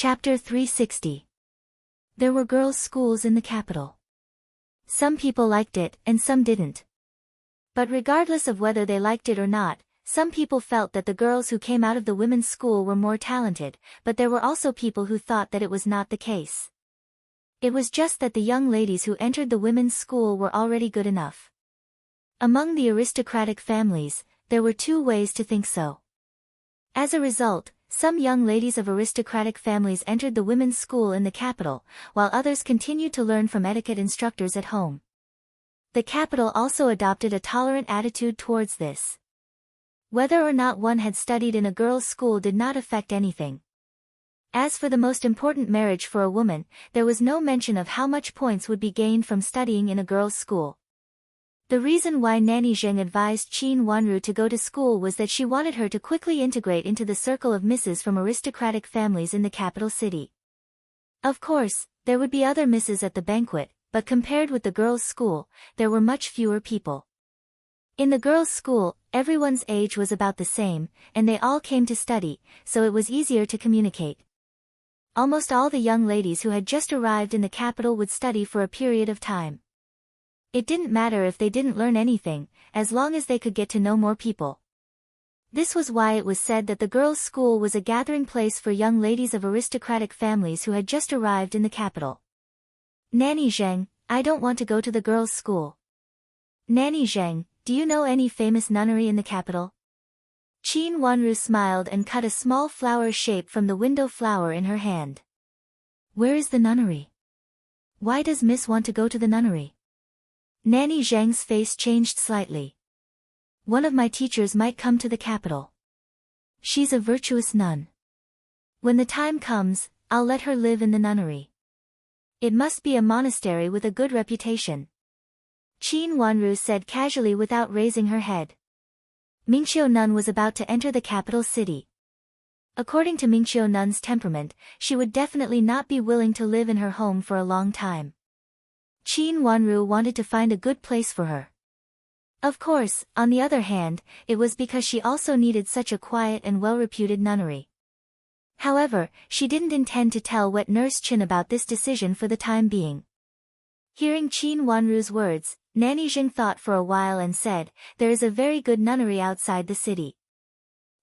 Chapter 360. There were girls' schools in the capital. Some people liked it and some didn't. But regardless of whether they liked it or not, some people felt that the girls who came out of the women's school were more talented, but there were also people who thought that it was not the case. It was just that the young ladies who entered the women's school were already good enough. Among the aristocratic families, there were two ways to think so. As a result, some young ladies of aristocratic families entered the women's school in the capital, while others continued to learn from etiquette instructors at home. The capital also adopted a tolerant attitude towards this. Whether or not one had studied in a girls' school did not affect anything. As for the most important marriage for a woman, there was no mention of how much points would be gained from studying in a girls' school. The reason why Nanny Zheng advised Qin Wanru to go to school was that she wanted her to quickly integrate into the circle of misses from aristocratic families in the capital city. Of course, there would be other misses at the banquet, but compared with the girls' school, there were much fewer people. In the girls' school, everyone's age was about the same, and they all came to study, so it was easier to communicate. Almost all the young ladies who had just arrived in the capital would study for a period of time. It didn't matter if they didn't learn anything, as long as they could get to know more people. This was why it was said that the girls' school was a gathering place for young ladies of aristocratic families who had just arrived in the capital. Nanny Zheng, I don't want to go to the girls' school. Nanny Zheng, do you know any famous nunnery in the capital? Qin Wanru smiled and cut a small flower shape from the window flower in her hand. Where is the nunnery? Why does Miss want to go to the nunnery? Nanny Zheng's face changed slightly. One of my teachers might come to the capital. She's a virtuous nun. When the time comes, I'll let her live in the nunnery. It must be a monastery with a good reputation. Qin Wanru said casually without raising her head. Mingqiu Nun was about to enter the capital city. According to Mingqiu Nun's temperament, she would definitely not be willing to live in her home for a long time. Qin Wanru wanted to find a good place for her. Of course, on the other hand, it was because she also needed such a quiet and well-reputed nunnery. However, she didn't intend to tell wet nurse Chin about this decision for the time being. Hearing Qin Wanru's words, Nanny Zheng thought for a while and said, there is a very good nunnery outside the city.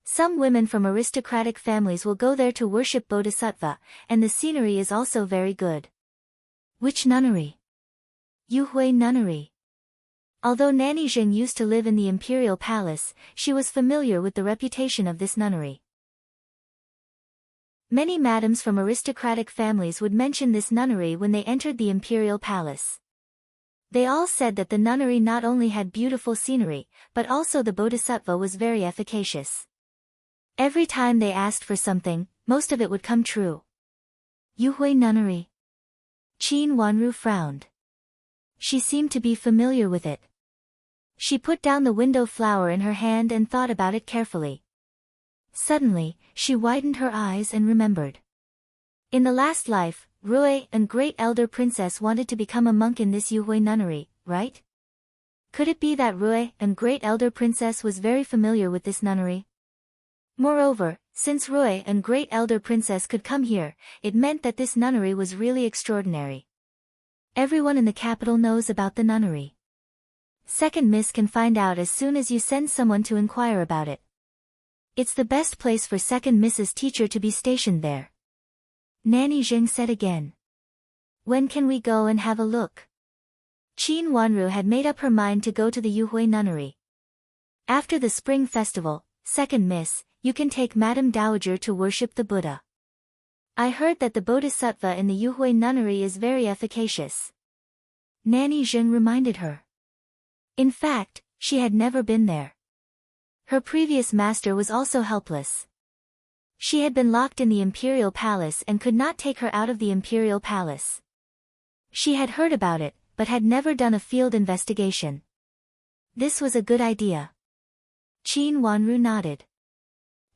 Some women from aristocratic families will go there to worship Bodhisattva, and the scenery is also very good. Which nunnery? Yuhui Nunnery. Although Nanny Zheng used to live in the imperial palace, she was familiar with the reputation of this nunnery. Many madams from aristocratic families would mention this nunnery when they entered the imperial palace. They all said that the nunnery not only had beautiful scenery, but also the Bodhisattva was very efficacious. Every time they asked for something, most of it would come true. Yuhui Nunnery. Qin Wanru frowned. She seemed to be familiar with it. She put down the window flower in her hand and thought about it carefully. Suddenly, she widened her eyes and remembered. In the last life, Rui, a great elder princess, wanted to become a monk in this Yuhui nunnery, right? Could it be that Rui, a great elder princess, was very familiar with this nunnery? Moreover, since Rui, a great elder princess, could come here, it meant that this nunnery was really extraordinary. Everyone in the capital knows about the nunnery. Second Miss can find out as soon as you send someone to inquire about it. It's the best place for Second Miss's teacher to be stationed there. Nanny Zheng said again. When can we go and have a look? Qin Wanru had made up her mind to go to the Yuhui nunnery. After the spring festival, Second Miss, you can take Madame Dowager to worship the Buddha. I heard that the Bodhisattva in the Yuhui nunnery is very efficacious. Nanny Zheng reminded her. In fact, she had never been there. Her previous master was also helpless. She had been locked in the imperial palace and could not take her out of the imperial palace. She had heard about it, but had never done a field investigation. This was a good idea. Qin Wanru nodded.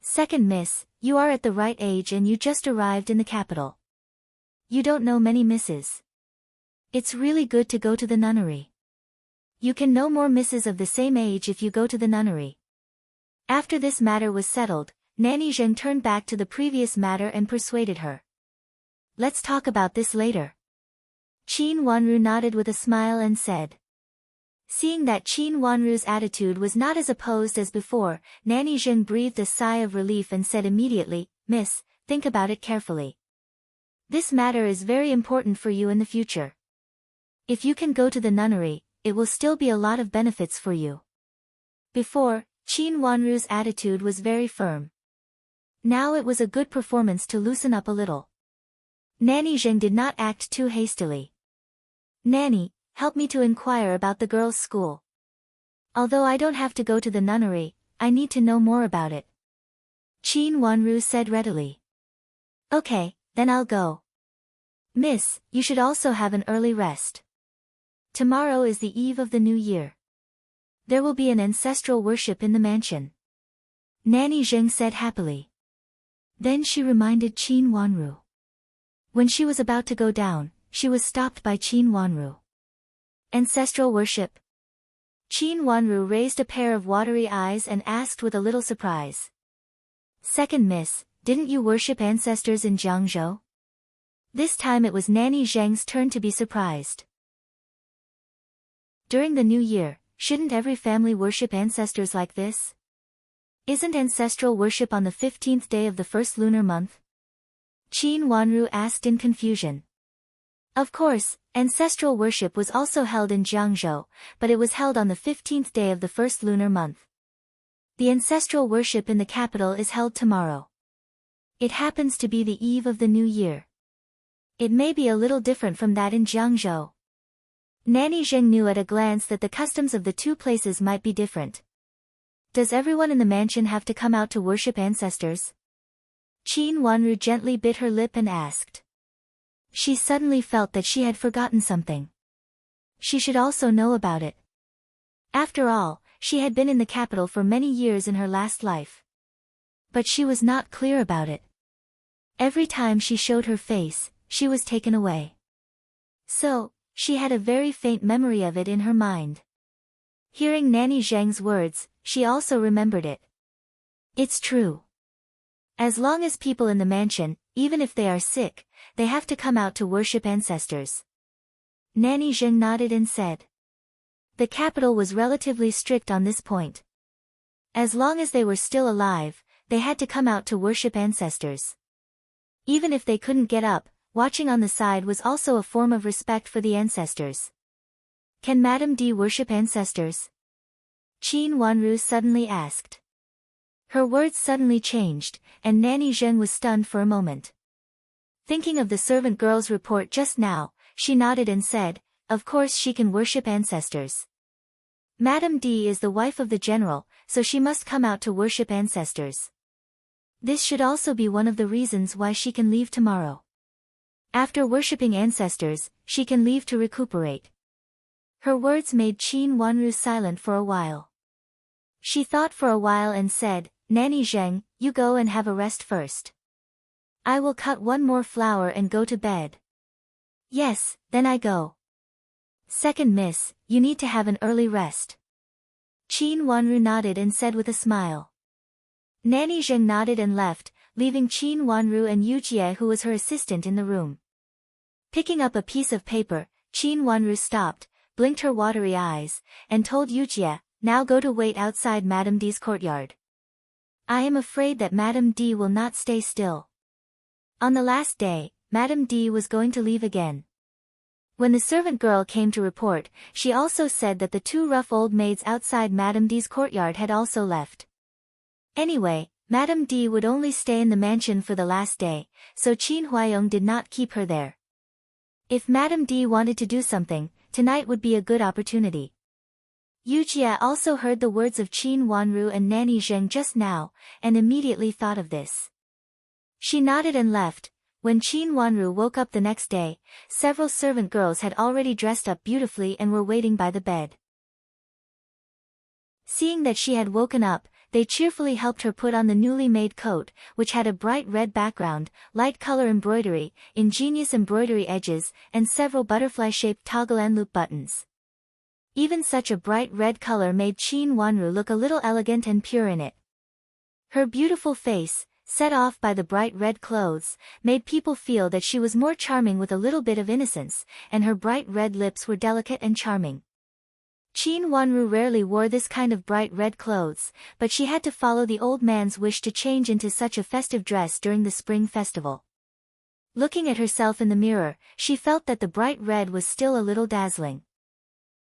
Second Miss, you are at the right age and you just arrived in the capital. You don't know many misses. It's really good to go to the nunnery. You can know more misses of the same age if you go to the nunnery. After this matter was settled, Nanny Zheng turned back to the previous matter and persuaded her. let's talk about this later. Qin Wanru nodded with a smile and said. Seeing that Qin Wanru's attitude was not as opposed as before, Nanny Zheng breathed a sigh of relief and said immediately, Miss, think about it carefully. This matter is very important for you in the future. If you can go to the nunnery, it will still be a lot of benefits for you. Before, Qin Wanru's attitude was very firm. Now it was a good performance to loosen up a little. Nanny Zheng did not act too hastily. Nanny, help me to inquire about the girls' school. Although I don't have to go to the nunnery, I need to know more about it. Qin Wanru said readily. Okay, then I'll go. Miss, you should also have an early rest. Tomorrow is the eve of the new year. There will be an ancestral worship in the mansion. Nanny Zheng said happily. Then she reminded Qin Wanru. When she was about to go down, she was stopped by Qin Wanru. Ancestral worship. Qin Wanru raised a pair of watery eyes and asked with a little surprise. Second miss, didn't you worship ancestors in Jiangzhou? This time it was Nanny Zheng's turn to be surprised. During the new year, shouldn't every family worship ancestors like this? Isn't ancestral worship on the 15th day of the first lunar month? Qin Wanru asked in confusion. Of course, ancestral worship was also held in Jiangzhou, but it was held on the 15th day of the first lunar month. The ancestral worship in the capital is held tomorrow. It happens to be the eve of the new year. It may be a little different from that in Jiangzhou. Nanny Zheng knew at a glance that the customs of the two places might be different. Does everyone in the mansion have to come out to worship ancestors? Qin Wanru gently bit her lip and asked. She suddenly felt that she had forgotten something. She should also know about it. After all, she had been in the capital for many years in her last life. But she was not clear about it. Every time she showed her face, she was taken away. So, she had a very faint memory of it in her mind. Hearing Nanny Zheng's words, she also remembered it. It's true. As long as people in the mansion, even if they are sick, they have to come out to worship ancestors. Nanny Zheng nodded and said. The capital was relatively strict on this point. As long as they were still alive, they had to come out to worship ancestors. Even if they couldn't get up, watching on the side was also a form of respect for the ancestors. Can Madame D worship ancestors? Qin Wanru suddenly asked. Her words suddenly changed, and Nanny Zheng was stunned for a moment. Thinking of the servant girl's report just now, she nodded and said, Of course she can worship ancestors. Madame D is the wife of the general, so she must come out to worship ancestors. This should also be one of the reasons why she can leave tomorrow. After worshipping ancestors, she can leave to recuperate. Her words made Qin Wanru silent for a while. She thought for a while and said, Nanny Zheng, you go and have a rest first. I will cut one more flower and go to bed. Yes, then I go. Second miss, you need to have an early rest. Qin Wanru nodded and said with a smile. Nanny Zheng nodded and left, leaving Qin Wanru and Yujie who was her assistant in the room. Picking up a piece of paper, Qin Wanru stopped, blinked her watery eyes, and told Yujie, now go to wait outside Madame D's courtyard. I am afraid that Madame D will not stay still. On the last day, Madame D was going to leave again. When the servant girl came to report, she also said that the two rough old maids outside Madame D's courtyard had also left. Anyway, Madame D would only stay in the mansion for the last day, so Qin Huayong did not keep her there. If Madame D wanted to do something, tonight would be a good opportunity. Yujie also heard the words of Qin Wanru and Nanny Zheng just now, and immediately thought of this. She nodded and left. When Qin Wanru woke up the next day, several servant girls had already dressed up beautifully and were waiting by the bed. Seeing that she had woken up, they cheerfully helped her put on the newly made coat, which had a bright red background, light color embroidery, ingenious embroidery edges, and several butterfly-shaped toggle and loop buttons. Even such a bright red color made Qin Wanru look a little elegant and pure in it. Her beautiful face, set off by the bright red clothes, made people feel that she was more charming with a little bit of innocence, and her bright red lips were delicate and charming. Qin Wanru rarely wore this kind of bright red clothes, but she had to follow the old man's wish to change into such a festive dress during the spring festival. Looking at herself in the mirror, she felt that the bright red was still a little dazzling.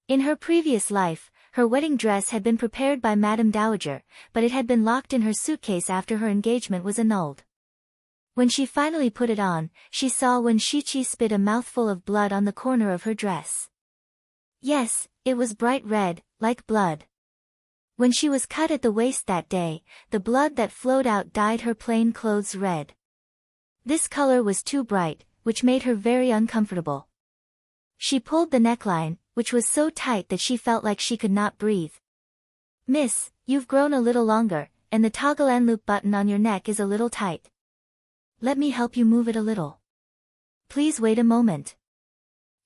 In her previous life, her wedding dress had been prepared by Madame Dowager, but it had been locked in her suitcase after her engagement was annulled. When she finally put it on, she saw Wen Shiqi spit a mouthful of blood on the corner of her dress. Yes, it was bright red, like blood. When she was cut at the waist that day, the blood that flowed out dyed her plain clothes red. This color was too bright, which made her very uncomfortable. She pulled the neckline, which was so tight that she felt like she could not breathe. "Miss, you've grown a little longer, and the toggle and loop button on your neck is a little tight. Let me help you move it a little. Please wait a moment."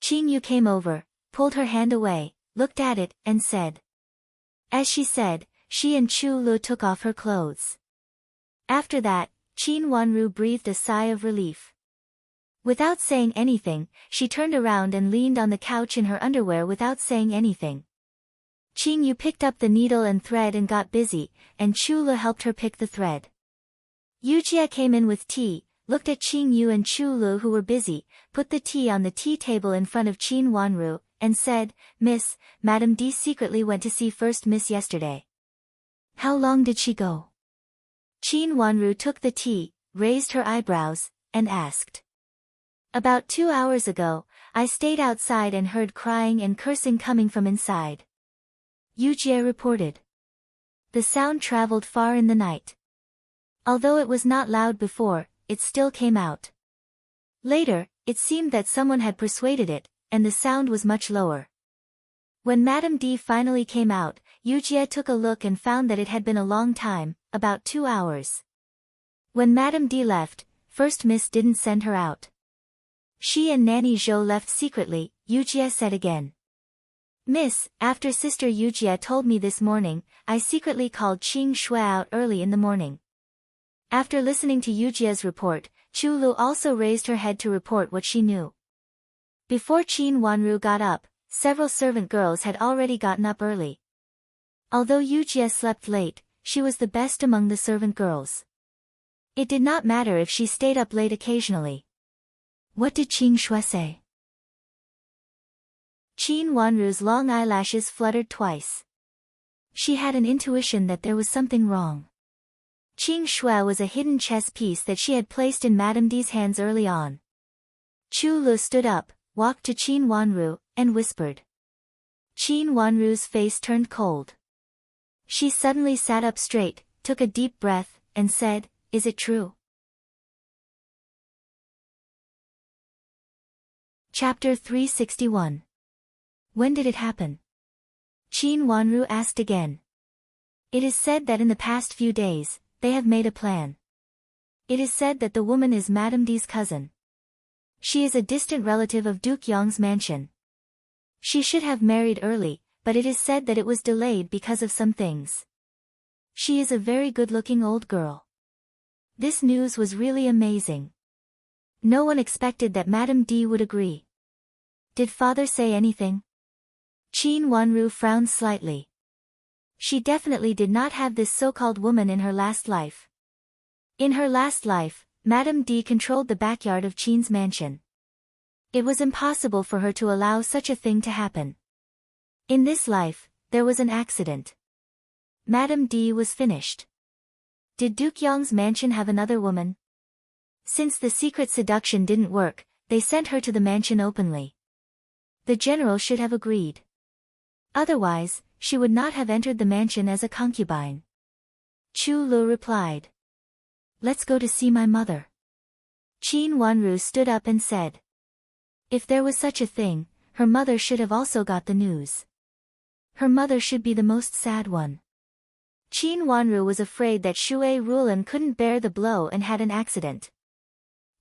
Qin Yu came over, pulled her hand away, looked at it, and said. As she said, she and Chu Lu took off her clothes. After that, Qin Wanru breathed a sigh of relief. Without saying anything, she turned around and leaned on the couch in her underwear without saying anything. Qin Yu picked up the needle and thread and got busy, and Chu Lu helped her pick the thread. Yujie came in with tea, looked at Qin Yu and Chu Lu who were busy, put the tea on the tea table in front of Qin Wanru, and said, "Miss, Madame D secretly went to see First Miss yesterday." "How long did she go?" Qin Wanru took the tea, raised her eyebrows, and asked. "About 2 hours ago, I stayed outside and heard crying and cursing coming from inside," Yujie reported. The sound traveled far in the night. Although it was not loud before, it still came out. Later, it seemed that someone had persuaded it, and the sound was much lower. When Madame D finally came out, Yujie took a look and found that it had been a long time, about 2 hours. When Madame D left, First Miss didn't send her out. She and Nanny Zhou left secretly, Yujie said again. "Miss, after Sister Yujie told me this morning, I secretly called Qing Shui out early in the morning." After listening to Yujie's report, Chu Lu also raised her head to report what she knew. Before Qin Wanru got up, several servant girls had already gotten up early. Although Yujie slept late, she was the best among the servant girls. It did not matter if she stayed up late occasionally. What did Qing Shui say? Qin Wanru's long eyelashes fluttered twice. She had an intuition that there was something wrong. Qing Shui was a hidden chess piece that she had placed in Madame D's hands early on. Chu Lu stood up, walked to Qin Wanru, and whispered. Qin Wanru's face turned cold. She suddenly sat up straight, took a deep breath, and said, "Is it true?" Chapter 361. When did it happen? Qin Wanru asked again. It is said that in the past few days, they have made a plan. It is said that the woman is Madame D's cousin. She is a distant relative of Duke Yong's mansion. She should have married early, but it is said that it was delayed because of some things. She is a very good-looking old girl. This news was really amazing. No one expected that Madame D would agree. Did father say anything? Qin Wanru frowned slightly. She definitely did not have this so-called woman in her last life. In her last life, Madame D controlled the backyard of Qin's mansion. It was impossible for her to allow such a thing to happen. In this life, there was an accident. Madame D was finished. Did Duke Yong's mansion have another woman? Since the secret seduction didn't work, they sent her to the mansion openly. The general should have agreed. Otherwise, she would not have entered the mansion as a concubine. Chu Lu replied. Let's go to see my mother. Qin Wanru stood up and said. If there was such a thing, her mother should have also got the news. Her mother should be the most sad one. Qin Wanru was afraid that Shui Rulan couldn't bear the blow and had an accident.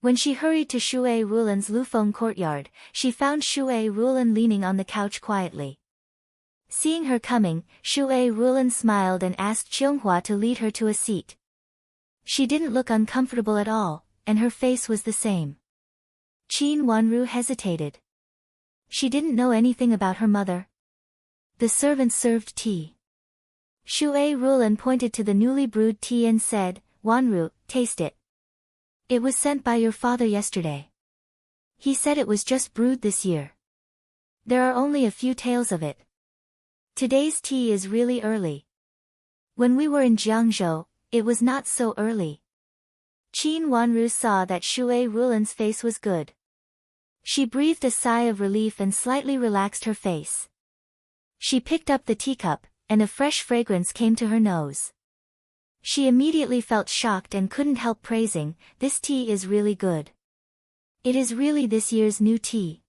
When she hurried to Shui Rulan's Lufeng courtyard, she found Shui Rulan leaning on the couch quietly. Seeing her coming, Shui Rulan smiled and asked Qianghua to lead her to a seat. She didn't look uncomfortable at all, and her face was the same. Qin Wanru hesitated. She didn't know anything about her mother. The servant served tea. Shui Rulan pointed to the newly brewed tea and said, "Wanru, taste it. It was sent by your father yesterday. He said it was just brewed this year. There are only a few tales of it. Today's tea is really early. When we were in Jiangzhou, it was not so early." Qin Wanru saw that Shui Rulan's face was good. She breathed a sigh of relief and slightly relaxed her face. She picked up the teacup, and a fresh fragrance came to her nose. She immediately felt shocked and couldn't help praising, "This tea is really good. It is really this year's new tea.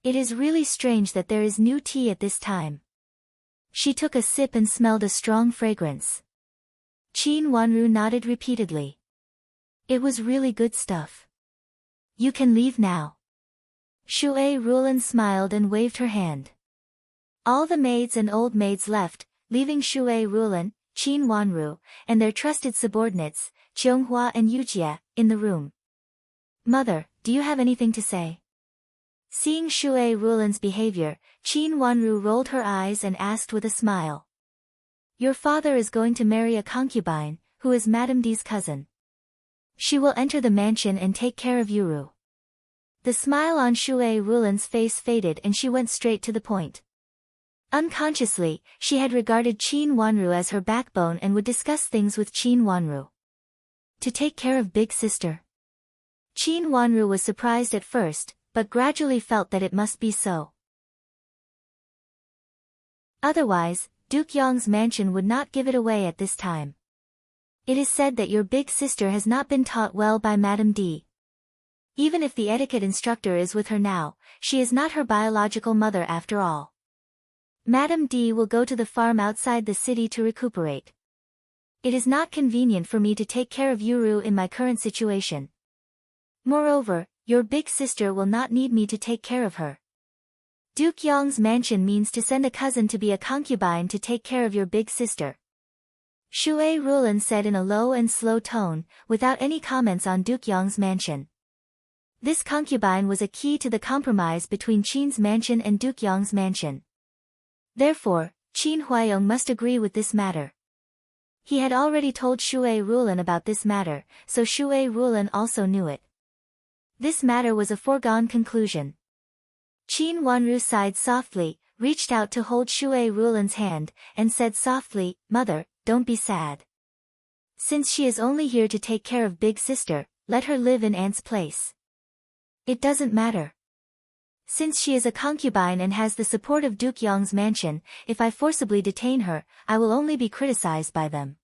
It is really strange that there is new tea at this time." She took a sip and smelled a strong fragrance. Qin Wanru nodded repeatedly. "It was really good stuff. You can leave now." Shui Rulan smiled and waved her hand. All the maids and old maids left, leaving Shui Rulan, Qin Wanru, and their trusted subordinates, Qianghua and Yujie, in the room. "Mother, do you have anything to say?" Seeing Shui Rulan's behavior, Qin Wanru rolled her eyes and asked with a smile. "Your father is going to marry a concubine, who is Madame D's cousin. She will enter the mansion and take care of Yuru." The smile on Shui Rulan's face faded and she went straight to the point. Unconsciously, she had regarded Qin Wanru as her backbone and would discuss things with Qin Wanru. To take care of big sister. Qin Wanru was surprised at first, but gradually felt that it must be so. Otherwise, Duke Yong's mansion would not give it away at this time. "It is said that your big sister has not been taught well by Madame D. Even if the etiquette instructor is with her now, she is not her biological mother after all. Madame D will go to the farm outside the city to recuperate. It is not convenient for me to take care of Yuru in my current situation. Moreover, your big sister will not need me to take care of her. Duke Yong's mansion means to send a cousin to be a concubine to take care of your big sister." Shui Rulan said in a low and slow tone, without any comments on Duke Yong's mansion. This concubine was a key to the compromise between Qin's mansion and Duke Yong's mansion. Therefore, Qin Huayong must agree with this matter. He had already told Shui Rulan about this matter, so Shui Rulan also knew it. This matter was a foregone conclusion. Qin Wanru sighed softly, reached out to hold Shui Rulan's hand, and said softly, "Mother, don't be sad. Since she is only here to take care of big sister, let her live in aunt's place. It doesn't matter. Since she is a concubine and has the support of Duke Yong's mansion, if I forcibly detain her, I will only be criticized by them.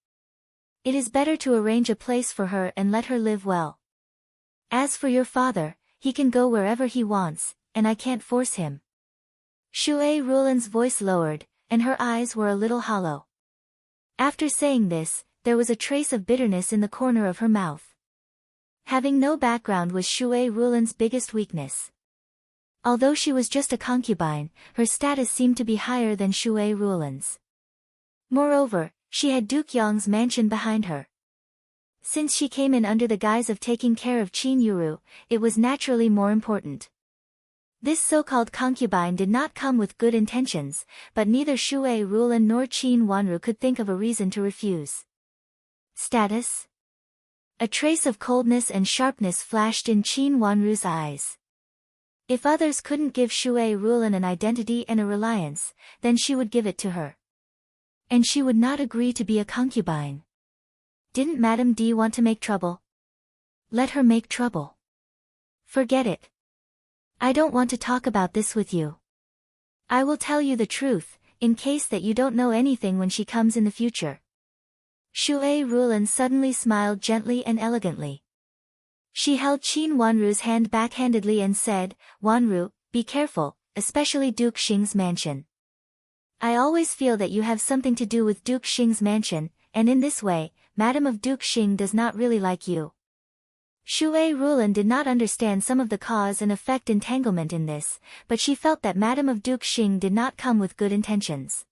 It is better to arrange a place for her and let her live well. As for your father, he can go wherever he wants, and I can't force him." Shui Rulan's voice lowered, and her eyes were a little hollow. After saying this, there was a trace of bitterness in the corner of her mouth. Having no background was Shui Rulan's biggest weakness. Although she was just a concubine, her status seemed to be higher than Shui Rulan's. Moreover, she had Duke Yong's mansion behind her. Since she came in under the guise of taking care of Qin Yuru, it was naturally more important. This so-called concubine did not come with good intentions, but neither Shui Rulan nor Qin Wanru could think of a reason to refuse. Status? A trace of coldness and sharpness flashed in Qin Wanru's eyes. If others couldn't give Shui Rulan an identity and a reliance, then she would give it to her. And she would not agree to be a concubine. Didn't Madame D want to make trouble? Let her make trouble. Forget it. I don't want to talk about this with you. I will tell you the truth, in case that you don't know anything when she comes in the future. Shui Rulan suddenly smiled gently and elegantly. She held Qin Wanru's hand backhandedly and said, "Wanru, be careful, especially Duke Xing's mansion. I always feel that you have something to do with Duke Xing's mansion, and in this way, Madame of Duke Xing does not really like you." Shui Rulan did not understand some of the cause and effect entanglement in this, but she felt that Madame of Duke Xing did not come with good intentions.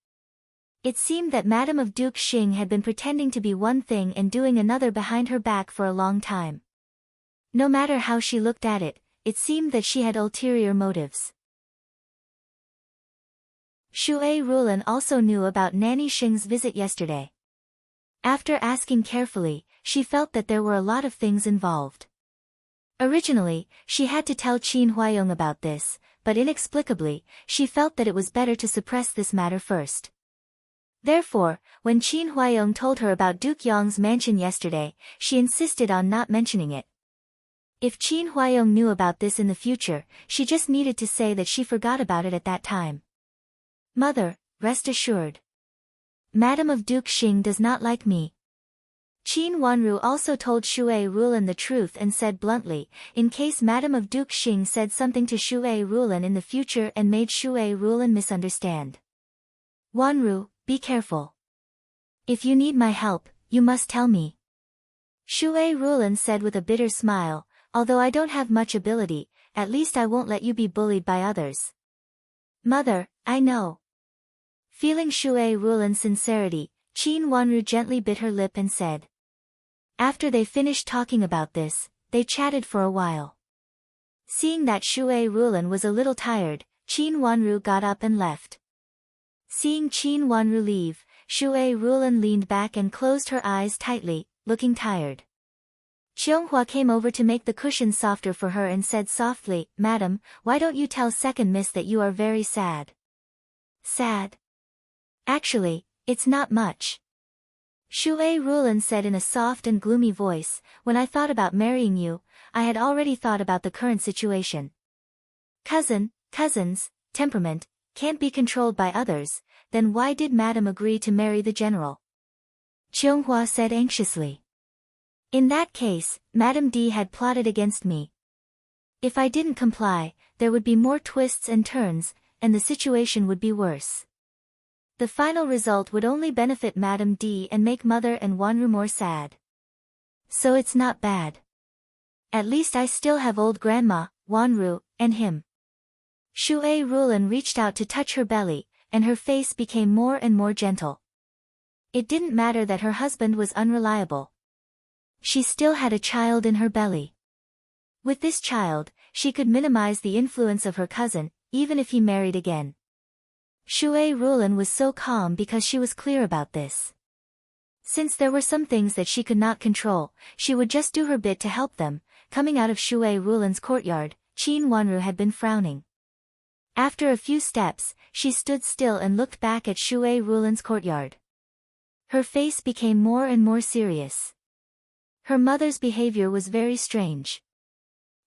It seemed that Madame of Duke Xing had been pretending to be one thing and doing another behind her back for a long time. No matter how she looked at it, it seemed that she had ulterior motives. Shui Rulin also knew about Nanny Xing's visit yesterday. After asking carefully, she felt that there were a lot of things involved. Originally, she had to tell Qin Huayong about this, but inexplicably, she felt that it was better to suppress this matter first. Therefore, when Qin Huayong told her about Duke Yong's mansion yesterday, she insisted on not mentioning it. If Qin Huayong knew about this in the future, she just needed to say that she forgot about it at that time. Mother, rest assured. Madame of Duke Xing does not like me. Qin Wanru also told Shui Rulin the truth and said bluntly, in case Madame of Duke Xing said something to Shui Rulin in the future and made Shui Rulin misunderstand. Wanru, be careful. If you need my help, you must tell me. Shui Rulin said with a bitter smile, although I don't have much ability, at least I won't let you be bullied by others. Mother, I know. Feeling Shui Rulin's sincerity, Qin Wanru gently bit her lip and said. After they finished talking about this, they chatted for a while. Seeing that Shui Rulin was a little tired, Qin Wanru got up and left. Seeing Qin Wanru leave, Shui Rulin leaned back and closed her eyes tightly, looking tired. Qianghua came over to make the cushions softer for her and said softly, Madam, why don't you tell second miss that you are very sad? Sad? Actually, it's not much. Shui Rulin said in a soft and gloomy voice, when I thought about marrying you, I had already thought about the current situation. Cousins, temperament, can't be controlled by others, then why did Madam agree to marry the general? Qianghua said anxiously. In that case, Madame D had plotted against me. If I didn't comply, there would be more twists and turns, and the situation would be worse. The final result would only benefit Madame D and make Mother and Wanru more sad. So it's not bad. At least I still have old Grandma, Wanru, and him. Shui Rulin reached out to touch her belly, and her face became more and more gentle. It didn't matter that her husband was unreliable. She still had a child in her belly. With this child, she could minimize the influence of her cousin, even if he married again. Shui Rulin was so calm because she was clear about this. Since there were some things that she could not control, she would just do her bit to help them. Coming out of Shui Rulin's courtyard, Qin Wanru had been frowning. After a few steps, she stood still and looked back at Shui Rulin's courtyard. Her face became more and more serious. Her mother's behavior was very strange.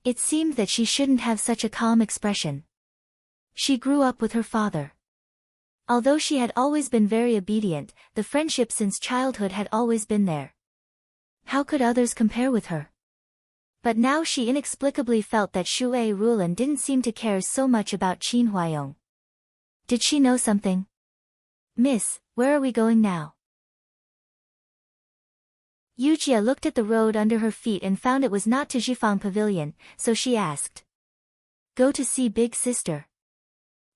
It seemed that she shouldn't have such a calm expression. She grew up with her father. Although she had always been very obedient, the friendship since childhood had always been there. How could others compare with her? But now she inexplicably felt that Shui Rulin didn't seem to care so much about Qin Huayong. Did she know something? Miss, where are we going now? Yujia looked at the road under her feet and found it was not to Jifang Pavilion, so she asked. Go to see big sister.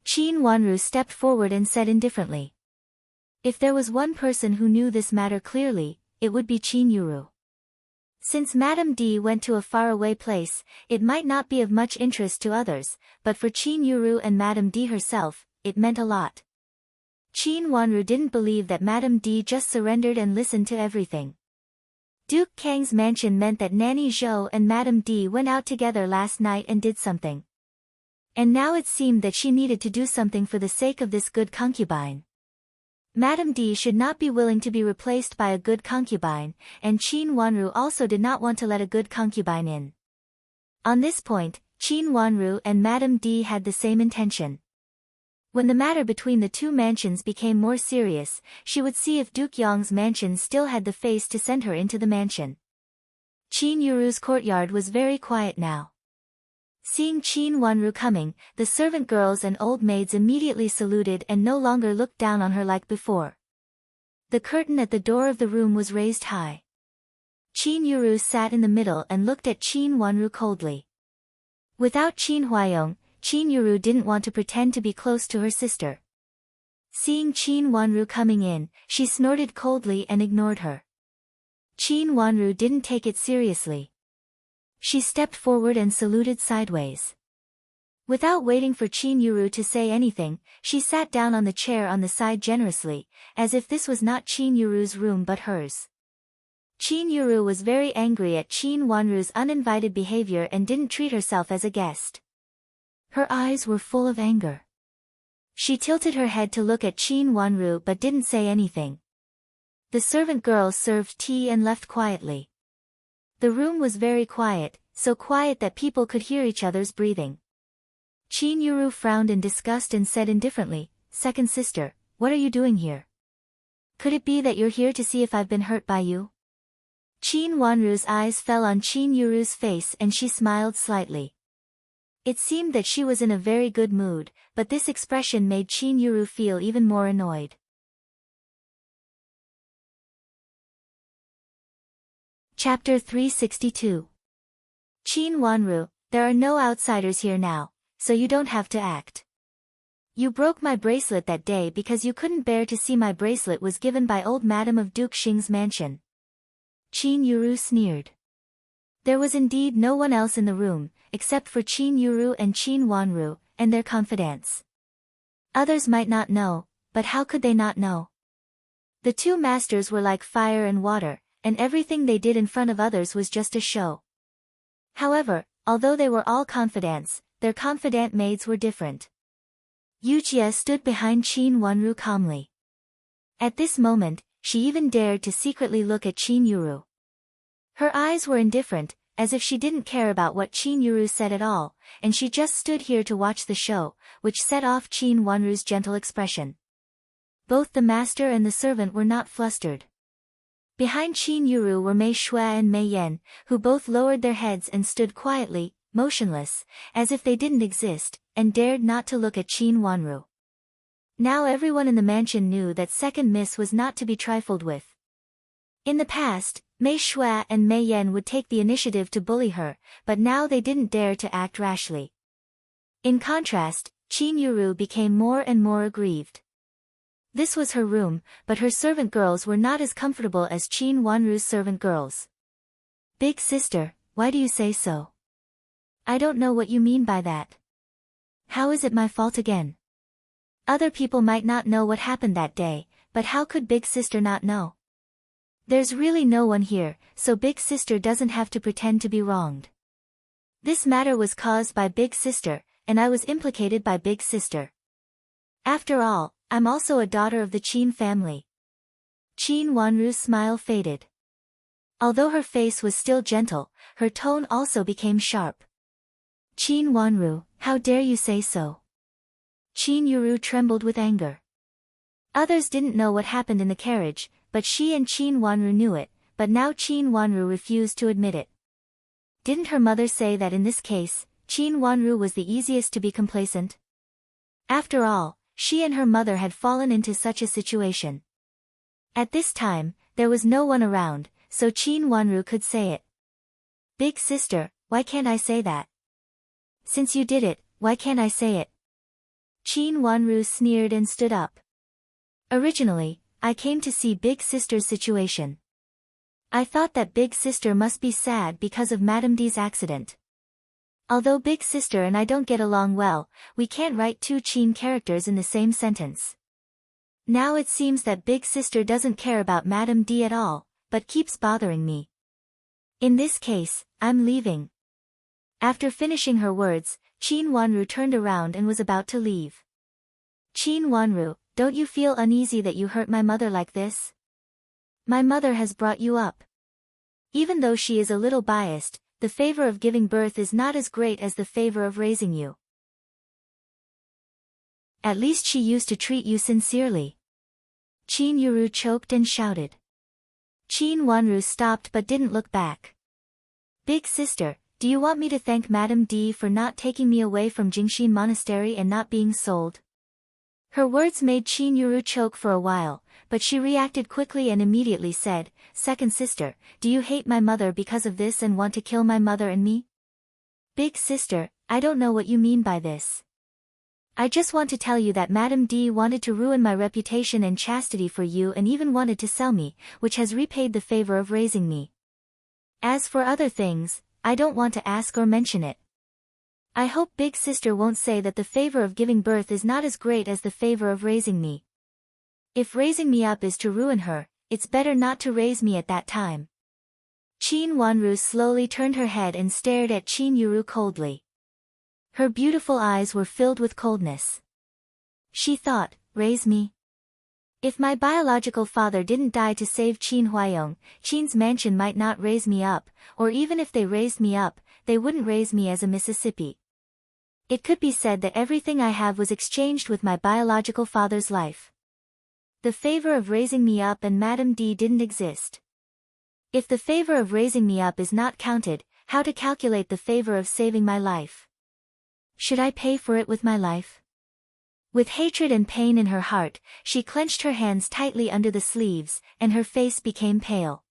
Qin Wanru stepped forward and said indifferently. If there was one person who knew this matter clearly, it would be Qin Yuru. Since Madame D went to a faraway place, it might not be of much interest to others, but for Qin Yuru and Madame D herself, it meant a lot. Qin Wanru didn't believe that Madame D just surrendered and listened to everything. Duke Kang's mansion meant that Nanny Zhou and Madame D went out together last night and did something. And now it seemed that she needed to do something for the sake of this good concubine. Madame D should not be willing to be replaced by a good concubine, and Qin Wanru also did not want to let a good concubine in. On this point, Qin Wanru and Madame D had the same intention. When the matter between the two mansions became more serious, she would see if Duke Yong's mansion still had the face to send her into the mansion. Qin Yuru's courtyard was very quiet now. Seeing Qin Wanru coming, the servant girls and old maids immediately saluted and no longer looked down on her like before. The curtain at the door of the room was raised high. Qin Yuru sat in the middle and looked at Qin Wanru coldly. Without Qin Huayong, Qin Yuru didn't want to pretend to be close to her sister. Seeing Qin Wanru coming in, she snorted coldly and ignored her. Qin Wanru didn't take it seriously. She stepped forward and saluted sideways. Without waiting for Qin Yuru to say anything, she sat down on the chair on the side generously, as if this was not Qin Yuru's room but hers. Qin Yuru was very angry at Qin Wanru's uninvited behavior and didn't treat herself as a guest. Her eyes were full of anger. She tilted her head to look at Qin Wanru but didn't say anything. The servant girl served tea and left quietly. The room was very quiet, so quiet that people could hear each other's breathing. Qin Yuru frowned in disgust and said indifferently, "Second sister, what are you doing here? Could it be that you're here to see if I've been hurt by you?" Qin Wanru's eyes fell on Qin Yuru's face and she smiled slightly. It seemed that she was in a very good mood, but this expression made Qin Yuru feel even more annoyed. Chapter 362. Qin Wanru, there are no outsiders here now, so you don't have to act. You broke my bracelet that day because you couldn't bear to see my bracelet was given by old Madam of Duke Xing's mansion. Qin Yuru sneered. There was indeed no one else in the room, except for Qin Yuru and Qin Wanru, and their confidants. Others might not know, but how could they not know? The two masters were like fire and water, and everything they did in front of others was just a show. However, although they were all confidants, their confidant maids were different. Yujie stood behind Qin Wanru calmly. At this moment, she even dared to secretly look at Qin Yuru. Her eyes were indifferent, as if she didn't care about what Qin Yuru said at all, and she just stood here to watch the show, which set off Qin Wanru's gentle expression. Both the master and the servant were not flustered. Behind Qin Yuru were Mei Shui and Mei Yan, who both lowered their heads and stood quietly, motionless, as if they didn't exist, and dared not to look at Qin Wanru. Now everyone in the mansion knew that second miss was not to be trifled with. In the past, Mei Shui and Mei Yan would take the initiative to bully her, but now they didn't dare to act rashly. In contrast, Qin Yuru became more and more aggrieved. This was her room, but her servant girls were not as comfortable as Qin Wanru's servant girls. "Big sister, why do you say so? I don't know what you mean by that. How is it my fault again? Other people might not know what happened that day, but how could big sister not know? There's really no one here, so big sister doesn't have to pretend to be wronged. This matter was caused by big sister, and I was implicated by big sister. After all, I'm also a daughter of the Qin family." Qin Wanru's smile faded. Although her face was still gentle, her tone also became sharp. "Qin Wanru, how dare you say so?" Qin Yuru trembled with anger. Others didn't know what happened in the carriage, but she and Qin Wanru knew it, but now Qin Wanru refused to admit it. Didn't her mother say that in this case, Qin Wanru was the easiest to be complacent? After all, she and her mother had fallen into such a situation. At this time, there was no one around, so Qin Wanru could say it. "Big sister, why can't I say that? Since you did it, why can't I say it?" Qin Wanru sneered and stood up. "Originally, I came to see big sister's situation. I thought that big sister must be sad because of Madame D's accident. Although big sister and I don't get along well, we can't write two Qin characters in the same sentence. Now it seems that big sister doesn't care about Madame D at all, but keeps bothering me. In this case, I'm leaving." After finishing her words, Qin Wanru turned around and was about to leave. "Qin Wanru, don't you feel uneasy that you hurt my mother like this? My mother has brought you up. Even though she is a little biased, the favor of giving birth is not as great as the favor of raising you. At least she used to treat you sincerely." Qin Yuru choked and shouted. Qin Wanru stopped but didn't look back. "Big sister, do you want me to thank Madame D for not taking me away from Jingxin Monastery and not being sold?" Her words made Qin Yuru choke for a while, but she reacted quickly and immediately said, "Second sister, do you hate my mother because of this and want to kill my mother and me?" "Big sister, I don't know what you mean by this. I just want to tell you that Madame D wanted to ruin my reputation and chastity for you and even wanted to sell me, which has repaid the favor of raising me. As for other things, I don't want to ask or mention it. I hope big sister won't say that the favor of giving birth is not as great as the favor of raising me. If raising me up is to ruin her, it's better not to raise me at that time. Qin Wanru slowly turned her head and stared at Qin Yuru coldly. Her beautiful eyes were filled with coldness. She thought, raise me? If my biological father didn't die to save Qin Huayong, Qin's mansion might not raise me up, or even if they raised me up, they wouldn't raise me as a Mississippi. It could be said that everything I have was exchanged with my biological father's life. The favor of raising me up and Madame D didn't exist. If the favor of raising me up is not counted, how to calculate the favor of saving my life? Should I pay for it with my life? With hatred and pain in her heart, she clenched her hands tightly under the sleeves, and her face became pale.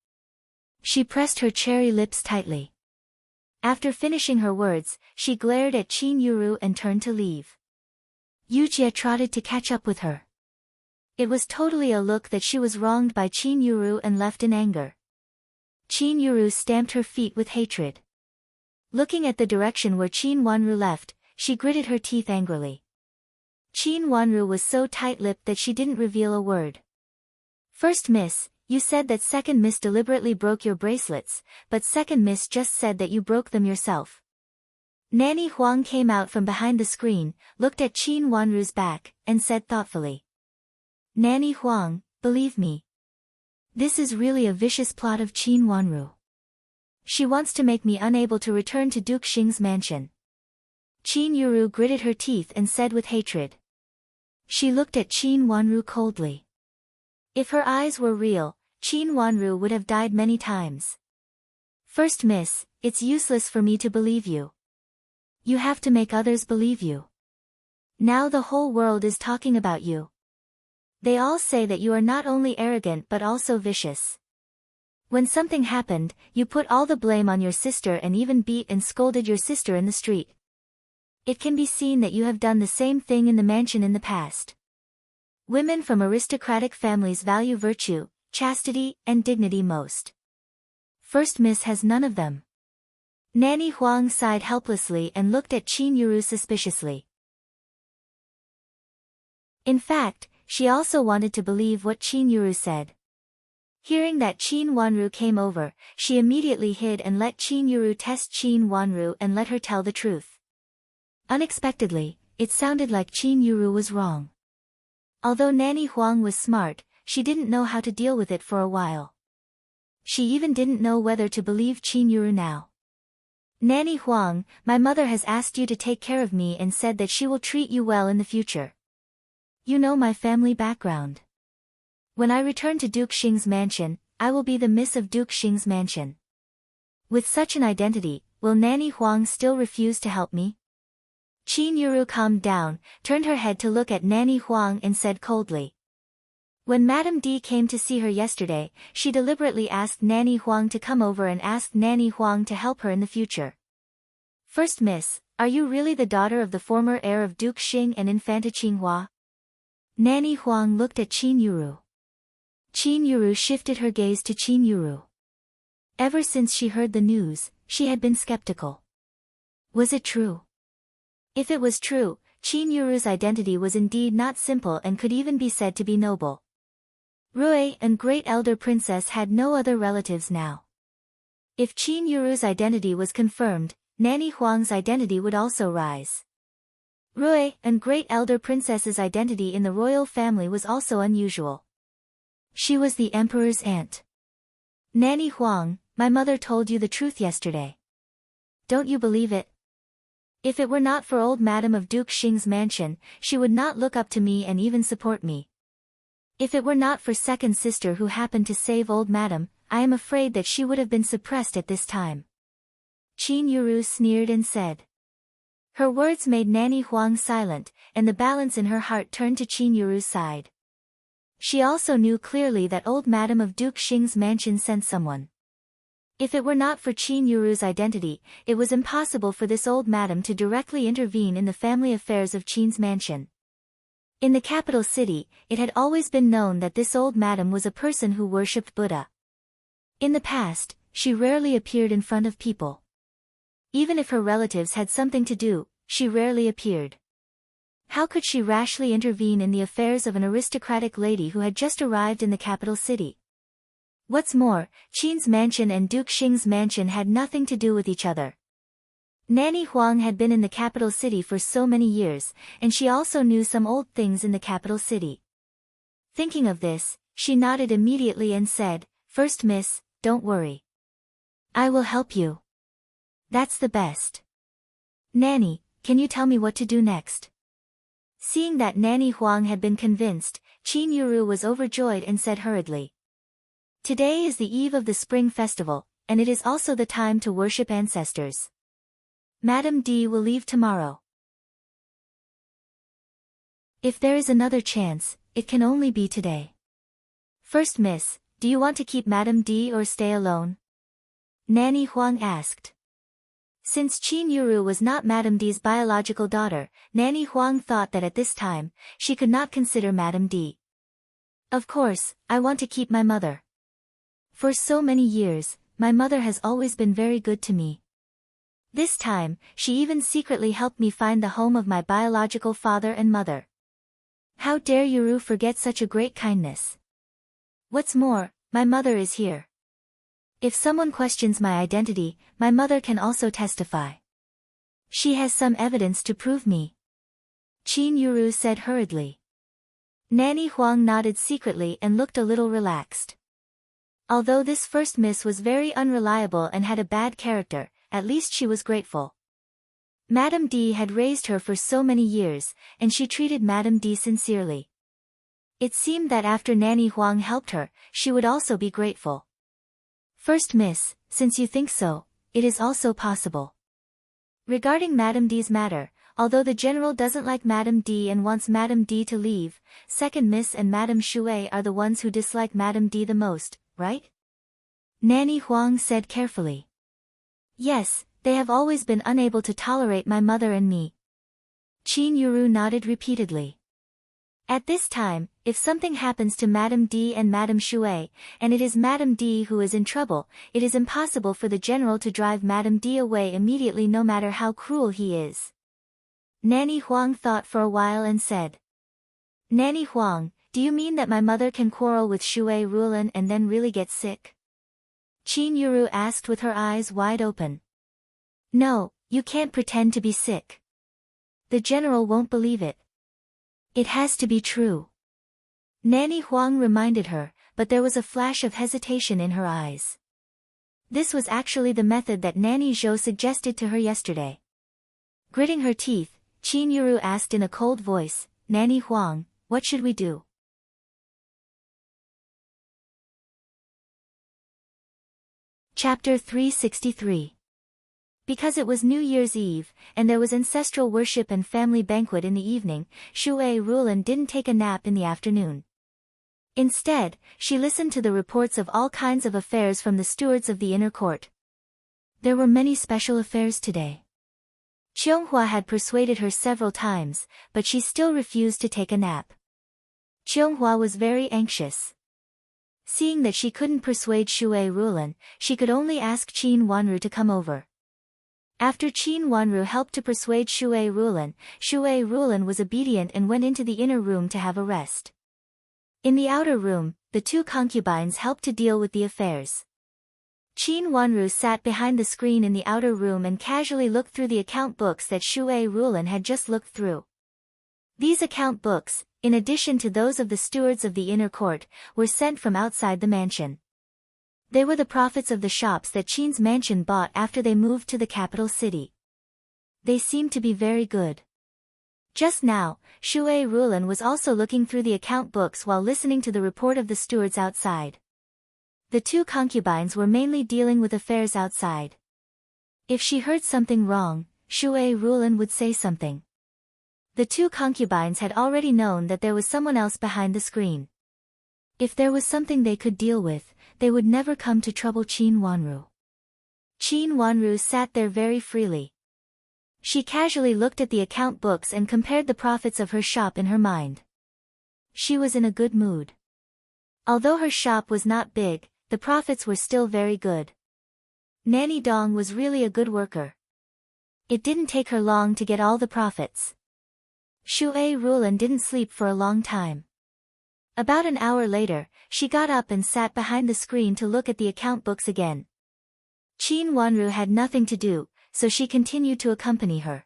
She pressed her cherry lips tightly. After finishing her words, she glared at Qin Yuru and turned to leave. Yu Jie trotted to catch up with her. It was totally a look that she was wronged by Qin Yuru and left in anger. Qin Yuru stamped her feet with hatred. Looking at the direction where Qin Wanru left, she gritted her teeth angrily. Qin Wanru was so tight-lipped that she didn't reveal a word. First miss, you said that second miss deliberately broke your bracelets, but second miss just said that you broke them yourself. Nanny Huang came out from behind the screen, looked at Qin Wanru's back, and said thoughtfully. Nanny Huang, believe me. This is really a vicious plot of Qin Wanru. She wants to make me unable to return to Duke Xing's mansion. Qin Yuru gritted her teeth and said with hatred. She looked at Qin Wanru coldly. If her eyes were real, Qin Wanru would have died many times. First miss, it's useless for me to believe you. You have to make others believe you. Now the whole world is talking about you. They all say that you are not only arrogant but also vicious. When something happened, you put all the blame on your sister and even beat and scolded your sister in the street. It can be seen that you have done the same thing in the mansion in the past. Women from aristocratic families value virtue, chastity, and dignity most. First miss has none of them. Nanny Huang sighed helplessly and looked at Qin Yuru suspiciously. In fact, she also wanted to believe what Qin Yuru said. Hearing that Qin Wanru came over, she immediately hid and let Qin Yuru test Qin Wanru and let her tell the truth. Unexpectedly, it sounded like Qin Yuru was wrong. Although Nanny Huang was smart, she didn't know how to deal with it for a while. She even didn't know whether to believe Qin Yuru now. Nanny Huang, my mother has asked you to take care of me and said that she will treat you well in the future. You know my family background. When I return to Duke Xing's mansion, I will be the miss of Duke Xing's mansion. With such an identity, will Nanny Huang still refuse to help me? Qin Yuru calmed down, turned her head to look at Nanny Huang and said coldly. When Madame D came to see her yesterday, she deliberately asked Nanny Huang to come over and asked Nanny Huang to help her in the future. First miss, are you really the daughter of the former heir of Duke Xing and Infanta Qinghua? Nanny Huang looked at Qin Yuru. Qin Yuru shifted her gaze to Qin Yuru. Ever since she heard the news, she had been skeptical. Was it true? If it was true, Qin Yuru's identity was indeed not simple and could even be said to be noble. Rui and Great Elder Princess had no other relatives now. If Qin Yuru's identity was confirmed, Nanny Huang's identity would also rise. Rui and Great Elder Princess's identity in the royal family was also unusual. She was the emperor's aunt. Nanny Huang, my mother told you the truth yesterday. Don't you believe it? If it were not for old Madam of Duke Xing's mansion, she would not look up to me and even support me. If it were not for second sister who happened to save old Madam, I am afraid that she would have been suppressed at this time. Qin Yuru sneered and said. Her words made Nanny Huang silent, and the balance in her heart turned to Qin Yuru's side. She also knew clearly that old Madam of Duke Xing's mansion sent someone. If it were not for Qin Yuru's identity, it was impossible for this old madam to directly intervene in the family affairs of Qin's mansion. In the capital city, it had always been known that this old madam was a person who worshipped Buddha. In the past, she rarely appeared in front of people. Even if her relatives had something to do, she rarely appeared. How could she rashly intervene in the affairs of an aristocratic lady who had just arrived in the capital city? What's more, Qin's mansion and Duke Xing's mansion had nothing to do with each other. Nanny Huang had been in the capital city for so many years, and she also knew some old things in the capital city. Thinking of this, she nodded immediately and said, "First miss, don't worry. I will help you. That's the best. Nanny, can you tell me what to do next?" Seeing that Nanny Huang had been convinced, Qin Yuru was overjoyed and said hurriedly, "Today is the eve of the Spring Festival, and it is also the time to worship ancestors. Madame D will leave tomorrow. If there is another chance, it can only be today. First miss, do you want to keep Madame D or stay alone?" Nanny Huang asked. Since Qin Yuru was not Madame D's biological daughter, Nanny Huang thought that at this time, she could not consider Madame D. "Of course, I want to keep my mother. For so many years, my mother has always been very good to me. This time, she even secretly helped me find the home of my biological father and mother. How dare Yuru forget such a great kindness? What's more, my mother is here. If someone questions my identity, my mother can also testify. She has some evidence to prove me," Qin Yuru said hurriedly. Nanny Huang nodded secretly and looked a little relaxed. Although this first miss was very unreliable and had a bad character, at least she was grateful. Madame D had raised her for so many years, and she treated Madame D sincerely. It seemed that after Nanny Huang helped her, she would also be grateful. "First miss, since you think so, it is also possible. Regarding Madame D's matter, although the general doesn't like Madame D and wants Madame D to leave, second miss and Madame Shui are the ones who dislike Madame D the most, right?" Nanny Huang said carefully. "Yes, they have always been unable to tolerate my mother and me." Qin Yuru nodded repeatedly. At this time, if something happens to Madame D and Madame Shui, and it is Madame D who is in trouble, it is impossible for the general to drive Madame D away immediately no matter how cruel he is. Nanny Huang thought for a while and said, "Nanny Huang, do you mean that my mother can quarrel with Shui Rulan and then really get sick?" Qin Yuru asked with her eyes wide open. "No, you can't pretend to be sick. The general won't believe it. It has to be true." Nanny Huang reminded her, but there was a flash of hesitation in her eyes. This was actually the method that Nanny Zhou suggested to her yesterday. Gritting her teeth, Qin Yuru asked in a cold voice, "Nanny Huang, what should we do?" Chapter 363. Because it was New Year's Eve, and there was ancestral worship and family banquet in the evening, Shui Rulan didn't take a nap in the afternoon. Instead, she listened to the reports of all kinds of affairs from the stewards of the inner court. There were many special affairs today. Qianghua had persuaded her several times, but she still refused to take a nap. Qianghua was very anxious. Seeing that she couldn't persuade Shui Rulan, she could only ask Qin Wanru to come over. After Qin Wanru helped to persuade Shui Rulan was obedient and went into the inner room to have a rest. In the outer room, the two concubines helped to deal with the affairs. Qin Wanru sat behind the screen in the outer room and casually looked through the account books that Shui Rulan had just looked through. These account books, in addition to those of the stewards of the inner court, were sent from outside the mansion. They were the profits of the shops that Qin's mansion bought after they moved to the capital city. They seemed to be very good. Just now, Shui Rulan was also looking through the account books while listening to the report of the stewards outside. The two concubines were mainly dealing with affairs outside. If she heard something wrong, Shui Rulan would say something. The two concubines had already known that there was someone else behind the screen. If there was something they could deal with, they would never come to trouble Qin Wanru. Qin Wanru sat there very freely. She casually looked at the account books and compared the profits of her shop in her mind. She was in a good mood. Although her shop was not big, the profits were still very good. Nanny Dong was really a good worker. It didn't take her long to get all the profits. Shui Rulan didn't sleep for a long time. About an hour later, she got up and sat behind the screen to look at the account books again. Qin Wanru had nothing to do, so she continued to accompany her.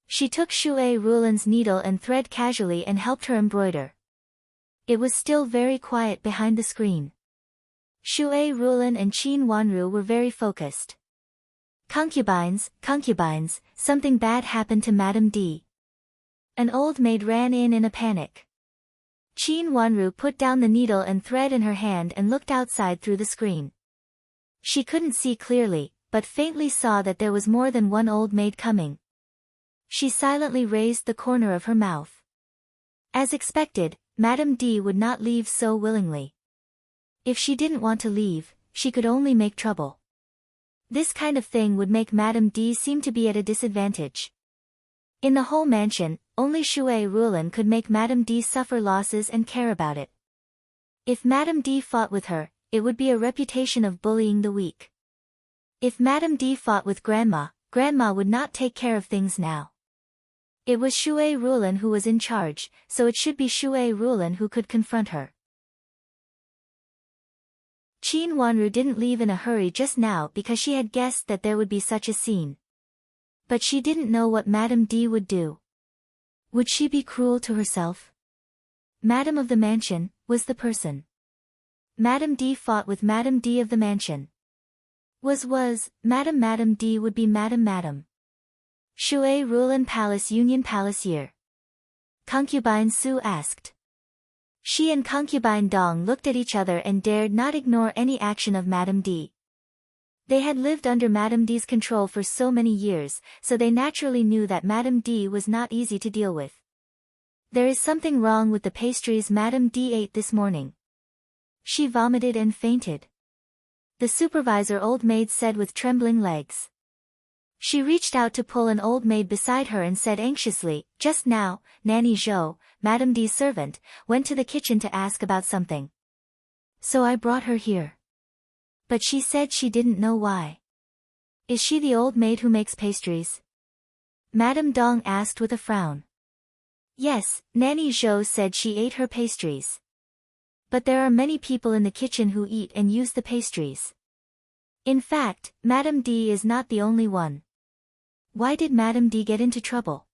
She took Shui Rulan's needle and thread casually and helped her embroider. It was still very quiet behind the screen. Shui Rulan and Qin Wanru were very focused. Concubines, something bad happened to Madame D. An old maid ran in a panic. Qin Wanru put down the needle and thread in her hand and looked outside through the screen. She couldn't see clearly, but faintly saw that there was more than one old maid coming. She silently raised the corner of her mouth. As expected, Madame D would not leave so willingly. If she didn't want to leave, she could only make trouble. This kind of thing would make Madame D seem to be at a disadvantage. In the whole mansion, only Shui Rulan could make Madame D suffer losses and care about it. If Madame D fought with her, it would be a reputation of bullying the weak. If Madame D fought with Grandma would not take care of things now. It was Shui Rulan who was in charge, so it should be Shui Rulan who could confront her. Qin Wanru didn't leave in a hurry just now because she had guessed that there would be such a scene. But she didn't know what Madame D would do. Would she be cruel to herself? Madame of the mansion was the person. Madame D fought with Madame D of the mansion. Madame D would be Madame. Shui Rulan Palace Union Palace Year. Concubine Su asked. She and Concubine Dong looked at each other and dared not ignore any action of Madame D. They had lived under Madame D's control for so many years, so they naturally knew that Madame D was not easy to deal with. There is something wrong with the pastries Madame D ate this morning. She vomited and fainted. The supervisor old maid said with trembling legs. She reached out to pull an old maid beside her and said anxiously, just now, Nanny Zhou, Madame D's servant, went to the kitchen to ask about something. So I brought her here. But she said she didn't know why. Is she the old maid who makes pastries? Madame Dong asked with a frown. Yes, Nanny Zhou said she ate her pastries. But there are many people in the kitchen who eat and use the pastries. In fact, Madame D is not the only one. Why did Madame D get into trouble?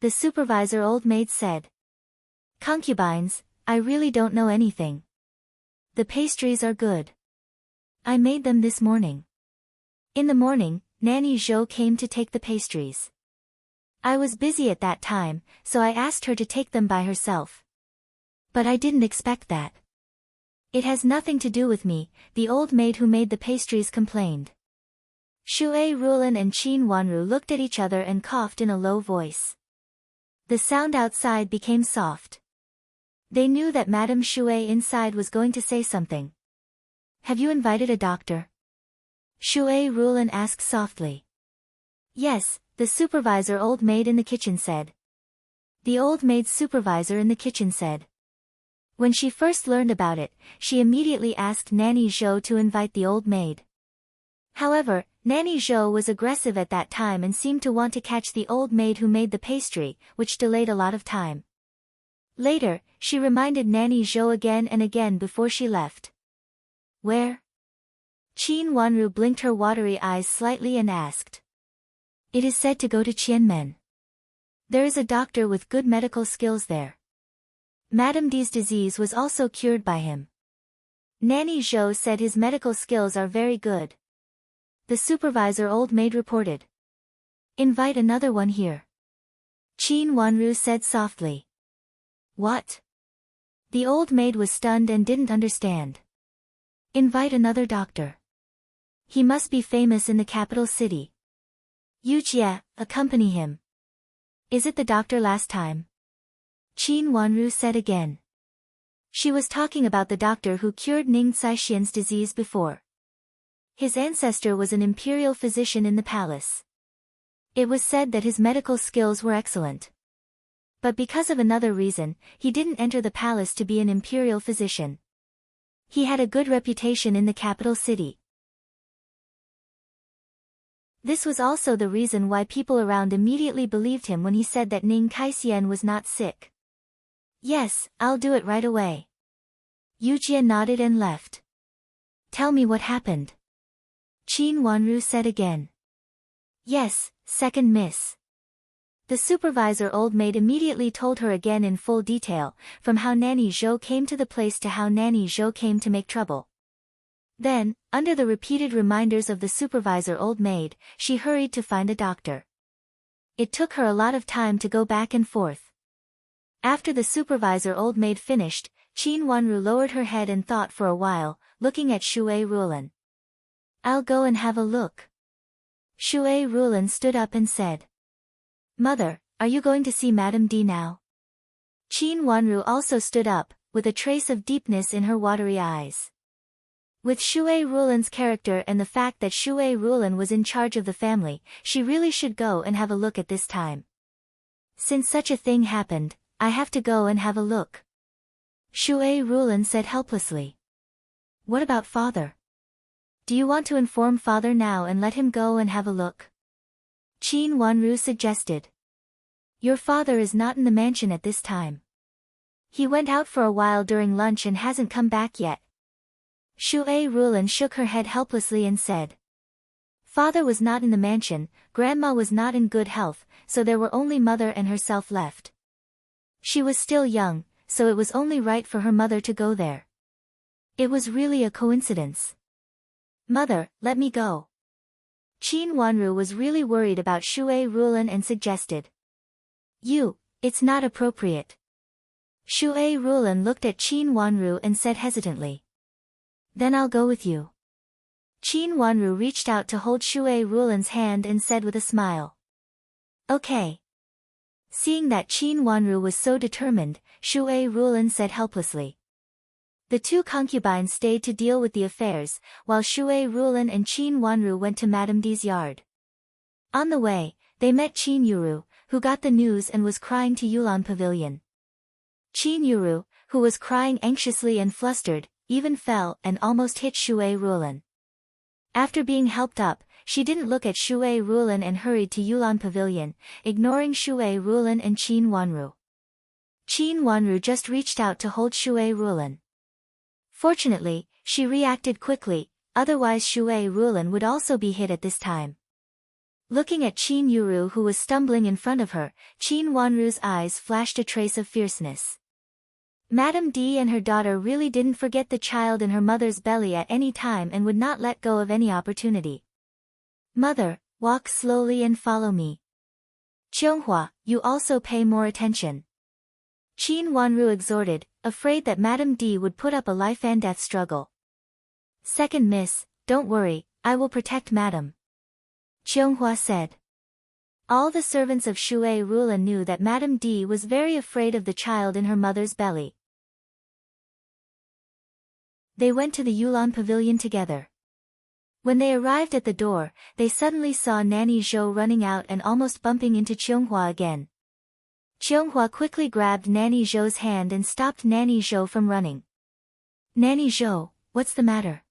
The supervisor old maid said. Concubines, I really don't know anything. The pastries are good. I made them this morning. In the morning, Nanny Zhou came to take the pastries. I was busy at that time, so I asked her to take them by herself. But I didn't expect that. It has nothing to do with me, the old maid who made the pastries complained. Shui Rulan and Qin Wanru looked at each other and coughed in a low voice. The sound outside became soft. They knew that Madame Shui inside was going to say something. Have you invited a doctor? Shui Rulan asked softly. Yes, the supervisor old maid in the kitchen said. The old maid's supervisor in the kitchen said. When she first learned about it, she immediately asked Nanny Zhou to invite the old maid. However, Nanny Zhou was aggressive at that time and seemed to want to catch the old maid who made the pastry, which delayed a lot of time. Later, she reminded Nanny Zhou again and again before she left. Where? Qin Wanru blinked her watery eyes slightly and asked. It is said to go to Qianmen. There is a doctor with good medical skills there. Madame D's disease was also cured by him. Nanny Zhou said his medical skills are very good. The supervisor old maid reported. Invite another one here. Qin Wanru said softly. What? The old maid was stunned and didn't understand. Invite another doctor. He must be famous in the capital city. Yu Jie, accompany him. Is it the doctor last time? Qin Wanru said again. She was talking about the doctor who cured Ning Caishian's disease before. His ancestor was an imperial physician in the palace. It was said that his medical skills were excellent. But because of another reason, he didn't enter the palace to be an imperial physician. He had a good reputation in the capital city. This was also the reason why people around immediately believed him when he said that Ning Kaixian was not sick. Yes, I'll do it right away. Yu Jie nodded and left. Tell me what happened. Qin Wanru said again. Yes, second miss. The supervisor old maid immediately told her again in full detail, from how Nanny Zhou came to the place to how Nanny Zhou came to make trouble. Then, under the repeated reminders of the supervisor old maid, she hurried to find a doctor. It took her a lot of time to go back and forth. After the supervisor old maid finished, Qin Wanru lowered her head and thought for a while, looking at Shui Rulan. I'll go and have a look. Shui Rulan stood up and said. Mother, are you going to see Madame D now? Qin Wanru also stood up, with a trace of deepness in her watery eyes. With Shui Rulan's character and the fact that Shui Rulan was in charge of the family, she really should go and have a look at this time. Since such a thing happened, I have to go and have a look. Shui Rulan said helplessly. What about father? Do you want to inform father now and let him go and have a look? Qin Wanru suggested. Your father is not in the mansion at this time. He went out for a while during lunch and hasn't come back yet. Shui Rulan shook her head helplessly and said. Father was not in the mansion, grandma was not in good health, so there were only mother and herself left. She was still young, so it was only right for her mother to go there. It was really a coincidence. Mother, let me go. Qin Wanru was really worried about Shui Rulan and suggested. It's not appropriate. Shui Rulan looked at Qin Wanru and said hesitantly. Then I'll go with you. Qin Wanru reached out to hold Shui Rulan's hand and said with a smile. Okay. Seeing that Qin Wanru was so determined, Shui Rulan said helplessly. The two concubines stayed to deal with the affairs, while Shui Rulan and Qin Wanru went to Madame D's yard. On the way, they met Qin Yuru, who got the news and was crying to Yulan Pavilion. Qin Yuru, who was crying anxiously and flustered, even fell and almost hit Shui Rulan. After being helped up, she didn't look at Shui Rulan and hurried to Yulan Pavilion, ignoring Shui Rulan and Qin Wanru. Qin Wanru just reached out to hold Shui Rulan. Fortunately, she reacted quickly, otherwise Shui Rulan would also be hit at this time. Looking at Qin Yuru who was stumbling in front of her, Qin Wanru's eyes flashed a trace of fierceness. Madame D and her daughter really didn't forget the child in her mother's belly at any time and would not let go of any opportunity. Mother, walk slowly and follow me. Qianghua, you also pay more attention. Qin Wanru exhorted, afraid that Madame D would put up a life-and-death struggle. Second miss, don't worry, I will protect Madame. Qianghua said. All the servants of Shui Rulan knew that Madame D was very afraid of the child in her mother's belly. They went to the Yulan Pavilion together. When they arrived at the door, they suddenly saw Nanny Zhou running out and almost bumping into Qianghua again. Qianghua quickly grabbed Nanny Zhou's hand and stopped Nanny Zhou from running. Nanny Zhou, what's the matter?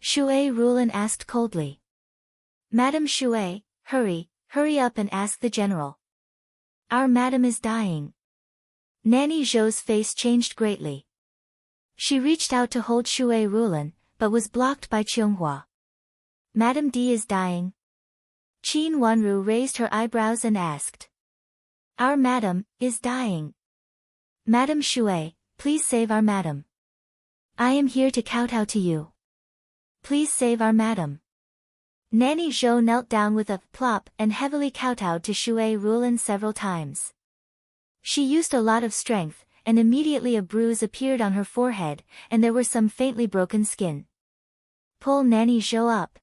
Shui Rulan asked coldly. Madame Shui, hurry up and ask the general. Our madam is dying. Nanny Zhou's face changed greatly. She reached out to hold Shui Rulan, but was blocked by Qianghua. Madame D is dying. Qin Wanru raised her eyebrows and asked. Our madam is dying. Madame Shui, please save our madam. I am here to kowtow to you. Please save our madam. Nanny Zhou knelt down with a plop and heavily kowtowed to Shui Rulan several times. She used a lot of strength, and immediately a bruise appeared on her forehead, and there were some faintly broken skin. Pull Nanny Zhou up.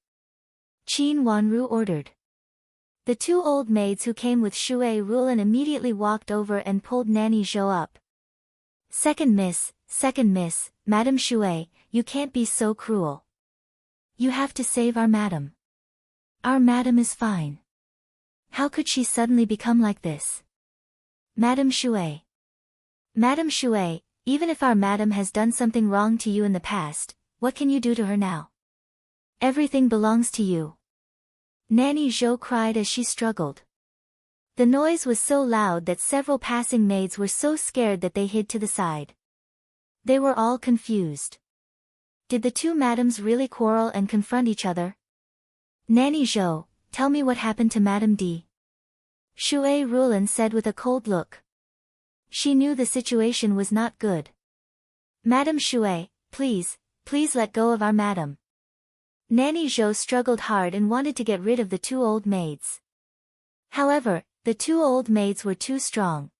Qin Wanru ordered. The two old maids who came with Shui Rulan immediately walked over and pulled Nanny Zhou up. Second miss, Madame Shui, you can't be so cruel. You have to save our madam. Our madam is fine. How could she suddenly become like this? Madam Shui. Madam Shui, even if our madam has done something wrong to you in the past, what can you do to her now? Everything belongs to you. Nanny Zhou cried as she struggled. The noise was so loud that several passing maids were so scared that they hid to the side. They were all confused. Did the two madams really quarrel and confront each other? Nanny Zhou, tell me what happened to Madame D. Shui Rulan said with a cold look. She knew the situation was not good. Madame Shui, please let go of our madam. Nanny Zhou struggled hard and wanted to get rid of the two old maids. However, the two old maids were too strong.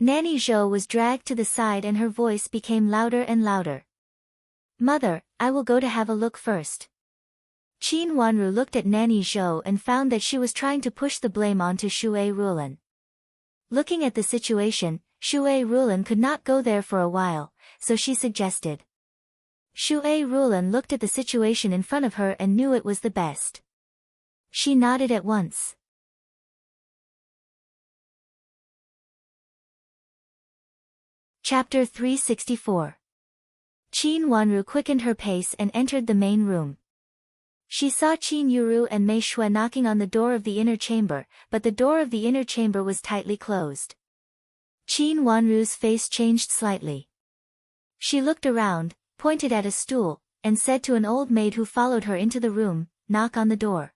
Nanny Zhou was dragged to the side and her voice became louder and louder. Mother, I will go to have a look first. Qin Wanru looked at Nanny Zhou and found that she was trying to push the blame onto Shui Rulan. Looking at the situation, Shui Rulan could not go there for a while, so she suggested. Shui Rulan looked at the situation in front of her and knew it was the best. She nodded at once. Chapter 364. Qin Wanru quickened her pace and entered the main room. She saw Qin Yuru and Mei Shui knocking on the door of the inner chamber, but the door of the inner chamber was tightly closed. Qin Wanru's face changed slightly. She looked around, pointed at a stool, and said to an old maid who followed her into the room, "Knock on the door."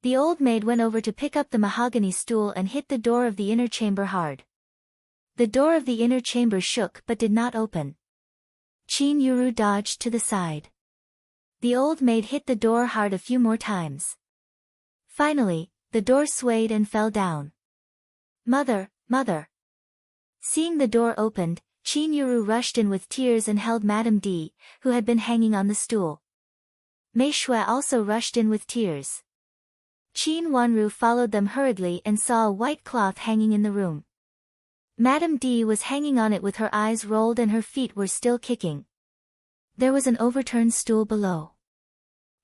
The old maid went over to pick up the mahogany stool and hit the door of the inner chamber hard. The door of the inner chamber shook but did not open. Qin Yuru dodged to the side. The old maid hit the door hard a few more times. Finally, the door swayed and fell down. Mother, mother. Seeing the door opened, Qin Yuru rushed in with tears and held Madame D, who had been hanging on the stool. Mei Shui also rushed in with tears. Qin Wanru followed them hurriedly and saw a white cloth hanging in the room. Madame D was hanging on it with her eyes rolled and her feet were still kicking. There was an overturned stool below.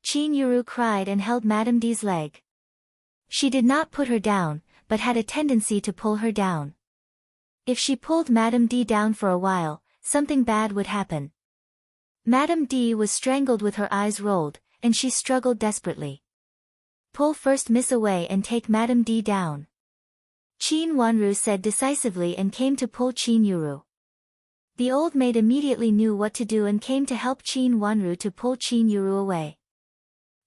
Qin Yuru cried and held Madame D's leg. She did not put her down, but had a tendency to pull her down. If she pulled Madame D down for a while, something bad would happen. Madame D was strangled with her eyes rolled, and she struggled desperately. Pull first, miss away and take Madame D down. Qin Wanru said decisively and came to pull Qin Yuru. The old maid immediately knew what to do and came to help Qin Wanru to pull Qin Yuru away.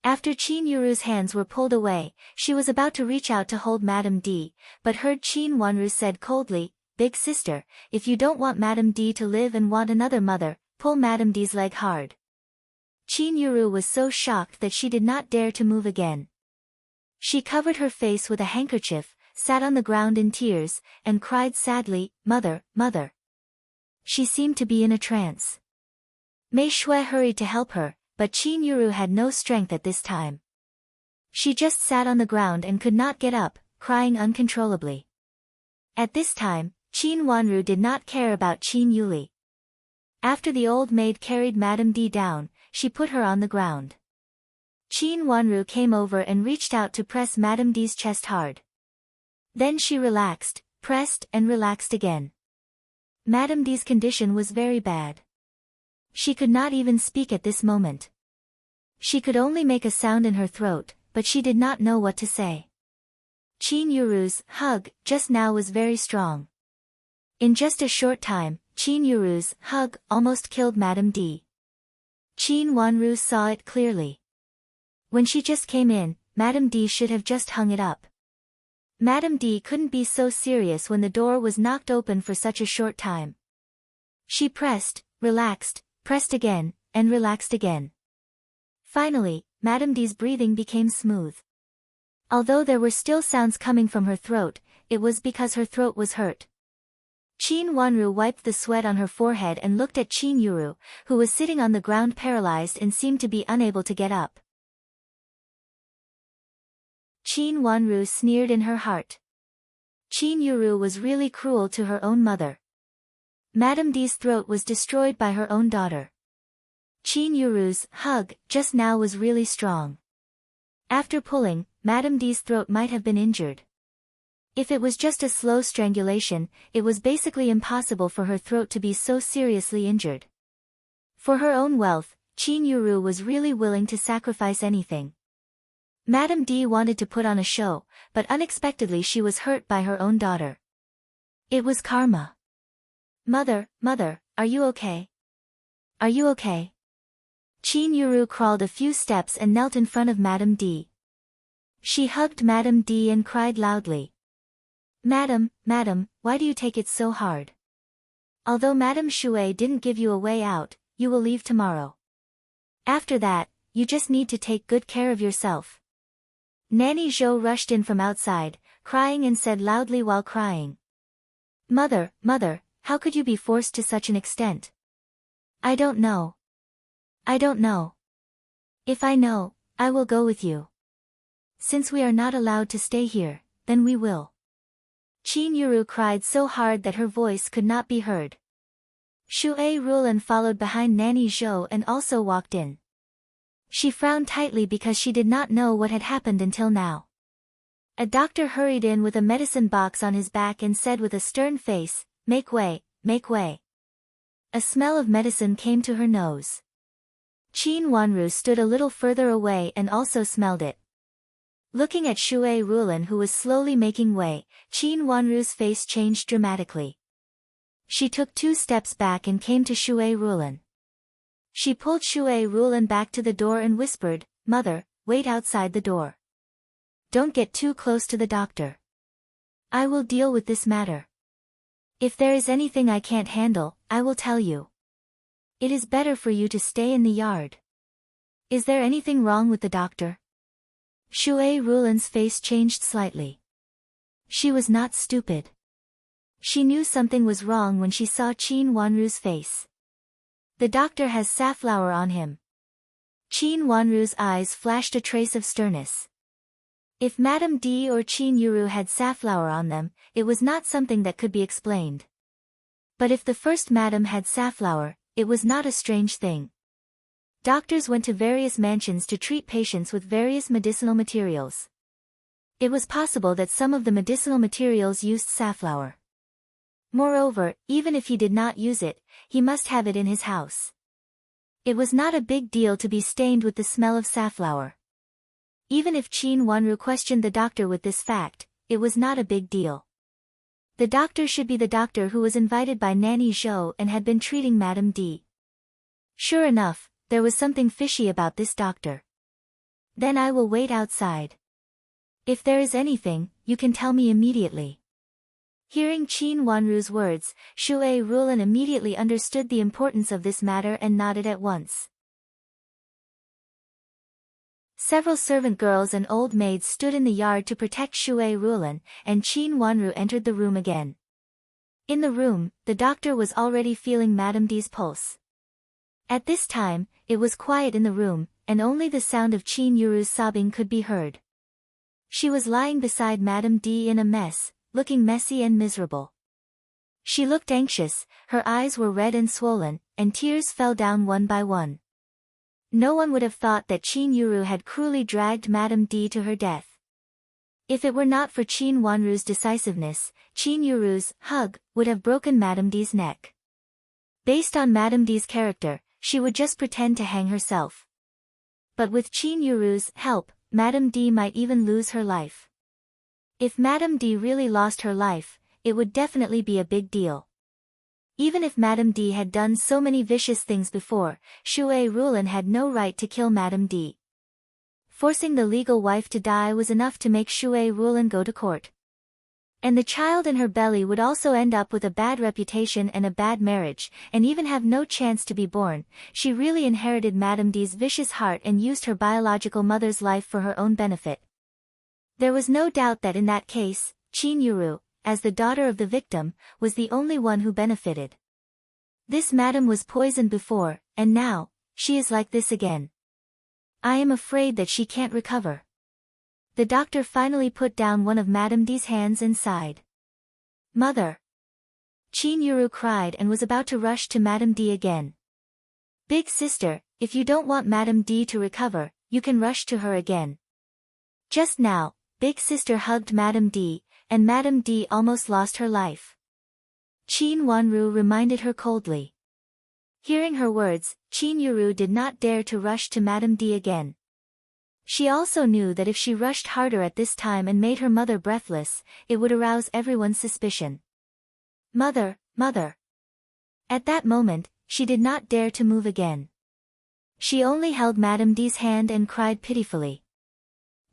After Qin Yuru's hands were pulled away, she was about to reach out to hold Madame D, but heard Qin Wanru said coldly, "Big sister, if you don't want Madame D to live and want another mother, pull Madame D's leg hard." Qin Yuru was so shocked that she did not dare to move again. She covered her face with a handkerchief, sat on the ground in tears, and cried sadly, "Mother, mother." She seemed to be in a trance. Mei Shui hurried to help her, but Qin Yuru had no strength at this time. She just sat on the ground and could not get up, crying uncontrollably. At this time, Qin Wanru did not care about Qin Yuli. After the old maid carried Madame D down, she put her on the ground. Qin Wanru came over and reached out to press Madame D's chest hard. Then she relaxed, pressed and relaxed again. Madame D's condition was very bad. She could not even speak at this moment. She could only make a sound in her throat, but she did not know what to say. Qin Yuru's hug just now was very strong. In just a short time, Qin Yuru's hug almost killed Madame D. Qin Wanru saw it clearly. When she just came in, Madame D should have just hung it up. Madame D couldn't be so serious when the door was knocked open for such a short time. She pressed, relaxed, pressed again, and relaxed again. Finally, Madame D's breathing became smooth. Although there were still sounds coming from her throat, it was because her throat was hurt. Qin Wanru wiped the sweat on her forehead and looked at Qin Yuru, who was sitting on the ground paralyzed and seemed to be unable to get up. Qin Wanru sneered in her heart. Qin Yuru was really cruel to her own mother. Madame D's throat was destroyed by her own daughter. Qin Yuru's hug just now was really strong. After pulling, Madame D's throat might have been injured. If it was just a slow strangulation, it was basically impossible for her throat to be so seriously injured. For her own wealth, Qin Yuru was really willing to sacrifice anything. Madame D wanted to put on a show, but unexpectedly she was hurt by her own daughter. It was karma. Mother, are you okay? Are you okay? Qin Yuru crawled a few steps and knelt in front of Madame D. She hugged Madame D and cried loudly. Madam, why do you take it so hard? Although Madame Shui didn't give you a way out, you will leave tomorrow. After that, you just need to take good care of yourself. Nanny Zhou rushed in from outside, crying and said loudly while crying. Mother, how could you be forced to such an extent? I don't know. If I know, I will go with you. Since we are not allowed to stay here, then we will. Qin Yuru cried so hard that her voice could not be heard. Shui Rulan followed behind Nanny Zhou and also walked in. She frowned tightly because she did not know what had happened until now. A doctor hurried in with a medicine box on his back and said with a stern face, Make way, make way. A smell of medicine came to her nose. Qin Wanru stood a little further away and also smelled it. Looking at Shui Rulan who was slowly making way, Qin Wanru's face changed dramatically. She took 2 steps back and came to Shui Rulan. She pulled Shui Rulan back to the door and whispered, Mother, wait outside the door. Don't get too close to the doctor. I will deal with this matter. If there is anything I can't handle, I will tell you. It is better for you to stay in the yard. Is there anything wrong with the doctor? Shui Rulan's face changed slightly. She was not stupid. She knew something was wrong when she saw Qin Wanru's face. The doctor has safflower on him. Qin Wanru's eyes flashed a trace of sternness. If Madame D or Qin Yuru had safflower on them, it was not something that could be explained. But if the first madam had safflower, it was not a strange thing. Doctors went to various mansions to treat patients with various medicinal materials. It was possible that some of the medicinal materials used safflower. Moreover, even if he did not use it, he must have it in his house. It was not a big deal to be stained with the smell of safflower. Even if Qin Wanru questioned the doctor with this fact, it was not a big deal. The doctor should be the doctor who was invited by Nanny Zhou and had been treating Madame D. Sure enough, there was something fishy about this doctor. Then I will wait outside. If there is anything, you can tell me immediately. Hearing Qin Wanru's words, Shui Rulan immediately understood the importance of this matter and nodded at once. Several servant girls and old maids stood in the yard to protect Shui Rulan, and Qin Wanru entered the room again. In the room, the doctor was already feeling Madame D's pulse. At this time, it was quiet in the room, and only the sound of Qin Yuru's sobbing could be heard. She was lying beside Madame D in a mess, looking messy and miserable. She looked anxious, her eyes were red and swollen, and tears fell down one by one. No one would have thought that Qin Yuru had cruelly dragged Madame D to her death. If it were not for Qin Wanru's decisiveness, Qin Yuru's hug would have broken Madame D's neck. Based on Madame D's character, she would just pretend to hang herself. But with Qin Yuru's help, Madame D might even lose her life. If Madame D really lost her life, it would definitely be a big deal. Even if Madame D had done so many vicious things before, Shui Rulan had no right to kill Madame D. Forcing the legal wife to die was enough to make Shui Rulan go to court. And the child in her belly would also end up with a bad reputation and a bad marriage, and even have no chance to be born. She really inherited Madame D's vicious heart and used her biological mother's life for her own benefit. There was no doubt that in that case, Qin Yuru, as the daughter of the victim, was the only one who benefited. This madam was poisoned before, and now, she is like this again. I am afraid that she can't recover. The doctor finally put down one of Madame D's hands and sighed. Mother! Qin Yuru cried and was about to rush to Madame D again. Big sister, if you don't want Madame D to recover, you can rush to her again. Just now, Big Sister hugged Madame D, and Madame D almost lost her life. Qin Wanru reminded her coldly. Hearing her words, Qin Yuru did not dare to rush to Madame D again. She also knew that if she rushed harder at this time and made her mother breathless, it would arouse everyone's suspicion. Mother, mother. At that moment, she did not dare to move again. She only held Madame D's hand and cried pitifully.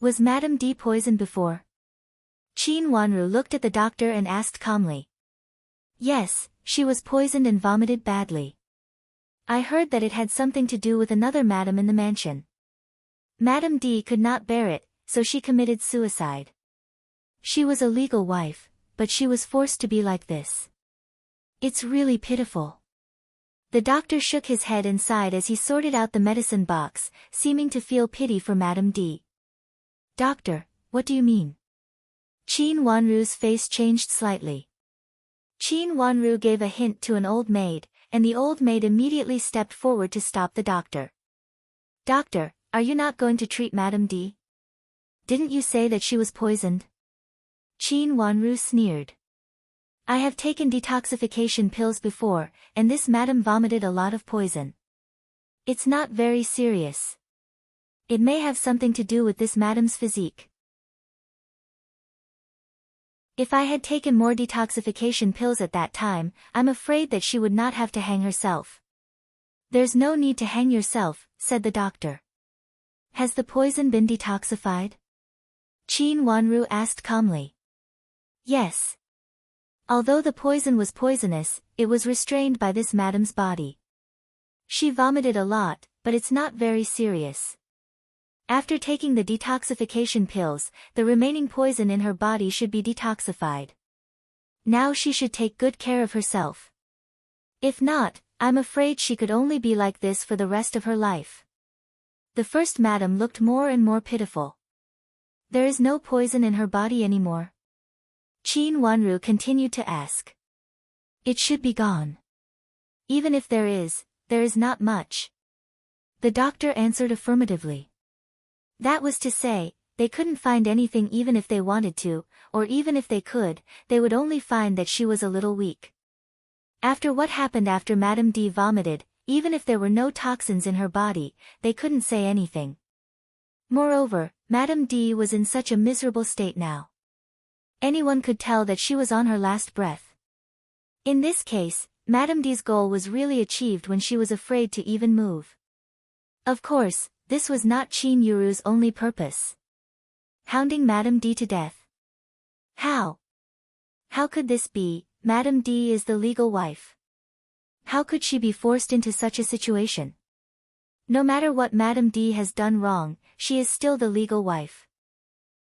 Was Madame D poisoned before? Qin Wanru looked at the doctor and asked calmly. Yes, she was poisoned and vomited badly. I heard that it had something to do with another madam in the mansion. Madame D could not bear it, so she committed suicide. She was a legal wife, but she was forced to be like this. It's really pitiful. The doctor shook his head and sighed as he sorted out the medicine box, seeming to feel pity for Madame D. Doctor, what do you mean? Qin Wanru's face changed slightly. Qin Wanru gave a hint to an old maid, and the old maid immediately stepped forward to stop the doctor. Doctor, are you not going to treat Madame D? Didn't you say that she was poisoned? Qin Wanru sneered. I have taken detoxification pills before, and this madam vomited a lot of poison. It's not very serious. It may have something to do with this madam's physique. If I had taken more detoxification pills at that time, I'm afraid that she would not have to hang herself. There's no need to hang yourself, said the doctor. Has the poison been detoxified? Qin Wanru asked calmly. Yes. Although the poison was poisonous, it was restrained by this madam's body. She vomited a lot, but it's not very serious. After taking the detoxification pills, the remaining poison in her body should be detoxified. Now she should take good care of herself. If not, I'm afraid she could only be like this for the rest of her life. The first madam looked more and more pitiful. There is no poison in her body anymore? Qin Wanru continued to ask. It should be gone. Even if there is not much. The doctor answered affirmatively. That was to say, they couldn't find anything even if they wanted to, or even if they could, they would only find that she was a little weak. After what happened after Madame D vomited, even if there were no toxins in her body, they couldn't say anything. Moreover, Madame D was in such a miserable state now. Anyone could tell that she was on her last breath. In this case, Madame D's goal was really achieved when she was afraid to even move. Of course, this was not Qin Yuru's only purpose. Hounding Madame D to death. How? How could this be? Madame D is the legal wife. How could she be forced into such a situation? No matter what Madame D has done wrong, she is still the legal wife.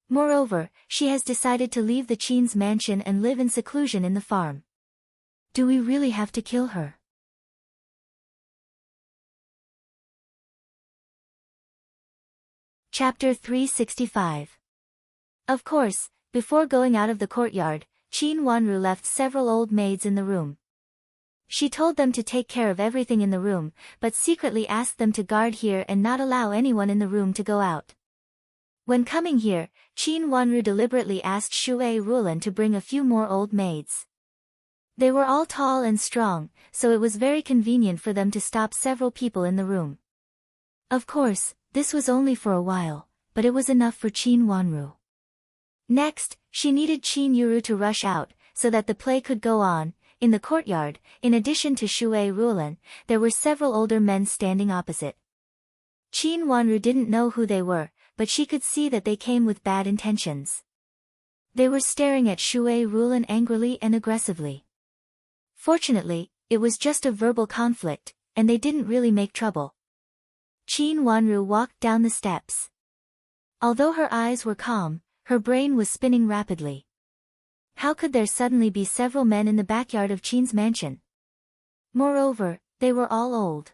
Moreover, she has decided to leave the Qin's mansion and live in seclusion in the farm. Do we really have to kill her? Chapter 365. Of course, before going out of the courtyard, Qin Wanru left several old maids in the room. She told them to take care of everything in the room, but secretly asked them to guard here and not allow anyone in the room to go out. When coming here, Qin Wanru deliberately asked Shui Rulan to bring a few more old maids. They were all tall and strong, so it was very convenient for them to stop several people in the room. Of course, this was only for a while, but it was enough for Qin Wanru. Next, she needed Qin Yuru to rush out, so that the play could go on. In the courtyard, in addition to Shui Rulan, there were several older men standing opposite. Qin Wanru didn't know who they were, but she could see that they came with bad intentions. They were staring at Shui Rulan angrily and aggressively. Fortunately, it was just a verbal conflict, and they didn't really make trouble. Qin Wanru walked down the steps. Although her eyes were calm, her brain was spinning rapidly. How could there suddenly be several men in the backyard of Qin's mansion? Moreover, they were all old.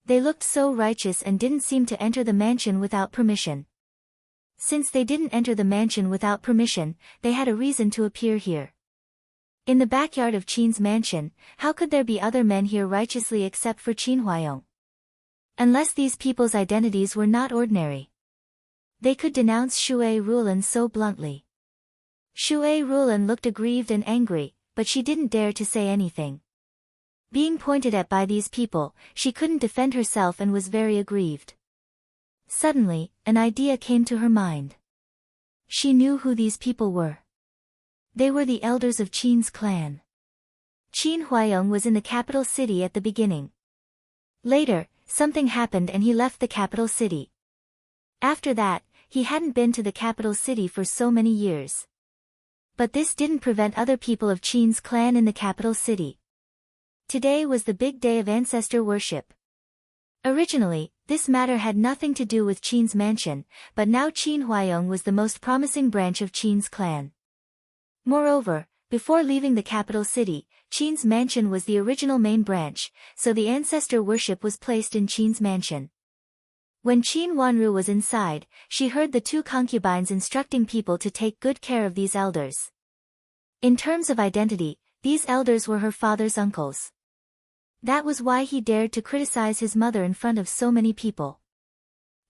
They looked so righteous and didn't seem to enter the mansion without permission. Since they didn't enter the mansion without permission, they had a reason to appear here. In the backyard of Qin's mansion, how could there be other men here righteously except for Qin Huayong? Unless these people's identities were not ordinary. They could denounce Shui Rulan so bluntly. Shui Rulan looked aggrieved and angry, but she didn't dare to say anything. Being pointed at by these people, she couldn't defend herself and was very aggrieved. Suddenly, an idea came to her mind. She knew who these people were. They were the elders of Qin's clan. Qin Huayong was in the capital city at the beginning. Later, something happened and he left the capital city. After that, he hadn't been to the capital city for so many years. But this didn't prevent other people of Qin's clan in the capital city. Today was the big day of ancestor worship. Originally, this matter had nothing to do with Qin's mansion, but now Qin Huayong was the most promising branch of Qin's clan. Moreover, before leaving the capital city, Qin's mansion was the original main branch, so the ancestor worship was placed in Qin's mansion. When Qin Wanru was inside, she heard the two concubines instructing people to take good care of these elders. In terms of identity, these elders were her father's uncles. That was why he dared to criticize his mother in front of so many people.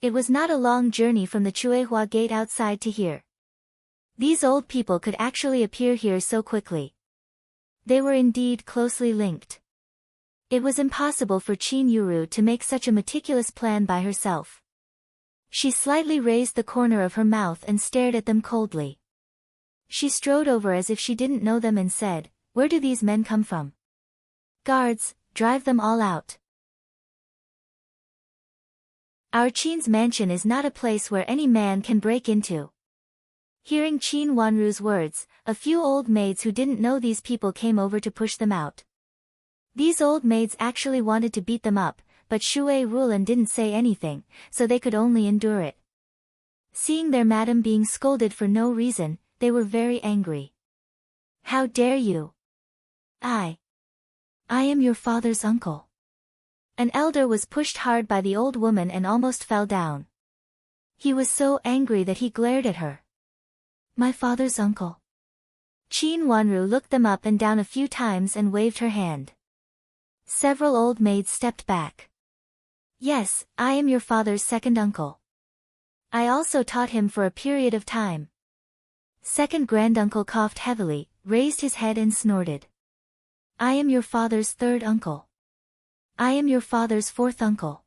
It was not a long journey from the Chuehua gate outside to here. These old people could actually appear here so quickly. They were indeed closely linked. It was impossible for Qin Yuru to make such a meticulous plan by herself. She slightly raised the corner of her mouth and stared at them coldly. She strode over as if she didn't know them and said, "Where do these men come from? Guards, drive them all out." Our Qin's mansion is not a place where any man can break into. Hearing Qin Wanru's words, a few old maids who didn't know these people came over to push them out. These old maids actually wanted to beat them up, but Shui Rulan didn't say anything, so they could only endure it. Seeing their madam being scolded for no reason, they were very angry. "How dare you? I am your father's uncle." An elder was pushed hard by the old woman and almost fell down. He was so angry that he glared at her. "My father's uncle." Qin Wanru looked them up and down a few times and waved her hand. Several old maids stepped back. "Yes, I am your father's second uncle. I also taught him for a period of time." Second granduncle coughed heavily, raised his head and snorted. "I am your father's third uncle. I am your father's fourth uncle."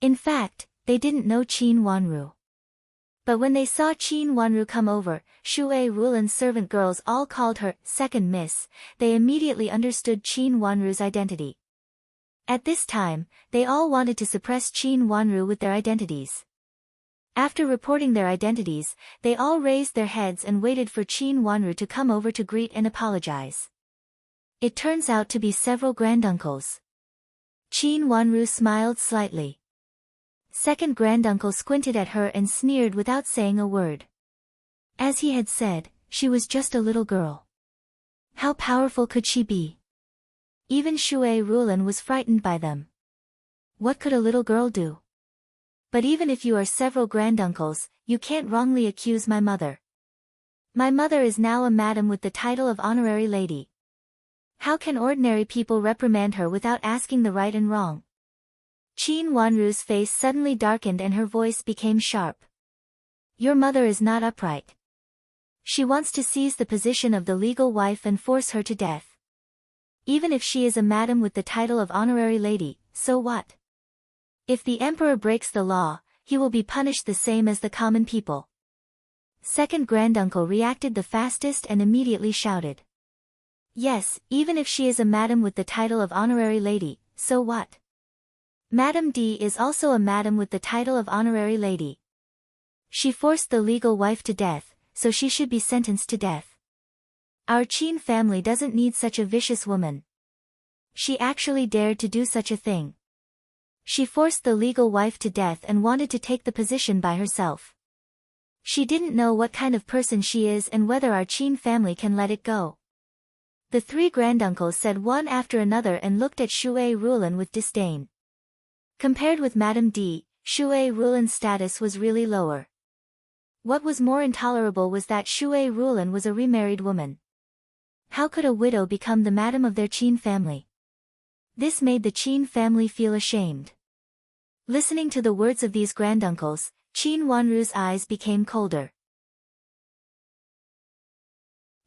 In fact, they didn't know Qin Wanru. But when they saw Qin Wanru come over, Shui Rulan's servant girls all called her second miss, they immediately understood Qin Wanru's identity. At this time, they all wanted to suppress Qin Wanru with their identities. After reporting their identities, they all raised their heads and waited for Qin Wanru to come over to greet and apologize. It turns out to be several granduncles. Qin Wanru smiled slightly. Second granduncle squinted at her and sneered without saying a word. As he had said, she was just a little girl. How powerful could she be? Even Shui Rulan was frightened by them. What could a little girl do? But even if you are several granduncles, you can't wrongly accuse my mother. My mother is now a madam with the title of honorary lady. How can ordinary people reprimand her without asking the right and wrong? Qin Wanru's face suddenly darkened and her voice became sharp. Your mother is not upright. She wants to seize the position of the legal wife and force her to death. Even if she is a madam with the title of honorary lady, so what? If the emperor breaks the law, he will be punished the same as the common people. Second granduncle reacted the fastest and immediately shouted. Yes, even if she is a madam with the title of honorary lady, so what? Madame D is also a madam with the title of honorary lady. She forced the legal wife to death, so she should be sentenced to death. Our Qin family doesn't need such a vicious woman. She actually dared to do such a thing. She forced the legal wife to death and wanted to take the position by herself. She didn't know what kind of person she is and whether our Qin family can let it go. The three granduncles said one after another and looked at Shui Rulan with disdain. Compared with Madame D, Shui Rulan's status was really lower. What was more intolerable was that Shui Rulan was a remarried woman. How could a widow become the madam of their Qin family? This made the Qin family feel ashamed. Listening to the words of these granduncles, Qin Wanru's eyes became colder.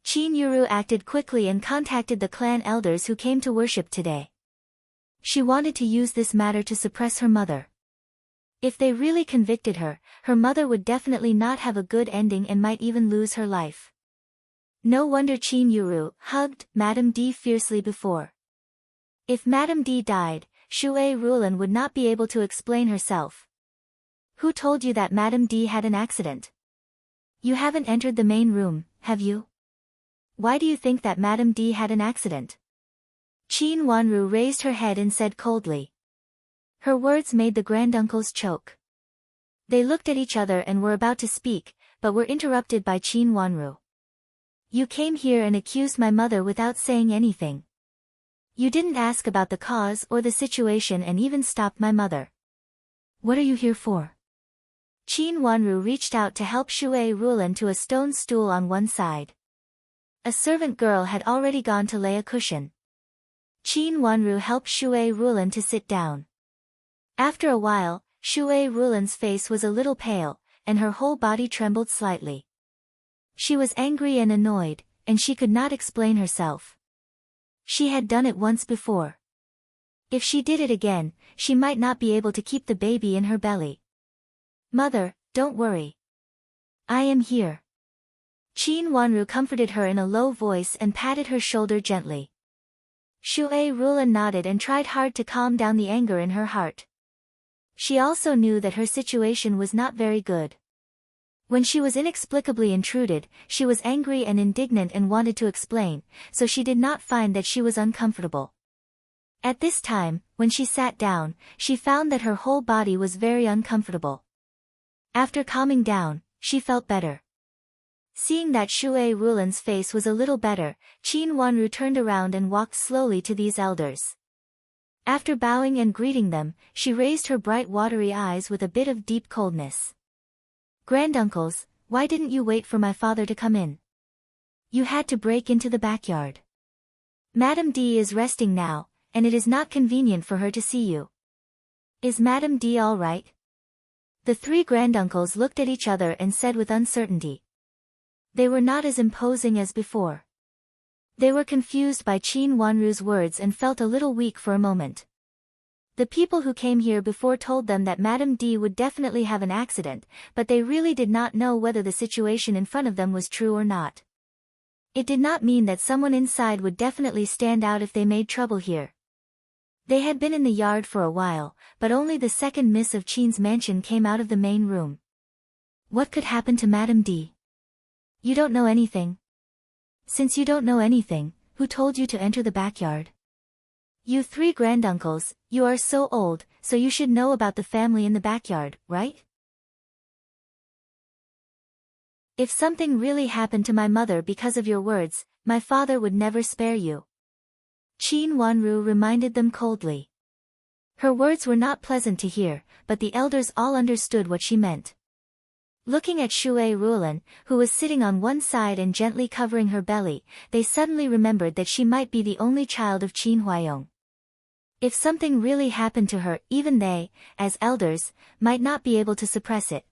Qin Yuru acted quickly and contacted the clan elders who came to worship today. She wanted to use this matter to suppress her mother. If they really convicted her, her mother would definitely not have a good ending and might even lose her life. No wonder Qin Yuru hugged Madame D fiercely before. If Madame D died, Shui Rulan would not be able to explain herself. Who told you that Madame D had an accident? You haven't entered the main room, have you? Why do you think that Madame D had an accident? Qin Wanru raised her head and said coldly. Her words made the granduncles choke. They looked at each other and were about to speak, but were interrupted by Qin Wanru. You came here and accused my mother without saying anything. You didn't ask about the cause or the situation and even stopped my mother. What are you here for? Qin Wanru reached out to help Shui Rulan to a stone stool on one side. A servant girl had already gone to lay a cushion. Qin Wanru helped Shui Rulan to sit down. After a while, Shui Rulan's face was a little pale, and her whole body trembled slightly. She was angry and annoyed, and she could not explain herself. She had done it once before. If she did it again, she might not be able to keep the baby in her belly. Mother, don't worry. I am here. Qin Wanru comforted her in a low voice and patted her shoulder gently. Shui Rulan nodded and tried hard to calm down the anger in her heart. She also knew that her situation was not very good. When she was inexplicably intruded, she was angry and indignant and wanted to explain, so she did not find that she was uncomfortable. At this time, when she sat down, she found that her whole body was very uncomfortable. After calming down, she felt better. Seeing that Shui Rulan's face was a little better, Qin Wanru turned around and walked slowly to these elders. After bowing and greeting them, she raised her bright watery eyes with a bit of deep coldness. Granduncles, why didn't you wait for my father to come in? You had to break into the backyard. Madame D is resting now, and it is not convenient for her to see you. Is Madame D all right? The three granduncles looked at each other and said with uncertainty. They were not as imposing as before. They were confused by Qin Wanru's words and felt a little weak for a moment. The people who came here before told them that Madame D would definitely have an accident, but they really did not know whether the situation in front of them was true or not. It did not mean that someone inside would definitely stand out if they made trouble here. They had been in the yard for a while, but only the second miss of Qin's mansion came out of the main room. What could happen to Madame D? You don't know anything. Since you don't know anything, who told you to enter the backyard? You three granduncles, you are so old, so you should know about the family in the backyard, right? If something really happened to my mother because of your words, my father would never spare you. Qin Wanru reminded them coldly. Her words were not pleasant to hear, but the elders all understood what she meant. Looking at Shui Rulan, who was sitting on one side and gently covering her belly, they suddenly remembered that she might be the only child of Qin Huayong. If something really happened to her, even they, as elders, might not be able to suppress it.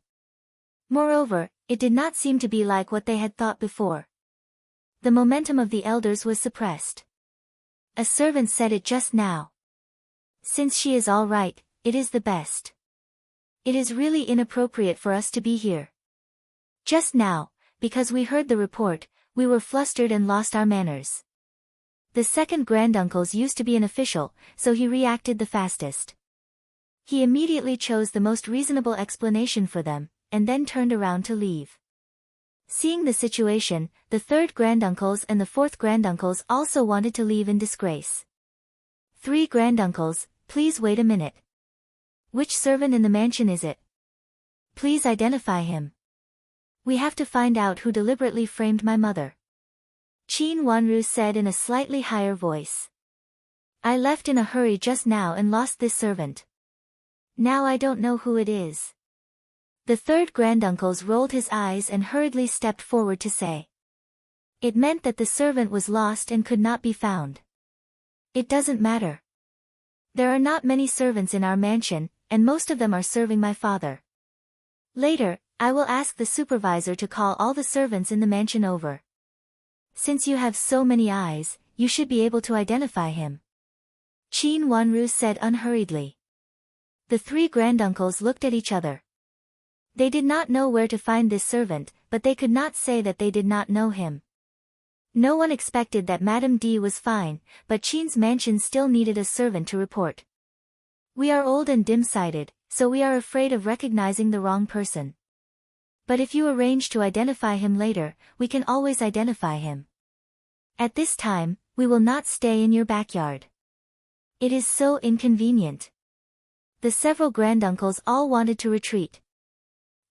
Moreover, it did not seem to be like what they had thought before. The momentum of the elders was suppressed. A servant said it just now. Since she is all right, it is the best. It is really inappropriate for us to be here. Just now, because we heard the report, we were flustered and lost our manners. The second granduncles used to be an official, so he reacted the fastest. He immediately chose the most reasonable explanation for them, and then turned around to leave. Seeing the situation, the third granduncles and the fourth granduncles also wanted to leave in disgrace. Three granduncles, please wait a minute. Which servant in the mansion is it? Please identify him. We have to find out who deliberately framed my mother. Qin Wanru said in a slightly higher voice. I left in a hurry just now and lost this servant. Now I don't know who it is. The third granduncles rolled his eyes and hurriedly stepped forward to say. It meant that the servant was lost and could not be found. It doesn't matter. There are not many servants in our mansion, and most of them are serving my father. Later, I will ask the supervisor to call all the servants in the mansion over. Since you have so many eyes, you should be able to identify him. Qin Wanru said unhurriedly. The three granduncles looked at each other. They did not know where to find this servant, but they could not say that they did not know him. No one expected that Madame D was fine, but Qin's mansion still needed a servant to report. We are old and dim-sighted, so we are afraid of recognizing the wrong person. But if you arrange to identify him later, we can always identify him. At this time, we will not stay in your backyard. It is so inconvenient. The several granduncles all wanted to retreat.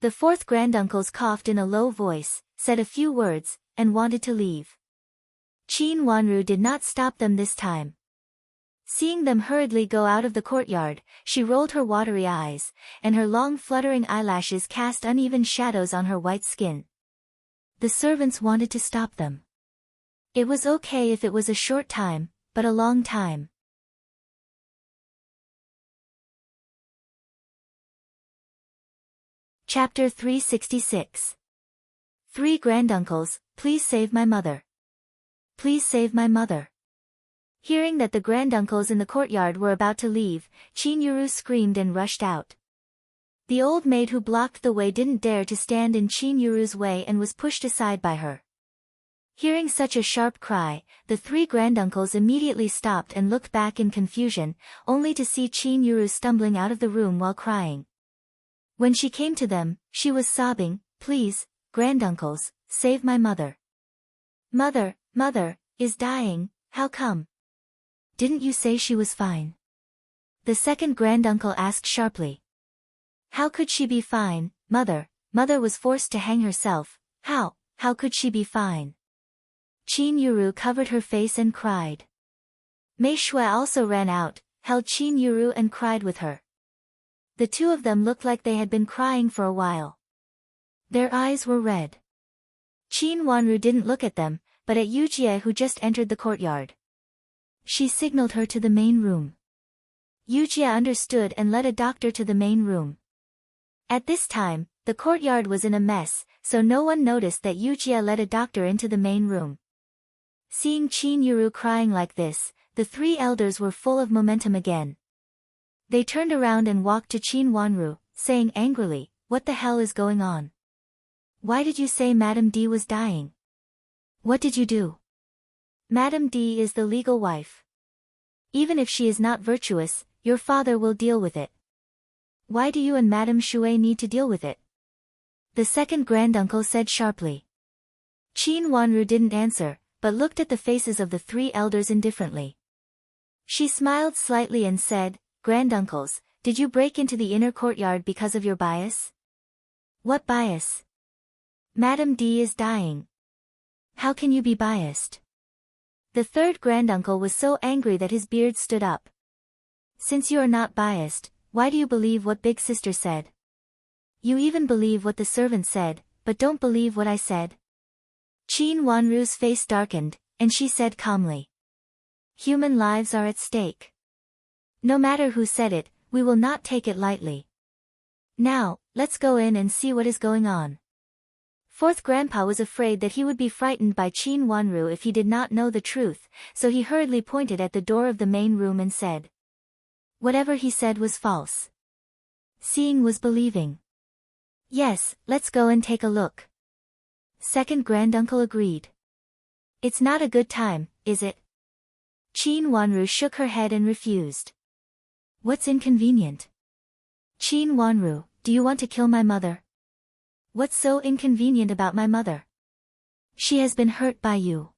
The fourth granduncles coughed in a low voice, said a few words, and wanted to leave. Qin Wanru did not stop them this time. Seeing them hurriedly go out of the courtyard, she rolled her watery eyes, and her long fluttering eyelashes cast uneven shadows on her white skin. The servants wanted to stop them. It was okay if it was a short time, but a long time. Chapter 366. Three granduncles, please save my mother. Please save my mother. Hearing that the granduncles in the courtyard were about to leave, Qin Yuru screamed and rushed out. The old maid who blocked the way didn't dare to stand in Qin Yuru's way and was pushed aside by her. Hearing such a sharp cry, the three granduncles immediately stopped and looked back in confusion, only to see Qin Yuru stumbling out of the room while crying. When she came to them, she was sobbing, "Please, granduncles, save my mother. Mother is dying, how come? Didn't you say she was fine?" The second granduncle asked sharply. "How could she be fine, mother? Mother was forced to hang herself. How could she be fine?" Qin Yuru covered her face and cried. Mei Shui also ran out, held Qin Yuru and cried with her. The two of them looked like they had been crying for a while. Their eyes were red. Qin Wanru didn't look at them, but at Yujie who just entered the courtyard. She signaled her to the main room. Yujie understood and led a doctor to the main room. At this time, the courtyard was in a mess, so no one noticed that Yujie led a doctor into the main room. Seeing Qin Yuru crying like this, the three elders were full of momentum again. They turned around and walked to Qin Wanru, saying angrily, "What the hell is going on? Why did you say Madame D was dying? What did you do? Madame D is the legal wife. Even if she is not virtuous, your father will deal with it. Why do you and Madame Shui need to deal with it?" The second granduncle said sharply. Qin Wanru didn't answer, but looked at the faces of the three elders indifferently. She smiled slightly and said, "Granduncles, did you break into the inner courtyard because of your bias?" "What bias? Madame D is dying. How can you be biased?" The third granduncle was so angry that his beard stood up. "Since you are not biased, why do you believe what Big Sister said? You even believe what the servant said, but don't believe what I said?" Qin Wanru's face darkened, and she said calmly. "Human lives are at stake. No matter who said it, we will not take it lightly. Now, let's go in and see what is going on." Fourth grandpa was afraid that he would be frightened by Qin Wanru if he did not know the truth, so he hurriedly pointed at the door of the main room and said. Whatever he said was false. Seeing was believing. "Yes, let's go and take a look." Second granduncle agreed. "It's not a good time, is it?" Qin Wanru shook her head and refused. "What's inconvenient? Qin Wanru, do you want to kill my mother? What's so inconvenient about my mother? She has been hurt by you.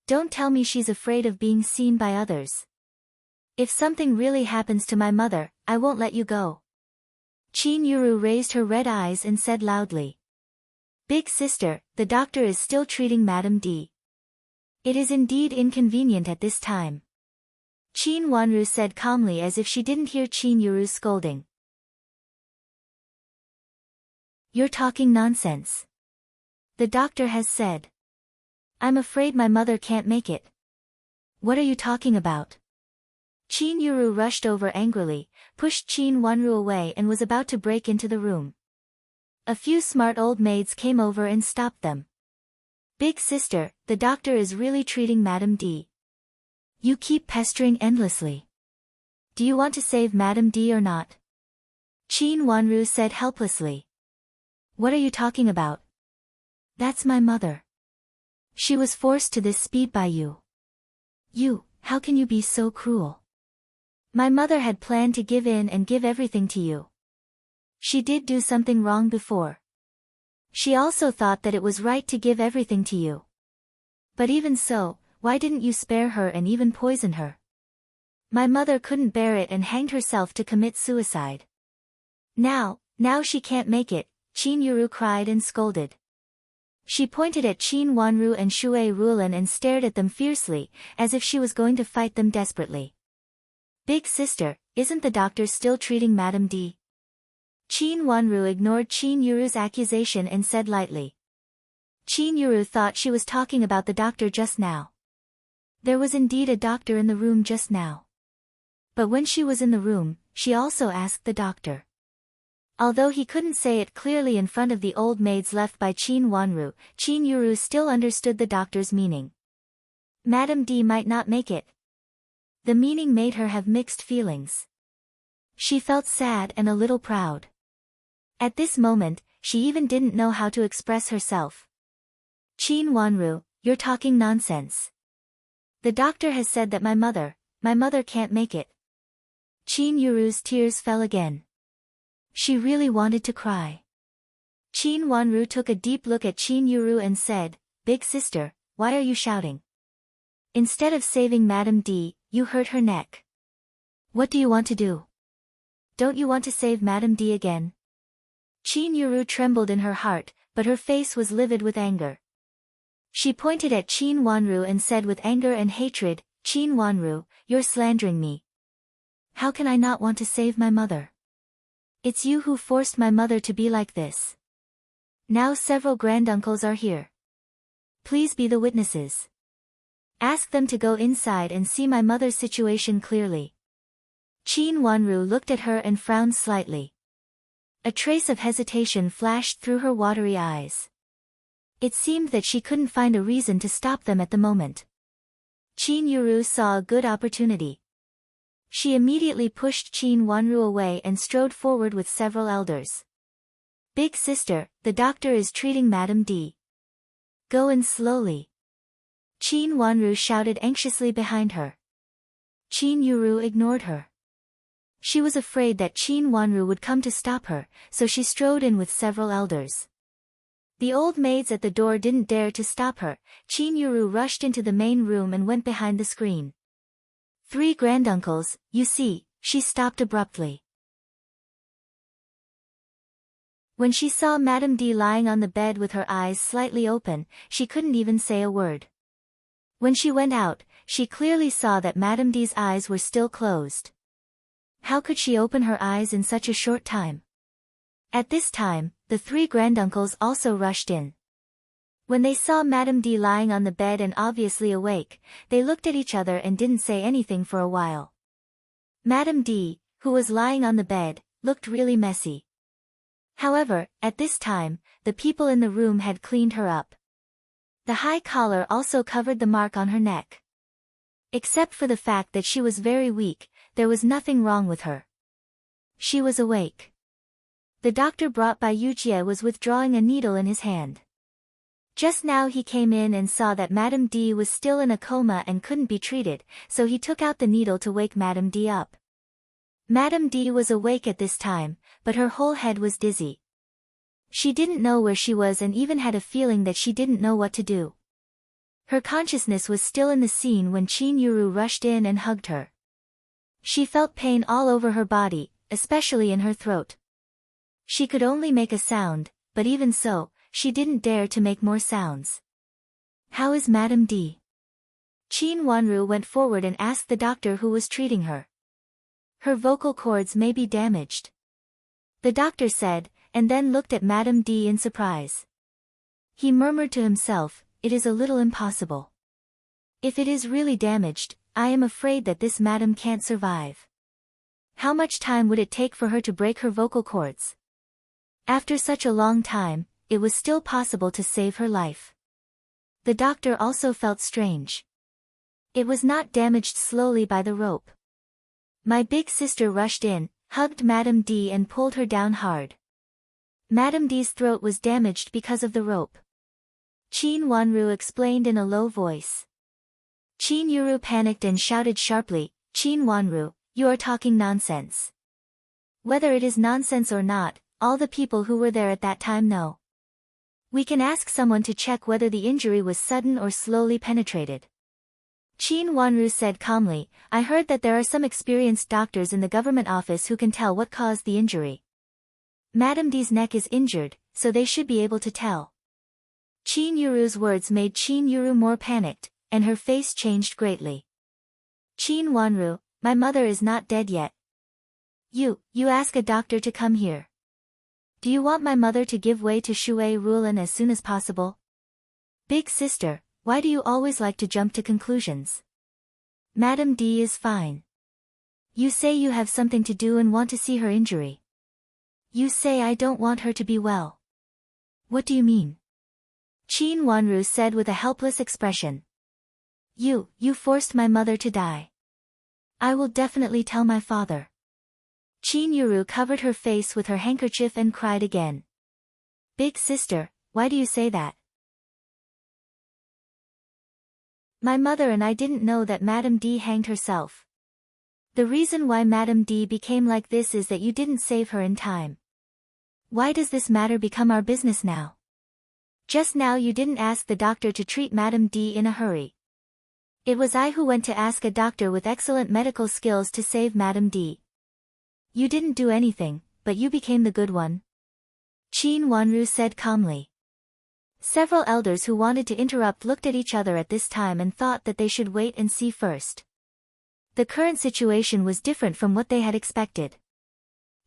Don't tell me she's afraid of being seen by others. If something really happens to my mother, I won't let you go." Qin Yuru raised her red eyes and said loudly. "Big sister, the doctor is still treating Madame D. It is indeed inconvenient at this time." Qin Wanru said calmly as if she didn't hear Qin Yuru's scolding. "You're talking nonsense. The doctor has said. I'm afraid my mother can't make it." "What are you talking about?" Qin Yuru rushed over angrily, pushed Qin Wanru away and was about to break into the room. A few smart old maids came over and stopped them. Big sister, the doctor is really treating Madame D. You keep pestering endlessly. Do you want to save Madame D or not? Qin Wanru said helplessly. What are you talking about? That's my mother. She was forced to this speed by you. You, how can you be so cruel? My mother had planned to give in and give everything to you. She did do something wrong before. She also thought that it was right to give everything to you. But even so, why didn't you spare her and even poison her? My mother couldn't bear it and hanged herself to commit suicide. Now she can't make it, Qin Yuru cried and scolded. She pointed at Qin Wanru and Shui Rulan and stared at them fiercely, as if she was going to fight them desperately. Big sister, isn't the doctor still treating Madame D? Qin Wanru ignored Qin Yuru's accusation and said lightly. Qin Yuru thought she was talking about the doctor just now. There was indeed a doctor in the room just now. But when she was in the room, she also asked the doctor. Although he couldn't say it clearly in front of the old maids left by Qin Wanru, Qin Yuru still understood the doctor's meaning. Madame D might not make it. The meaning made her have mixed feelings. She felt sad and a little proud. At this moment, she even didn't know how to express herself. Qin Wanru, you're talking nonsense. The doctor has said that my mother can't make it. Qin Yuru's tears fell again. She really wanted to cry. Qin Wanru took a deep look at Qin Yuru and said, Big sister, why are you shouting? Instead of saving Madame D, you hurt her neck. What do you want to do? Don't you want to save Madame D again? Qin Yuru trembled in her heart, but her face was livid with anger. She pointed at Qin Wanru and said with anger and hatred, Qin Wanru, you're slandering me. How can I not want to save my mother? It's you who forced my mother to be like this. Now several granduncles are here. Please be the witnesses. Ask them to go inside and see my mother's situation clearly. Qin Wanru looked at her and frowned slightly. A trace of hesitation flashed through her watery eyes. It seemed that she couldn't find a reason to stop them at the moment. Qin Yuru saw a good opportunity. She immediately pushed Qin Wanru away and strode forward with several elders. Big sister, the doctor is treating Madame D. Go in slowly. Qin Wanru shouted anxiously behind her. Qin Yuru ignored her. She was afraid that Qin Wanru would come to stop her, so she strode in with several elders. The old maids at the door didn't dare to stop her. Qin Yuru rushed into the main room and went behind the screen. 3 granduncles, you see, she stopped abruptly. When she saw Madame D lying on the bed with her eyes slightly open, she couldn't even say a word. When she went out, she clearly saw that Madame D's eyes were still closed. How could she open her eyes in such a short time? At this time, the 3 granduncles also rushed in. When they saw Madame D lying on the bed and obviously awake, they looked at each other and didn't say anything for a while. Madame D, who was lying on the bed, looked really messy. However, at this time, the people in the room had cleaned her up. The high collar also covered the mark on her neck. Except for the fact that she was very weak, there was nothing wrong with her. She was awake. The doctor brought by Yuchie was withdrawing a needle in his hand. Just now he came in and saw that Madame D was still in a coma and couldn't be treated, so he took out the needle to wake Madame D up. Madame D was awake at this time, but her whole head was dizzy. She didn't know where she was and even had a feeling that she didn't know what to do. Her consciousness was still in the scene when Qin Yuru rushed in and hugged her. She felt pain all over her body, especially in her throat. She could only make a sound, but even so, she didn't dare to make more sounds. How is Madame D? Qin Wanru went forward and asked the doctor who was treating her. Her vocal cords may be damaged. The doctor said, and then looked at Madame D in surprise. He murmured to himself, it is a little impossible. If it is really damaged, I am afraid that this madam can't survive. How much time would it take for her to break her vocal cords? After such a long time, it was still possible to save her life. The doctor also felt strange. It was not damaged slowly by the rope. My big sister rushed in, hugged Madame D and pulled her down hard. Madame D's throat was damaged because of the rope. Qin Wanru explained in a low voice. Qin Yuru panicked and shouted sharply, Qin Wanru, you are talking nonsense. Whether it is nonsense or not, all the people who were there at that time know. We can ask someone to check whether the injury was sudden or slowly penetrated. Qin Wanru said calmly, I heard that there are some experienced doctors in the government office who can tell what caused the injury. Madame D's neck is injured, so they should be able to tell. Qin Yuru's words made Qin Yuru more panicked, and her face changed greatly. Qin Wanru, my mother is not dead yet. You ask a doctor to come here. Do you want my mother to give way to Shui Rulan as soon as possible? Big sister, why do you always like to jump to conclusions? Madame D is fine. You say you have something to do and want to see her injury. You say I don't want her to be well. What do you mean? Qin Wanru said with a helpless expression. You forced my mother to die. I will definitely tell my father. Qin Yuru covered her face with her handkerchief and cried again. Big sister, why do you say that? My mother and I didn't know that Madame D hanged herself. The reason why Madame D became like this is that you didn't save her in time. Why does this matter become our business now? Just now you didn't ask the doctor to treat Madame D in a hurry. It was I who went to ask a doctor with excellent medical skills to save Madame D. You didn't do anything, but you became the good one. Qin Wanru said calmly. Several elders who wanted to interrupt looked at each other at this time and thought that they should wait and see first. The current situation was different from what they had expected.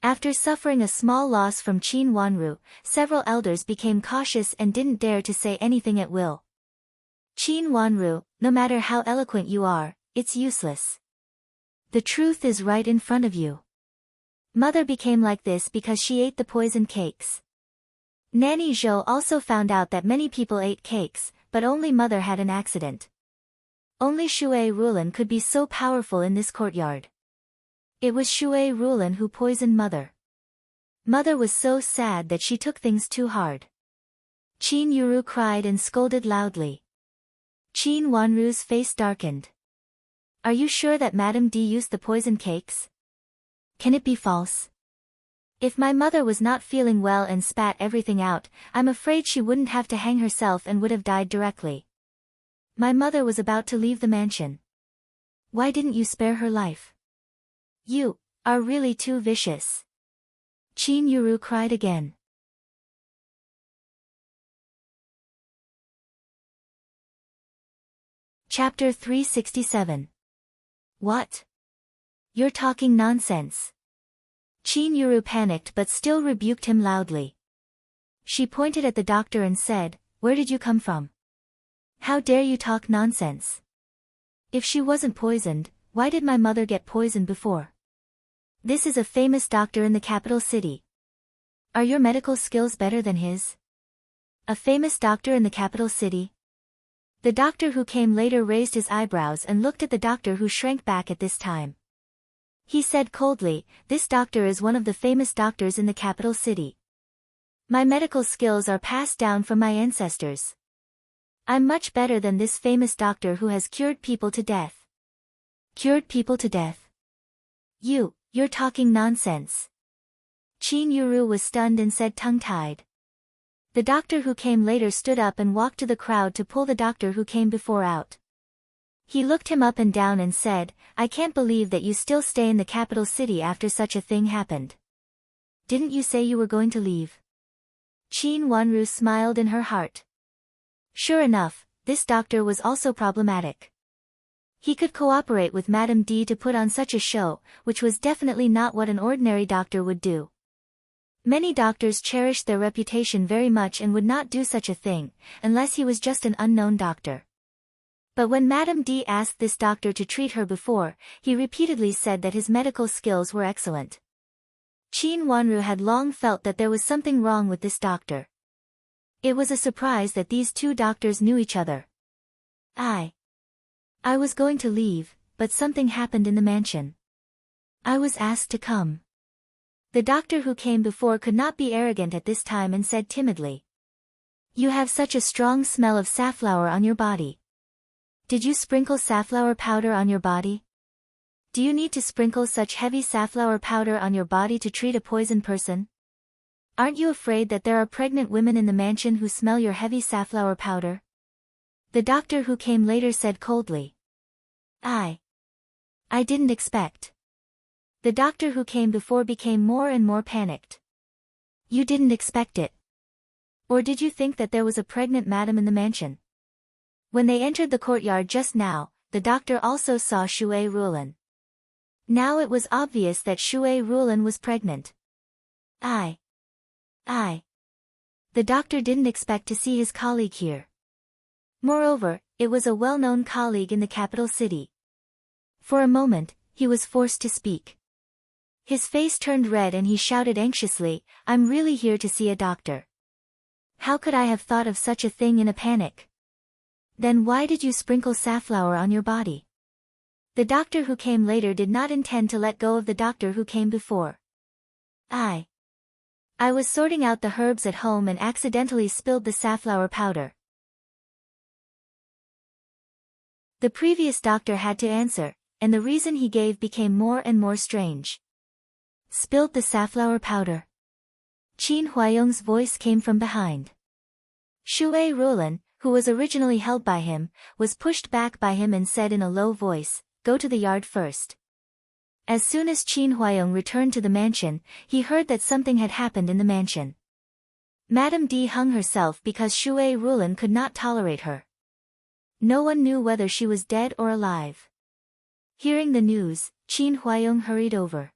After suffering a small loss from Qin Wanru, several elders became cautious and didn't dare to say anything at will. Qin Wanru, no matter how eloquent you are, it's useless. The truth is right in front of you. Mother became like this because she ate the poison cakes. Nanny Zhou also found out that many people ate cakes, but only mother had an accident. Only Shui Rulan could be so powerful in this courtyard. It was Shui Rulan who poisoned mother. Mother was so sad that she took things too hard. Qin Yuru cried and scolded loudly. Qin Wanru's face darkened. Are you sure that Madame D used the poison cakes? Can it be false? If my mother was not feeling well and spat everything out, I'm afraid she wouldn't have to hang herself and would have died directly. My mother was about to leave the mansion. Why didn't you spare her life? You are really too vicious. Qin Yuru cried again. Chapter 367. What? You're talking nonsense. Qin Yuru panicked but still rebuked him loudly. She pointed at the doctor and said, Where did you come from? How dare you talk nonsense? If she wasn't poisoned, why did my mother get poisoned before? This is a famous doctor in the capital city. Are your medical skills better than his? A famous doctor in the capital city? The doctor who came later raised his eyebrows and looked at the doctor who shrank back at this time. He said coldly, This doctor is one of the famous doctors in the capital city. My medical skills are passed down from my ancestors. I'm much better than this famous doctor who has cured people to death. Cured people to death? You're talking nonsense. Qin Yuru was stunned and said tongue-tied. The doctor who came later stood up and walked to the crowd to pull the doctor who came before out. He looked him up and down and said, I can't believe that you still stay in the capital city after such a thing happened. Didn't you say you were going to leave? Qin Wanru smiled in her heart. Sure enough, this doctor was also problematic. He could cooperate with Madame D to put on such a show, which was definitely not what an ordinary doctor would do. Many doctors cherished their reputation very much and would not do such a thing, unless he was just an unknown doctor. But when Madame D asked this doctor to treat her before, he repeatedly said that his medical skills were excellent. Qin Wanru had long felt that there was something wrong with this doctor. It was a surprise that these two doctors knew each other. I was going to leave, but something happened in the mansion. I was asked to come. The doctor who came before could not be arrogant at this time and said timidly. You have such a strong smell of safflower on your body. Did you sprinkle safflower powder on your body? Do you need to sprinkle such heavy safflower powder on your body to treat a poisoned person? Aren't you afraid that there are pregnant women in the mansion who smell your heavy safflower powder? The doctor who came later said coldly. I didn't expect. The doctor who came before became more and more panicked. You didn't expect it. Or did you think that there was a pregnant madam in the mansion? When they entered the courtyard just now, the doctor also saw Shui Rulan. Now it was obvious that Shui Rulan was pregnant. The doctor didn't expect to see his colleague here. Moreover, it was a well-known colleague in the capital city. For a moment, he was forced to speak. His face turned red and he shouted anxiously, I'm really here to see a doctor. How could I have thought of such a thing in a panic? Then why did you sprinkle safflower on your body? The doctor who came later did not intend to let go of the doctor who came before. I was sorting out the herbs at home and accidentally spilled the safflower powder. The previous doctor had to answer, and the reason he gave became more and more strange. Spilled the safflower powder. Qin Huayong's voice came from behind. Shui Rulan, who was originally held by him, was pushed back by him and said in a low voice, Go to the yard first. As soon as Qin Huayong returned to the mansion, he heard that something had happened in the mansion. Madame D hung herself because Shui Rulan could not tolerate her. No one knew whether she was dead or alive. Hearing the news, Qin Huayong hurried over.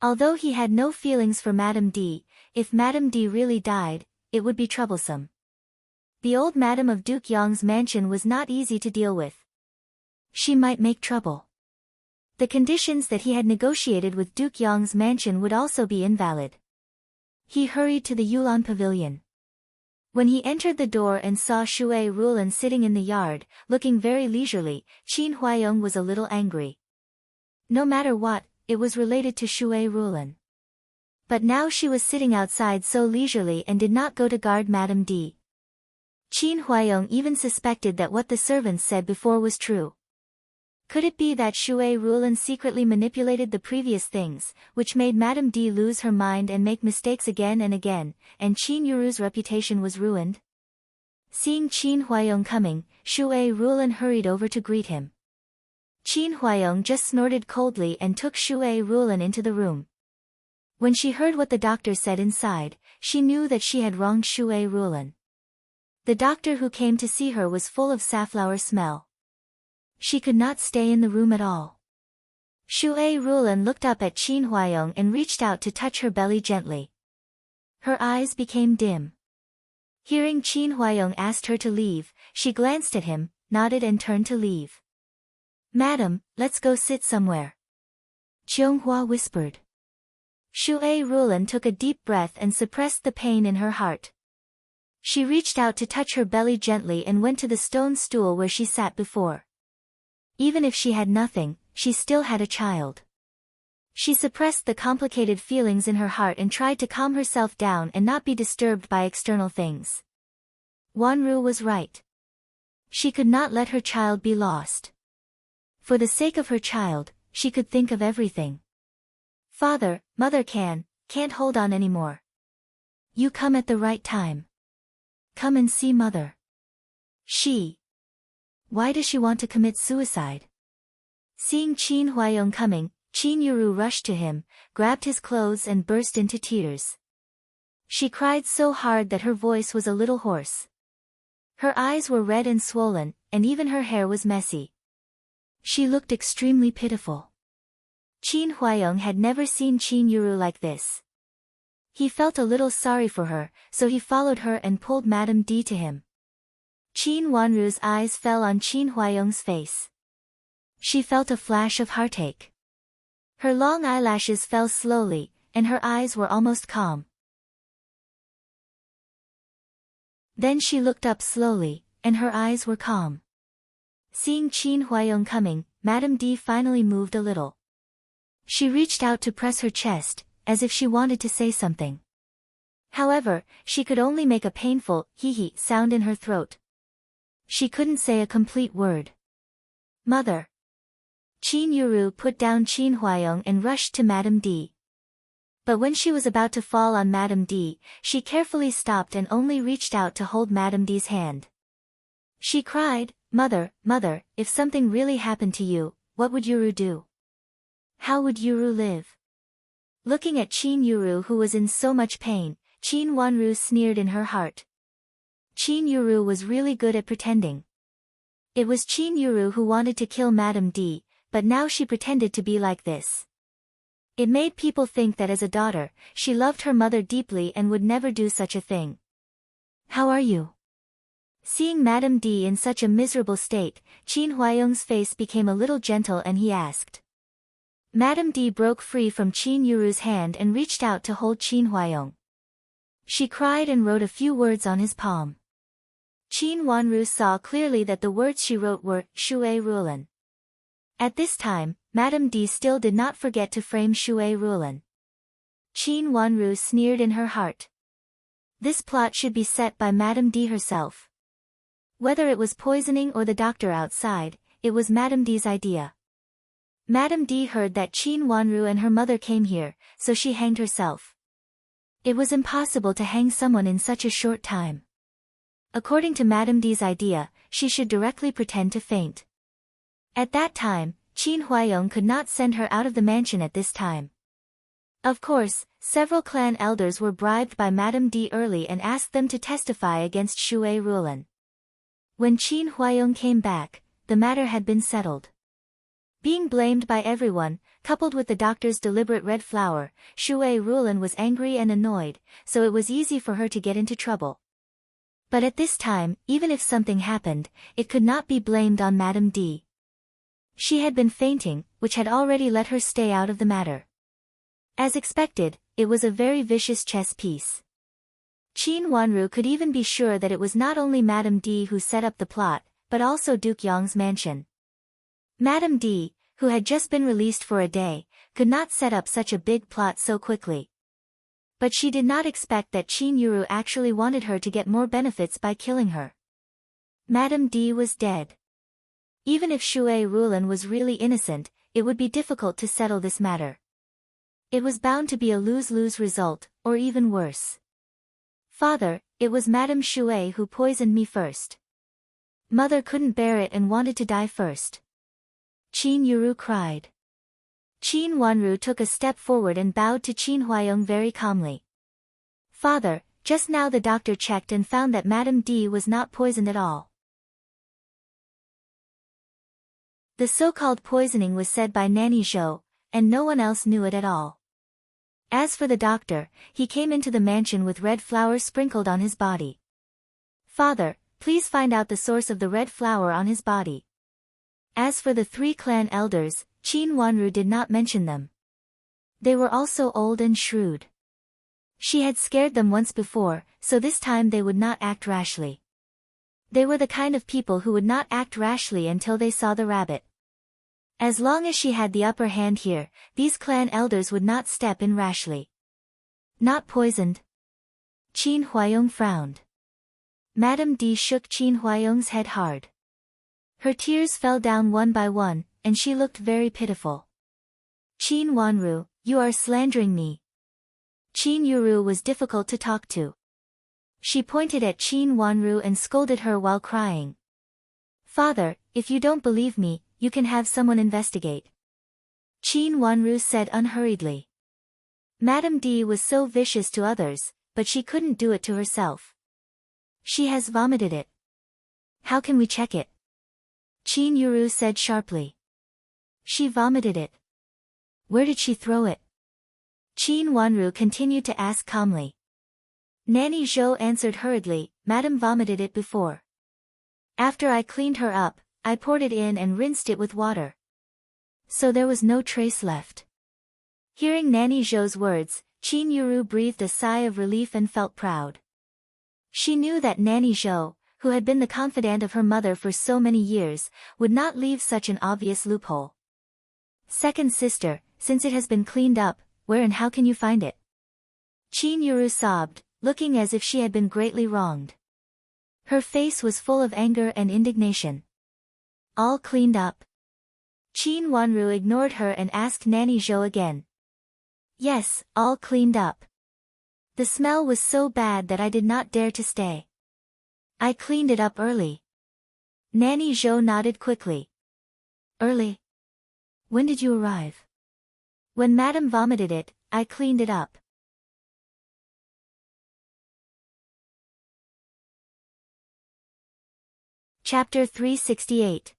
Although he had no feelings for Madame D, if Madame D really died, it would be troublesome. The old madam of Duke Yong's mansion was not easy to deal with. She might make trouble. The conditions that he had negotiated with Duke Yong's mansion would also be invalid. He hurried to the Yulan pavilion. When he entered the door and saw Shui Rulan sitting in the yard, looking very leisurely, Qin Huayong was a little angry. No matter what, it was related to Shui Rulan. But now she was sitting outside so leisurely and did not go to guard Madame D. Qin Huayong even suspected that what the servants said before was true. Could it be that Shui Rulan secretly manipulated the previous things, which made Madame D lose her mind and make mistakes again and again, and Qin Yuru's reputation was ruined? Seeing Qin Huayong coming, Shui Rulan hurried over to greet him. Qin Huayong just snorted coldly and took Shui Rulan into the room. When she heard what the doctor said inside, she knew that she had wronged Shui Rulan. The doctor who came to see her was full of safflower smell. She could not stay in the room at all. Shui Rulan looked up at Qin Huayong and reached out to touch her belly gently. Her eyes became dim. Hearing Qin Huayong asked her to leave, she glanced at him, nodded and turned to leave. Madam, let's go sit somewhere. Qianghua whispered. Shui Rulan took a deep breath and suppressed the pain in her heart. She reached out to touch her belly gently and went to the stone stool where she sat before. Even if she had nothing, she still had a child. She suppressed the complicated feelings in her heart and tried to calm herself down and not be disturbed by external things. Wanru was right. She could not let her child be lost. For the sake of her child, she could think of everything. Father, Mother can't hold on anymore. You come at the right time. Come and see Mother. Why does she want to commit suicide? Seeing Qin Huayong coming, Qin Yuru rushed to him, grabbed his clothes and burst into tears. She cried so hard that her voice was a little hoarse. Her eyes were red and swollen, and even her hair was messy. She looked extremely pitiful. Qin Huayong had never seen Qin Yuru like this. He felt a little sorry for her, so he followed her and pulled Madame D to him. Qin Wanru's eyes fell on Qin Huayong's face. She felt a flash of heartache. Her long eyelashes fell slowly, and her eyes were almost calm. Then she looked up slowly, and her eyes were calm. Seeing Qin Huayong coming, Madame D finally moved a little. She reached out to press her chest, as if she wanted to say something. However, she could only make a painful hee-hee sound in her throat. She couldn't say a complete word. Mother. Qin Yuru put down Qin Huayong and rushed to Madame D. But when she was about to fall on Madame D, she carefully stopped and only reached out to hold Madame D's hand. She cried, "Mother, mother, if something really happened to you, what would Yuru do? How would Yuru live?" Looking at Qin Yuru who was in so much pain, Qin Wanru sneered in her heart. Qin Yuru was really good at pretending. It was Qin Yuru who wanted to kill Madame D, but now she pretended to be like this. It made people think that as a daughter, she loved her mother deeply and would never do such a thing. "How are you?" Seeing Madame D in such a miserable state, Qin Huayong's face became a little gentle and he asked. Madame D broke free from Qin Yuru's hand and reached out to hold Qin Huayong. She cried and wrote a few words on his palm. Qin Wanru saw clearly that the words she wrote were, "Shui Rulan." At this time, Madame D still did not forget to frame Shui Rulan. Qin Wanru sneered in her heart. This plot should be set by Madame D herself. Whether it was poisoning or the doctor outside, it was Madame D's idea. Madame D heard that Qin Wanru and her mother came here, so she hanged herself. It was impossible to hang someone in such a short time. According to Madame D's idea, she should directly pretend to faint. At that time, Qin Huayong could not send her out of the mansion at this time. Of course, several clan elders were bribed by Madame D early and asked them to testify against Shui Rulan. When Qin Huayong came back, the matter had been settled. Being blamed by everyone, coupled with the doctor's deliberate red flower, Shui Rulan was angry and annoyed, so it was easy for her to get into trouble. But at this time, even if something happened, it could not be blamed on Madame D. She had been fainting, which had already let her stay out of the matter. As expected, it was a very vicious chess piece. Qin Wanru could even be sure that it was not only Madame D who set up the plot, but also Duke Yong's mansion. Madame D, who had just been released for a day, could not set up such a big plot so quickly. But she did not expect that Qin Yuru actually wanted her to get more benefits by killing her. Madame D was dead. Even if Shui Rulan was really innocent, it would be difficult to settle this matter. It was bound to be a lose-lose result, or even worse. "Father, it was Madame Shui who poisoned me first. Mother couldn't bear it and wanted to die first." Qin Yuru cried. Qin Wanru took a step forward and bowed to Qin Huayong very calmly. "Father, just now the doctor checked and found that Madame D was not poisoned at all. The so-called poisoning was said by Nanny Zhou, and no one else knew it at all. As for the doctor, he came into the mansion with red flower sprinkled on his body. Father, please find out the source of the red flower on his body." As for the 3 clan elders, Qin Wanru did not mention them. They were also old and shrewd. She had scared them once before, so this time they would not act rashly. They were the kind of people who would not act rashly until they saw the rabbit. As long as she had the upper hand here, these clan elders would not step in rashly. "Not poisoned?" Qin Huayong frowned. Madame D shook Qin Huayong's head hard. Her tears fell down one by one, and she looked very pitiful. "Qin Wanru, you are slandering me." Qin Yuru was difficult to talk to. She pointed at Qin Wanru and scolded her while crying. "Father, if you don't believe me, you can have someone investigate." Qin Wanru said unhurriedly. Madame D was so vicious to others, but she couldn't do it to herself. "She has vomited it." "How can we check it?" Qin Yuru said sharply. "She vomited it. Where did she throw it?" Qin Wanru continued to ask calmly. Nanny Zhou answered hurriedly, "Madame vomited it before." After I cleaned her up, I poured it in and rinsed it with water. So there was no trace left. Hearing Nanny Zhou's words, Qin Yuru breathed a sigh of relief and felt proud. She knew that Nanny Zhou, who had been the confidant of her mother for so many years, would not leave such an obvious loophole. Second sister, since it has been cleaned up, where and how can you find it? Qin Yuru sobbed, looking as if she had been greatly wronged. Her face was full of anger and indignation. All cleaned up. Qin Wanru ignored her and asked Nanny Zhou again. Yes, all cleaned up. The smell was so bad that I did not dare to stay. I cleaned it up early. Nanny Zhou nodded quickly. Early? When did you arrive? When Madame vomited it, I cleaned it up. Chapter 368.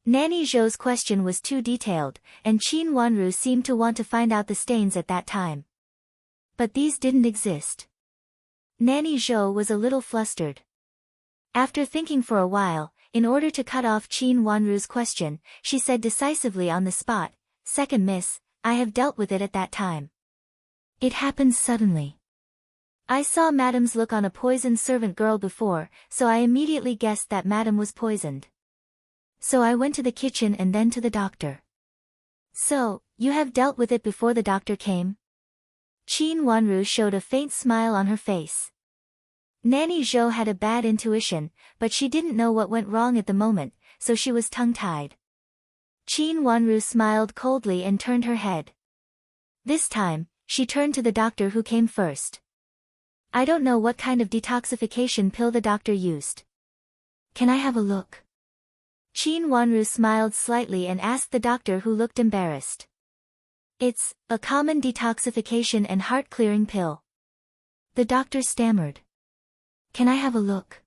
Nanny Zhou's question was too detailed, and Qin Wanru seemed to want to find out the stains at that time. But these didn't exist. Nanny Zhou was a little flustered. After thinking for a while, in order to cut off Qin Wanru's question, she said decisively on the spot, "Second miss, I have dealt with it at that time. It happened suddenly. I saw Madame's look on a poisoned servant girl before, so I immediately guessed that Madame was poisoned. So I went to the kitchen and then to the doctor." "So, you have dealt with it before the doctor came?" Qin Wanru showed a faint smile on her face. Nanny Zhou had a bad intuition, but she didn't know what went wrong at the moment, so she was tongue-tied. Qin Wanru smiled coldly and turned her head. This time, she turned to the doctor who came first. "I don't know what kind of detoxification pill the doctor used. Can I have a look?" Qin Wanru smiled slightly and asked the doctor, who looked embarrassed. "It's a common detoxification and heart-clearing pill." The doctor stammered. "Can I have a look?"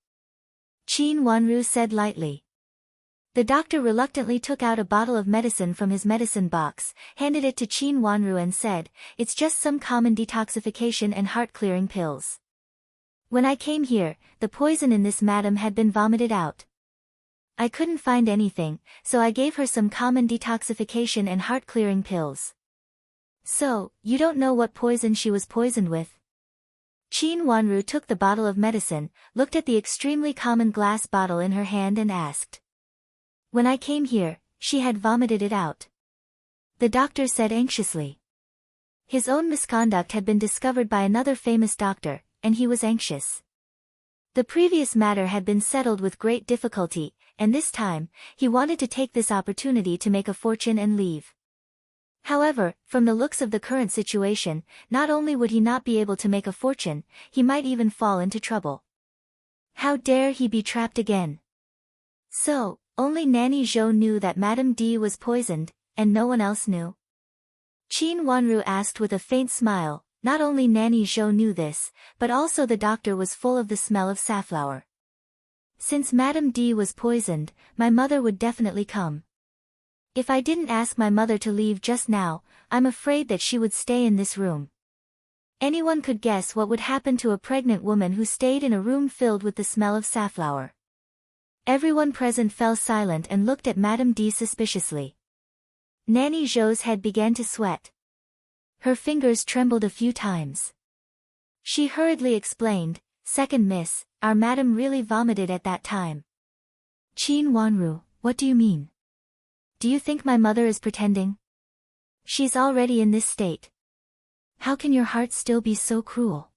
Qin Wanru said lightly. The doctor reluctantly took out a bottle of medicine from his medicine box, handed it to Qin Wanru and said, "It's just some common detoxification and heart-clearing pills. When I came here, the poison in this madam had been vomited out. I couldn't find anything, so I gave her some common detoxification and heart-clearing pills." "So, you don't know what poison she was poisoned with?" Qin Wanru took the bottle of medicine, looked at the extremely common glass bottle in her hand and asked. "When I came here, she had vomited it out," the doctor said anxiously. His own misconduct had been discovered by another famous doctor, and he was anxious. The previous matter had been settled with great difficulty, and this time, he wanted to take this opportunity to make a fortune and leave. However, from the looks of the current situation, not only would he not be able to make a fortune, he might even fall into trouble. How dare he be trapped again? So, only Nanny Zhou knew that Madame D was poisoned, and no one else knew? Qin Wanru asked with a faint smile. Not only Nanny Zhou knew this, but also the doctor was full of the smell of safflower. Since Madame D was poisoned, my mother would definitely come. If I didn't ask my mother to leave just now, I'm afraid that she would stay in this room. Anyone could guess what would happen to a pregnant woman who stayed in a room filled with the smell of safflower. Everyone present fell silent and looked at Madame D suspiciously. Nanny Zhou's head began to sweat. Her fingers trembled a few times. She hurriedly explained, "Second miss, our madam really vomited at that time." "Qin Wanru, what do you mean? Do you think my mother is pretending? She's already in this state. How can your heart still be so cruel?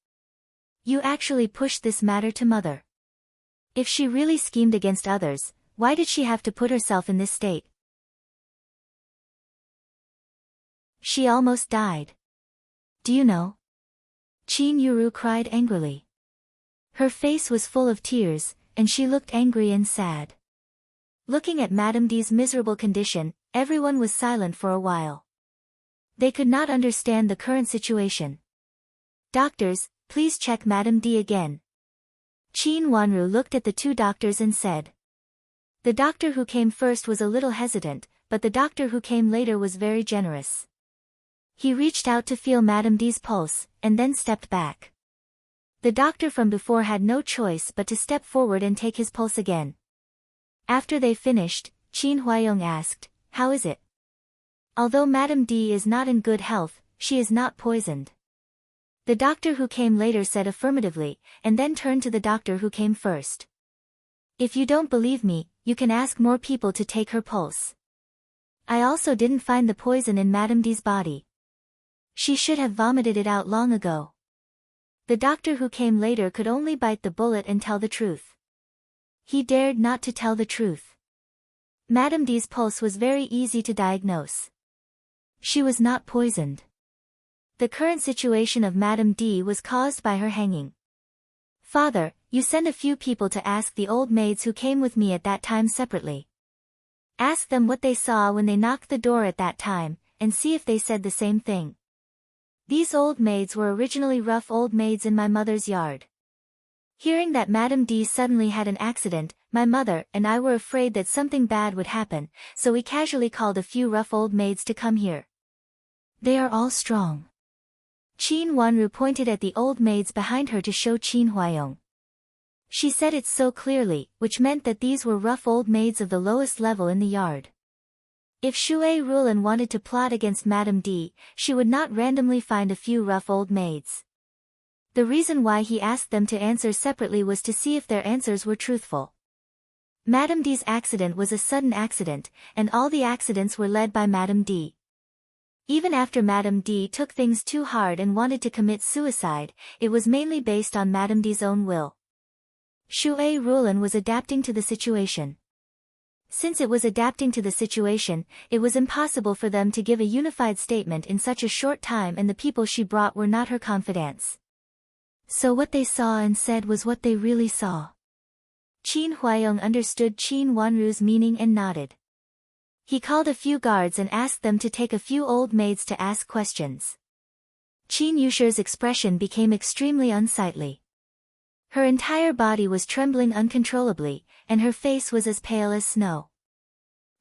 You actually pushed this matter to mother. If she really schemed against others, why did she have to put herself in this state? She almost died. Do you know?" Qin Yuru cried angrily. Her face was full of tears, and she looked angry and sad. Looking at Madame D's miserable condition, everyone was silent for a while. They could not understand the current situation. "Doctors, please check Madame D again." Qin Wanru looked at the two doctors and said. The doctor who came first was a little hesitant, but the doctor who came later was very generous. He reached out to feel Madame D's pulse, and then stepped back. The doctor from before had no choice but to step forward and take his pulse again. After they finished, Qin Huayong asked, "How is it? Although Madame D is not in good health, she is not poisoned." The doctor who came later said affirmatively, and then turned to the doctor who came first. "If you don't believe me, you can ask more people to take her pulse. I also didn't find the poison in Madame D's body. She should have vomited it out long ago." The doctor who came later could only bite the bullet and tell the truth. He dared not to tell the truth. Madame D's pulse was very easy to diagnose. She was not poisoned. The current situation of Madame D was caused by her hanging. "Father, you send a few people to ask the old maids who came with me at that time separately. Ask them what they saw when they knocked the door at that time, and see if they said the same thing. These old maids were originally rough old maids in my mother's yard." Hearing that Madame D suddenly had an accident, my mother and I were afraid that something bad would happen, so we casually called a few rough old maids to come here. They are all strong. Qin Wanru pointed at the old maids behind her to show Qin Huayong. She said it so clearly, which meant that these were rough old maids of the lowest level in the yard. If Shui Rulan wanted to plot against Madame D, she would not randomly find a few rough old maids. The reason why he asked them to answer separately was to see if their answers were truthful. Madame D's accident was a sudden accident, and all the accidents were led by Madame D. Even after Madame D took things too hard and wanted to commit suicide, it was mainly based on Madame D's own will. Shui Rulan was adapting to the situation. Since it was adapting to the situation, it was impossible for them to give a unified statement in such a short time, and the people she brought were not her confidants. So what they saw and said was what they really saw. Qin Huayong understood Qin Wanru's meaning and nodded. He called a few guards and asked them to take a few old maids to ask questions. Qin Yusher's expression became extremely unsightly. Her entire body was trembling uncontrollably, and her face was as pale as snow.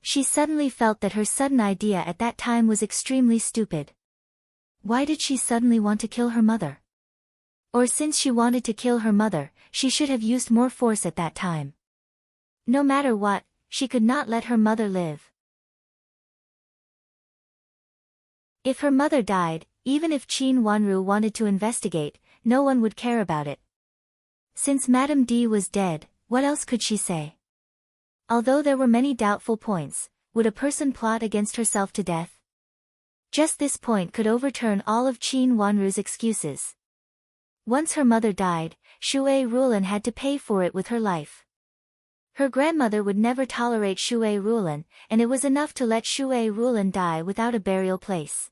She suddenly felt that her sudden idea at that time was extremely stupid. Why did she suddenly want to kill her mother? Or since she wanted to kill her mother, she should have used more force at that time. No matter what, she could not let her mother live. If her mother died, even if Qin Wanru wanted to investigate, no one would care about it. Since Madame D was dead, what else could she say? Although there were many doubtful points, would a person plot against herself to death? Just this point could overturn all of Qin Wanru's excuses. Once her mother died, Shui Rulan had to pay for it with her life. Her grandmother would never tolerate Shui Rulan, and it was enough to let Shui Rulan die without a burial place.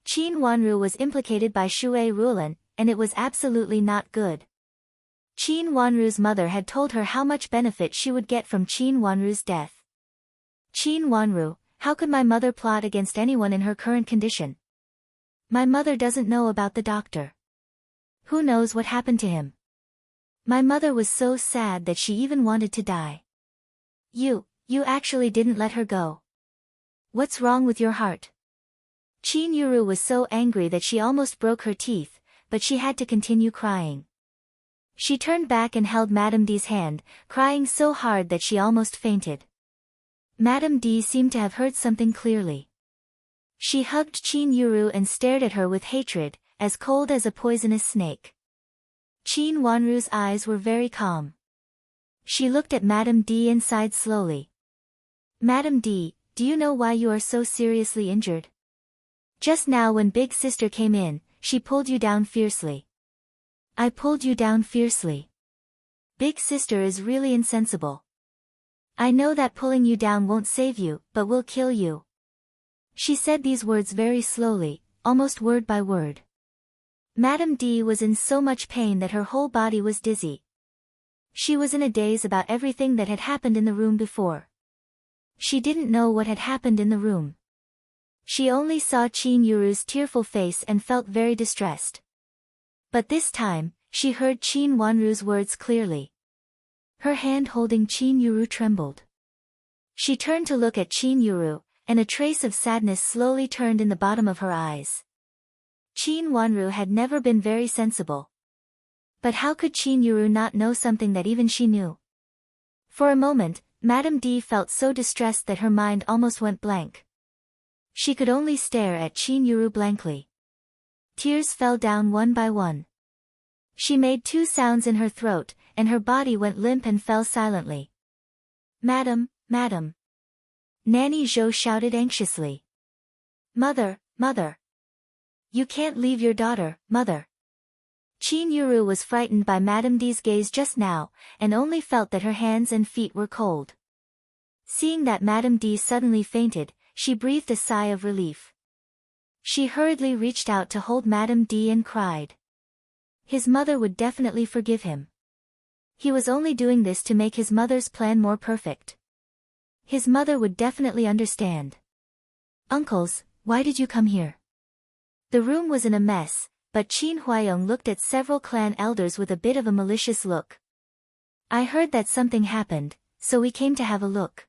Qin Wanru was implicated by Shui Rulan, and it was absolutely not good. Qin Wanru's mother had told her how much benefit she would get from Qin Wanru's death. Qin Wanru, how could my mother plot against anyone in her current condition? My mother doesn't know about the doctor. Who knows what happened to him? My mother was so sad that she even wanted to die. You actually didn't let her go. What's wrong with your heart? Qin Yuru was so angry that she almost broke her teeth, but she had to continue crying. She turned back and held Madame D's hand, crying so hard that she almost fainted. Madame D seemed to have heard something clearly. She hugged Qin Yuru and stared at her with hatred, as cold as a poisonous snake. Qin Wanru's eyes were very calm. She looked at Madame D and sighed slowly. Madame D, do you know why you are so seriously injured? Just now when Big Sister came in, she pulled you down fiercely. I pulled you down fiercely. Big Sister is really insensible. I know that pulling you down won't save you, but will kill you. She said these words very slowly, almost word by word. Madame D was in so much pain that her whole body was dizzy. She was in a daze about everything that had happened in the room before. She didn't know what had happened in the room. She only saw Qin Yuru's tearful face and felt very distressed. But this time, she heard Qin Wanru's words clearly. Her hand holding Qin Yuru trembled. She turned to look at Qin Yuru, and a trace of sadness slowly turned in the bottom of her eyes. Qin Wanru had never been very sensible. But how could Qin Yuru not know something that even she knew? For a moment, Madame D felt so distressed that her mind almost went blank. She could only stare at Qin Yuru blankly. Tears fell down one by one. She made 2 sounds in her throat, and her body went limp and fell silently. Madam, madam. Nanny Zhou shouted anxiously. Mother, mother. You can't leave your daughter, mother. Qin Yuru was frightened by Madame D's gaze just now, and only felt that her hands and feet were cold. Seeing that Madame D suddenly fainted, she breathed a sigh of relief. She hurriedly reached out to hold Madame D and cried. His mother would definitely forgive him. He was only doing this to make his mother's plan more perfect. His mother would definitely understand. Uncles, why did you come here? The room was in a mess, but Qin Huayong looked at several clan elders with a bit of a malicious look. I heard that something happened, so we came to have a look.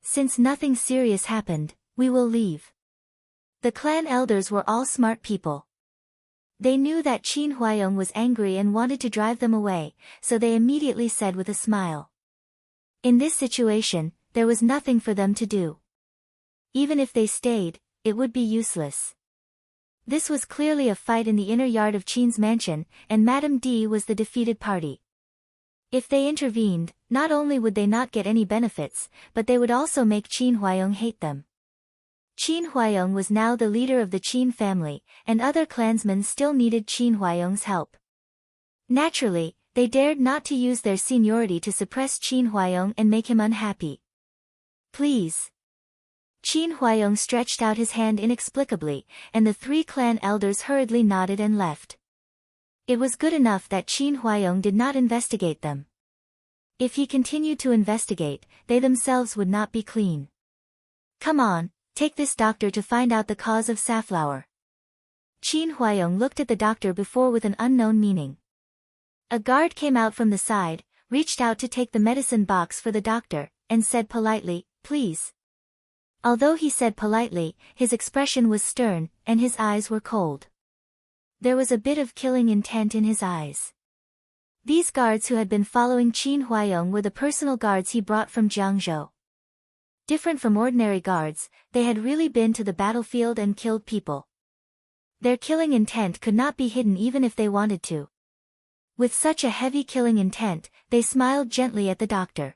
Since nothing serious happened, we will leave. The clan elders were all smart people. They knew that Qin Huayong was angry and wanted to drive them away, so they immediately said with a smile. In this situation, there was nothing for them to do. Even if they stayed, it would be useless. This was clearly a fight in the inner yard of Qin's mansion, and Madame D was the defeated party. If they intervened, not only would they not get any benefits, but they would also make Qin Huayong hate them. Qin Huayong was now the leader of the Qin family, and other clansmen still needed Qin Huayong's help. Naturally, they dared not to use their seniority to suppress Qin Huayong and make him unhappy. Please. Qin Huayong stretched out his hand inexplicably, and the 3 clan elders hurriedly nodded and left. It was good enough that Qin Huayong did not investigate them. If he continued to investigate, they themselves would not be clean. Come on, take this doctor to find out the cause of safflower. Qin Huayong looked at the doctor before with an unknown meaning. A guard came out from the side, reached out to take the medicine box for the doctor, and said politely, please. Although he said politely, his expression was stern, and his eyes were cold. There was a bit of killing intent in his eyes. These guards who had been following Qin Huayong were the personal guards he brought from Jiangzhou. Different from ordinary guards, they had really been to the battlefield and killed people. Their killing intent could not be hidden even if they wanted to. With such a heavy killing intent, they smiled gently at the doctor.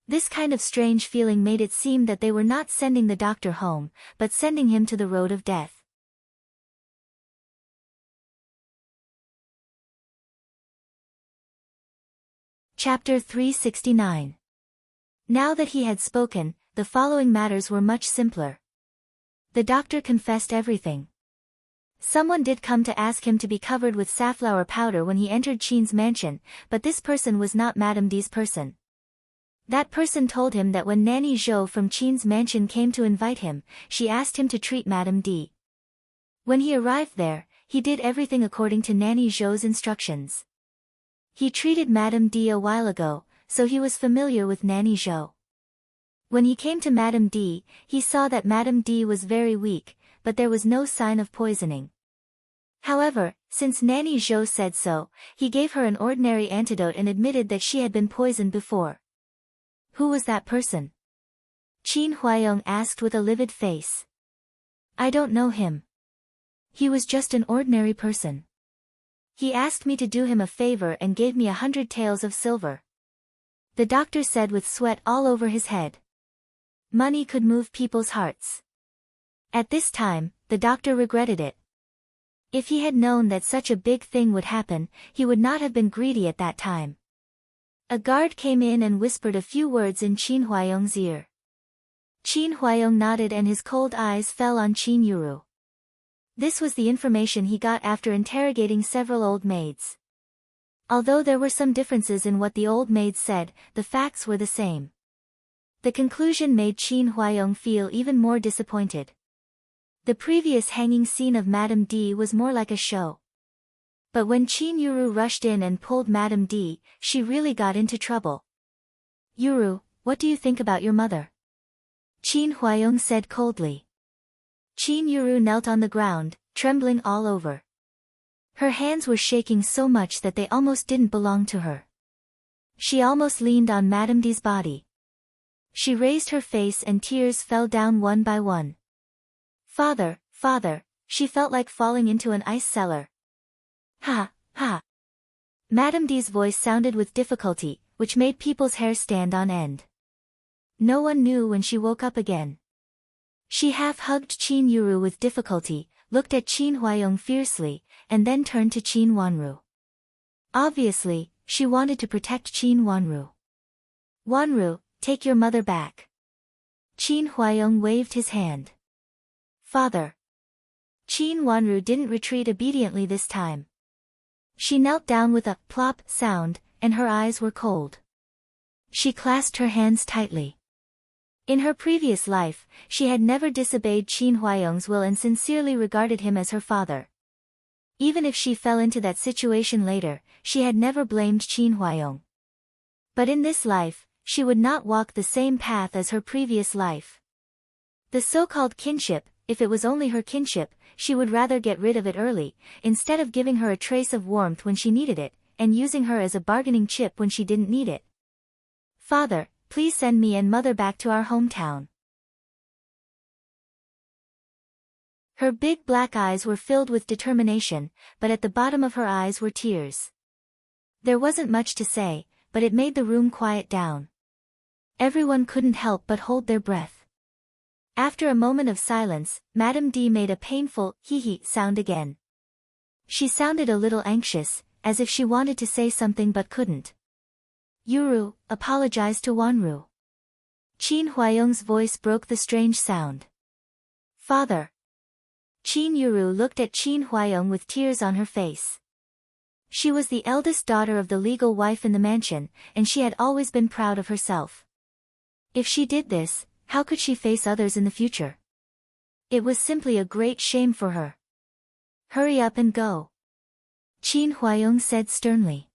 This kind of strange feeling made it seem that they were not sending the doctor home, but sending him to the road of death. Chapter 369. Now that he had spoken, the following matters were much simpler. The doctor confessed everything. Someone did come to ask him to be covered with safflower powder when he entered Qin's mansion, but this person was not Madame D's person. That person told him that when Nanny Zhou from Qin's mansion came to invite him, she asked him to treat Madame D. When he arrived there, he did everything according to Nanny Zhou's instructions. He treated Madame D a while ago, so he was familiar with Nanny Zhou. When he came to Madame D, he saw that Madame D was very weak, but there was no sign of poisoning. However, since Nanny Zhou said so, he gave her an ordinary antidote and admitted that she had been poisoned before. Who was that person? Qin Huayong asked with a livid face. I don't know him. He was just an ordinary person. He asked me to do him a favor and gave me 100 taels of silver. The doctor said with sweat all over his head. Money could move people's hearts. At this time, the doctor regretted it. If he had known that such a big thing would happen, he would not have been greedy at that time. A guard came in and whispered a few words in Qin Huayong's ear. Qin Huayong nodded and his cold eyes fell on Qin Yuru. This was the information he got after interrogating several old maids. Although there were some differences in what the old maids said, the facts were the same. The conclusion made Qin Huayong feel even more disappointed. The previous hanging scene of Madame D was more like a show. But when Qin Yuru rushed in and pulled Madame D, she really got into trouble. Yuru, what do you think about your mother? Qin Huayong said coldly. Qin Yuru knelt on the ground, trembling all over. Her hands were shaking so much that they almost didn't belong to her. She almost leaned on Madame D's body. She raised her face and tears fell down one by one. Father, father, she felt like falling into an ice cellar. Ha, ha. Madame D's voice sounded with difficulty, which made people's hair stand on end. No one knew when she woke up again. She half-hugged Qin Yuru with difficulty, looked at Qin Huaiyong fiercely, and then turned to Qin Wanru. Obviously, she wanted to protect Qin Wanru. Wanru, take your mother back. Qin Huaiyong waved his hand. Father. Qin Wanru didn't retreat obediently this time. She knelt down with a plop sound, and her eyes were cold. She clasped her hands tightly. In her previous life, she had never disobeyed Qin Huaiyong's will and sincerely regarded him as her father. Even if she fell into that situation later, she had never blamed Qin Huaiyong. But in this life, she would not walk the same path as her previous life. The so-called kinship, if it was only her kinship, she would rather get rid of it early, instead of giving her a trace of warmth when she needed it, and using her as a bargaining chip when she didn't need it. Father, please send me and mother back to our hometown. Her big black eyes were filled with determination, but at the bottom of her eyes were tears. There wasn't much to say, but it made the room quiet down. Everyone couldn't help but hold their breath. After a moment of silence, Madame D made a painful hee-hee sound again. She sounded a little anxious, as if she wanted to say something but couldn't. Yuru, apologize to Wanru. Qin Huaiyong's voice broke the strange sound. Father. Qin Yuru looked at Qin Huaiyong with tears on her face. She was the eldest daughter of the legal wife in the mansion, and she had always been proud of herself. If she did this, how could she face others in the future? It was simply a great shame for her. Hurry up and go. Qin Huaiyong said sternly.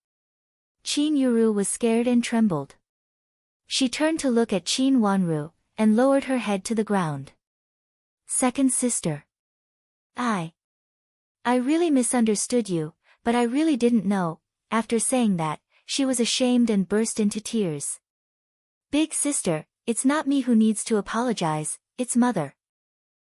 Qin Yuru was scared and trembled. She turned to look at Qin Wanru, and lowered her head to the ground. Second sister. I really misunderstood you, but I really didn't know. After saying that, she was ashamed and burst into tears. Big sister, it's not me who needs to apologize, it's mother.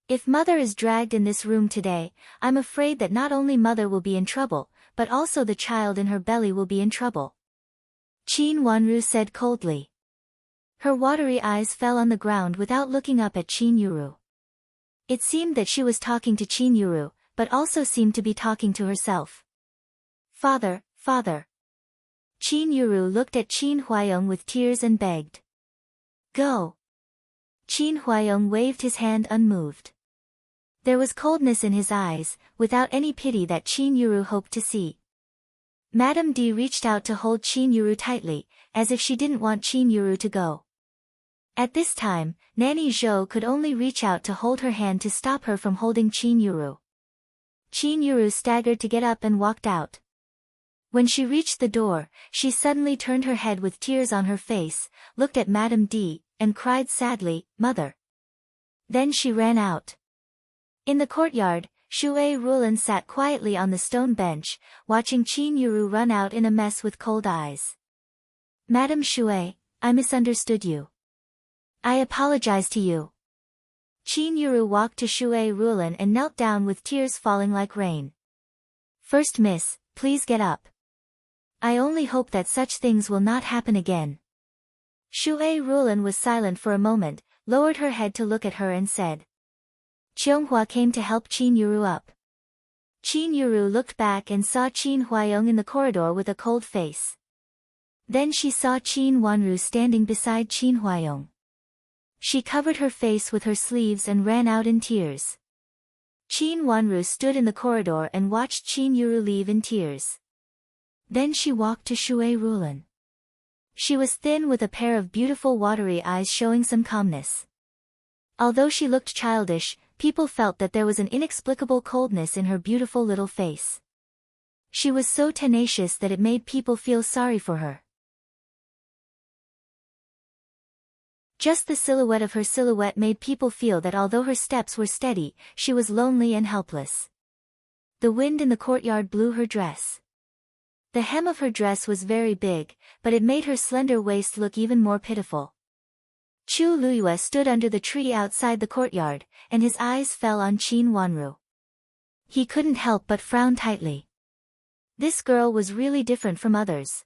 If mother is dragged in this room today, I'm afraid that not only mother will be in trouble, but also the child in her belly will be in trouble. Qin Wanru said coldly. Her watery eyes fell on the ground without looking up at Qin Yuru. It seemed that she was talking to Qin Yuru, but also seemed to be talking to herself. Father, father. Qin Yuru looked at Qin Huaiyong with tears and begged. Go. Qin Huaiyong waved his hand unmoved. There was coldness in his eyes, without any pity that Qin Yuru hoped to see. Madame D reached out to hold Qin Yuru tightly, as if she didn't want Qin Yuru to go. At this time, Nanny Zhou could only reach out to hold her hand to stop her from holding Qin Yuru. Qin Yuru staggered to get up and walked out. When she reached the door, she suddenly turned her head with tears on her face, looked at Madame D, and cried sadly, Mother. Then she ran out. In the courtyard, Shui Rulin sat quietly on the stone bench, watching Qin Yuru run out in a mess with cold eyes. Madame Shui, I misunderstood you. I apologize to you. Qin Yuru walked to Shui Rulin and knelt down with tears falling like rain. First miss, please get up. I only hope that such things will not happen again. Shui Rulin was silent for a moment, lowered her head to look at her and said. Qianghua came to help Qin Yuru up. Qin Yuru looked back and saw Qin Huaiyong in the corridor with a cold face. Then she saw Qin Wanru standing beside Qin Huaiyong. She covered her face with her sleeves and ran out in tears. Qin Wanru stood in the corridor and watched Qin Yuru leave in tears. Then she walked to Shui Rulin. She was thin with a pair of beautiful watery eyes showing some calmness. Although she looked childish, people felt that there was an inexplicable coldness in her beautiful little face. She was so tenacious that it made people feel sorry for her. Just the silhouette of her silhouette made people feel that although her steps were steady, she was lonely and helpless. The wind in the courtyard blew her dress. The hem of her dress was very big, but it made her slender waist look even more pitiful. Chu Luiyue stood under the tree outside the courtyard, and his eyes fell on Qin Wanru. He couldn't help but frown tightly. This girl was really different from others.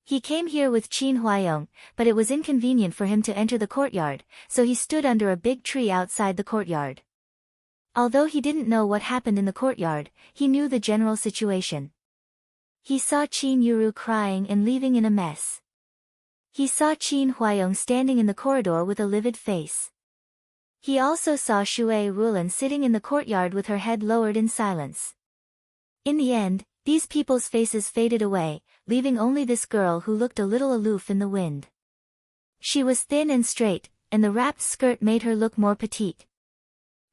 He came here with Qin Huayong, but it was inconvenient for him to enter the courtyard, so he stood under a big tree outside the courtyard. Although he didn't know what happened in the courtyard, he knew the general situation. He saw Qin Yuru crying and leaving in a mess. He saw Qin Huayong standing in the corridor with a livid face. He also saw Shui Rulan sitting in the courtyard with her head lowered in silence. In the end, these people's faces faded away, leaving only this girl who looked a little aloof in the wind. She was thin and straight, and the wrapped skirt made her look more petite.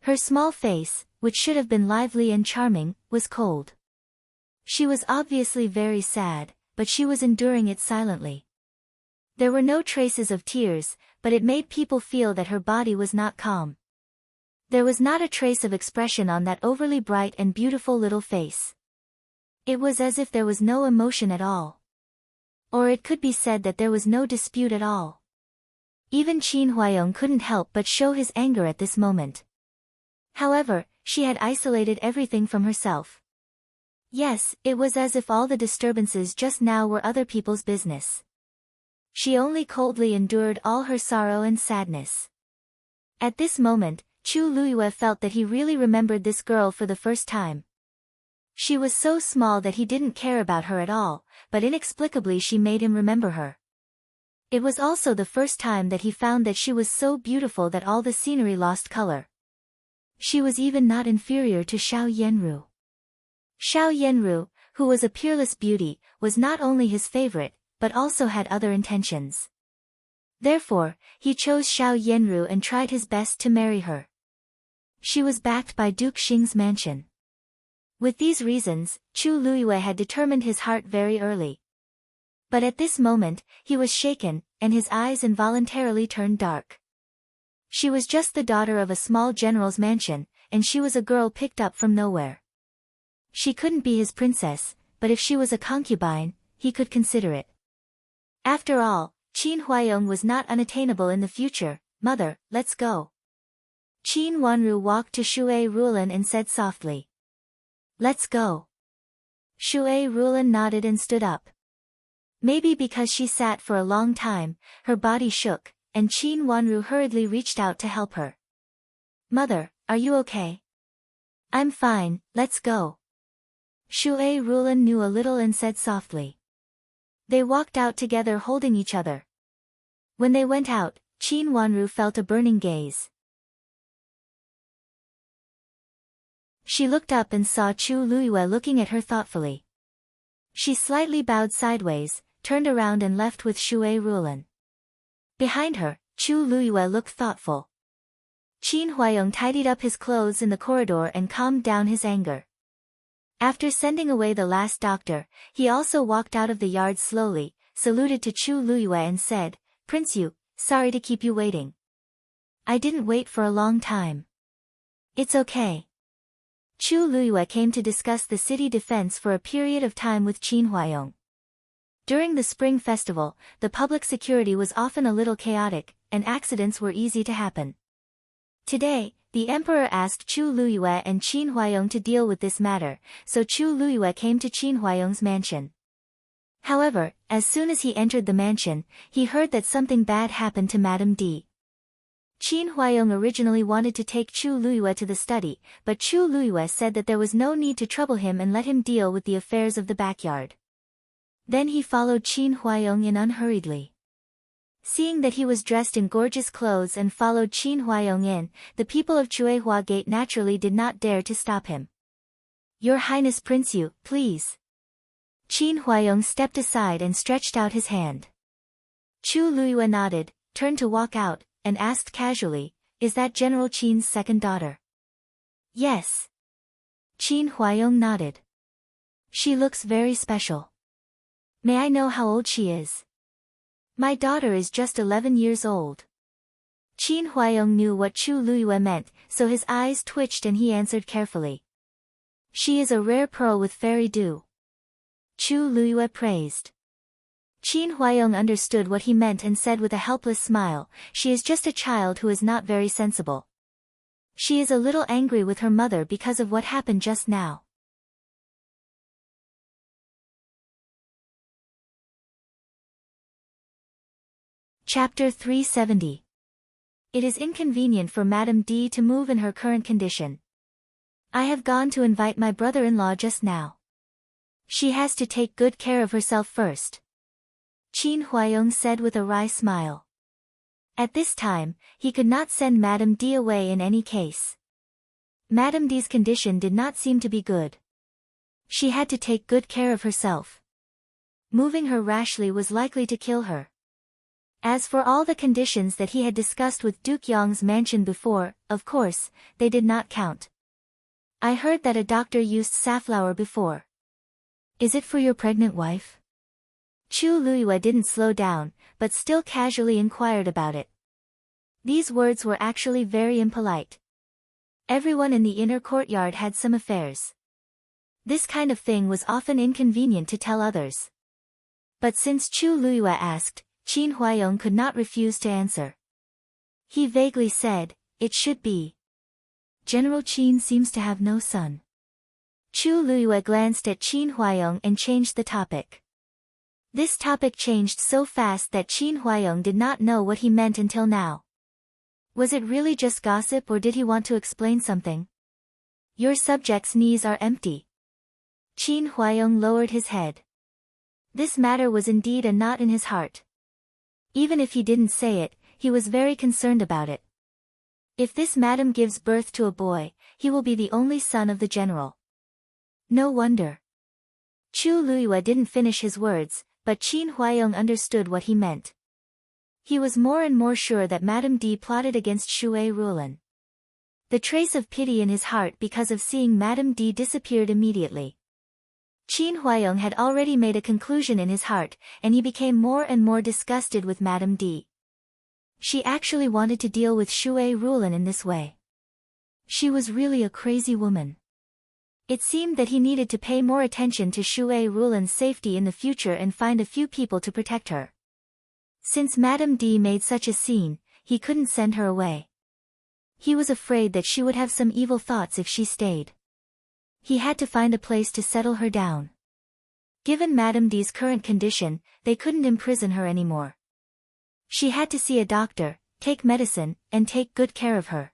Her small face, which should have been lively and charming, was cold. She was obviously very sad, but she was enduring it silently. There were no traces of tears, but it made people feel that her body was not calm. There was not a trace of expression on that overly bright and beautiful little face. It was as if there was no emotion at all. Or it could be said that there was no dispute at all. Even Qin Huayong couldn't help but show his anger at this moment. However, she had isolated everything from herself. Yes, it was as if all the disturbances just now were other people's business. She only coldly endured all her sorrow and sadness. At this moment, Chu Luiyue felt that he really remembered this girl for the first time. She was so small that he didn't care about her at all, but inexplicably she made him remember her. It was also the first time that he found that she was so beautiful that all the scenery lost color. She was even not inferior to Xiao Yanru. Xiao Yanru, who was a peerless beauty, was not only his favorite, but also had other intentions. Therefore, he chose Xiao Yanru and tried his best to marry her. She was backed by Duke Xing's mansion. With these reasons, Chu Luiyue had determined his heart very early. But at this moment, he was shaken, and his eyes involuntarily turned dark. She was just the daughter of a small general's mansion, and she was a girl picked up from nowhere. She couldn't be his princess, but if she was a concubine, he could consider it. After all, Qin Huayong was not unattainable in the future. Mother, let's go. Qin Wanru walked to Shui Rulan and said softly. Let's go. Shui Rulan nodded and stood up. Maybe because she sat for a long time, her body shook, and Qin Wanru hurriedly reached out to help her. Mother, are you okay? I'm fine, let's go. Shui Rulan knew a little and said softly. They walked out together holding each other. When they went out, Qin Wanru felt a burning gaze. She looked up and saw Chu Luiyue looking at her thoughtfully. She slightly bowed sideways, turned around and left with Shui Rulan. Behind her, Chu Luiyue looked thoughtful. Qin Huayong tidied up his clothes in the corridor and calmed down his anger. After sending away the last doctor, he also walked out of the yard slowly, saluted to Chu Luiyue and said, Prince Yu, sorry to keep you waiting. I didn't wait for a long time. It's okay. Chu Luiyue came to discuss the city defense for a period of time with Qin Huayong. During the spring festival, the public security was often a little chaotic, and accidents were easy to happen. Today, the emperor asked Chu Luiyue and Qin Huayong to deal with this matter, so Chu Luiyue came to Qin Huayong's mansion. However, as soon as he entered the mansion, he heard that something bad happened to Madame D. Qin Huayong originally wanted to take Chu Luiyue to the study, but Chu Luiyue said that there was no need to trouble him and let him deal with the affairs of the backyard. Then he followed Qin Huayong in unhurriedly. Seeing that he was dressed in gorgeous clothes and followed Qin Huayong in, the people of Chuehua Gate naturally did not dare to stop him. Your Highness Prince Yu, please. Qin Huayong stepped aside and stretched out his hand. Chu Luiyue nodded, turned to walk out, and asked casually, Is that General Qin's second daughter? Yes. Qin Huayong nodded. She looks very special. May I know how old she is? My daughter is just 11 years old. Qin Huayong knew what Chu Luiyue meant, so his eyes twitched and he answered carefully. She is a rare pearl with fairy dew. Chu Luyue praised. Qin Huayong understood what he meant and said with a helpless smile, "She is just a child who is not very sensible. She is a little angry with her mother because of what happened just now." Chapter 370. It is inconvenient for Madame D to move in her current condition. I have gone to invite my brother-in-law just now. She has to take good care of herself first, Qin Huayong said with a wry smile. At this time, he could not send Madame D away in any case. Madame D's condition did not seem to be good. She had to take good care of herself. Moving her rashly was likely to kill her. As for all the conditions that he had discussed with Duke Yong's mansion before, of course, they did not count. I heard that a doctor used safflower before. Is it for your pregnant wife? Chu Luyue didn't slow down, but still casually inquired about it. These words were actually very impolite. Everyone in the inner courtyard had some affairs. This kind of thing was often inconvenient to tell others. But since Chu Luyue asked, Qin Huayong could not refuse to answer. He vaguely said, "It should be. General Qin seems to have no son." Chu Luyue glanced at Qin Huayong and changed the topic. This topic changed so fast that Qin Huayong did not know what he meant until now. Was it really just gossip or did he want to explain something? Your subject's knees are empty. Qin Huayong lowered his head. This matter was indeed a knot in his heart. Even if he didn't say it, he was very concerned about it. If this madam gives birth to a boy, he will be the only son of the general. No wonder. Chu Luyue didn't finish his words, but Qin Huayong understood what he meant. He was more and more sure that Madame D plotted against Shui Rulan. The trace of pity in his heart because of seeing Madame D disappeared immediately. Qin Huayong had already made a conclusion in his heart, and he became more and more disgusted with Madame D. She actually wanted to deal with Shui Rulan in this way. She was really a crazy woman. It seemed that he needed to pay more attention to Shui Rulan's safety in the future and find a few people to protect her. Since Madame D made such a scene, he couldn't send her away. He was afraid that she would have some evil thoughts if she stayed. He had to find a place to settle her down. Given Madame D's current condition, they couldn't imprison her anymore. She had to see a doctor, take medicine, and take good care of her.